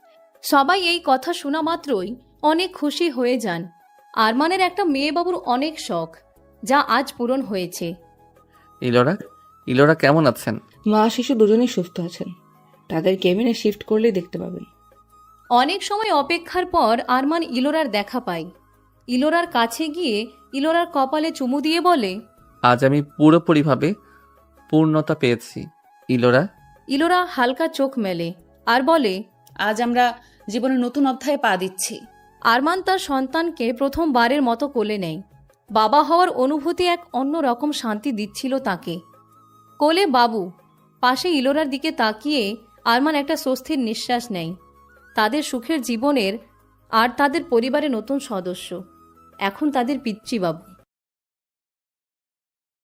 সবাই এই কথা শোনা মাত্রই অনেক খুশি হয়ে যান। আরমানের একটা মেয়ে বাবুর অনেক শখ, যা আজ পূরণ হয়েছে। ইলোরা কেমন আছেন? মা শিশু দুজনেই সুস্থ আছেন। তাদের কেবিনে শিফট করলেই দেখতে পাবেন। অনেক সময় অপেক্ষার পর আরমান ইলোরার দেখা পায়। ইলোরার কাছে গিয়ে ইলোরার কপালে চুমু দিয়ে বলে, আজ আমি পুরোপুরিভাবে পূর্ণতা পেয়েছি ইলোরা। ইলোরা হালকা চোখ মেলে আর বলে, আজ আমরা জীবনের নতুন অধ্যায়ে পা দিচ্ছি। আরমান তার সন্তানকে প্রথমবারের মতো কোলে নেয়। বাবা হওয়ার অনুভূতি এক অন্য রকম শান্তি দিচ্ছিল তাকে। কোলে বাবু, পাশে ইলোরার দিকে তাকিয়ে আরমান একটা স্বস্তির নিঃশ্বাস নেয়। তাদের সুখের জীবনের আর তাদের পরিবারের নতুন সদস্য এখন তাদের পিচ্চি বাবু।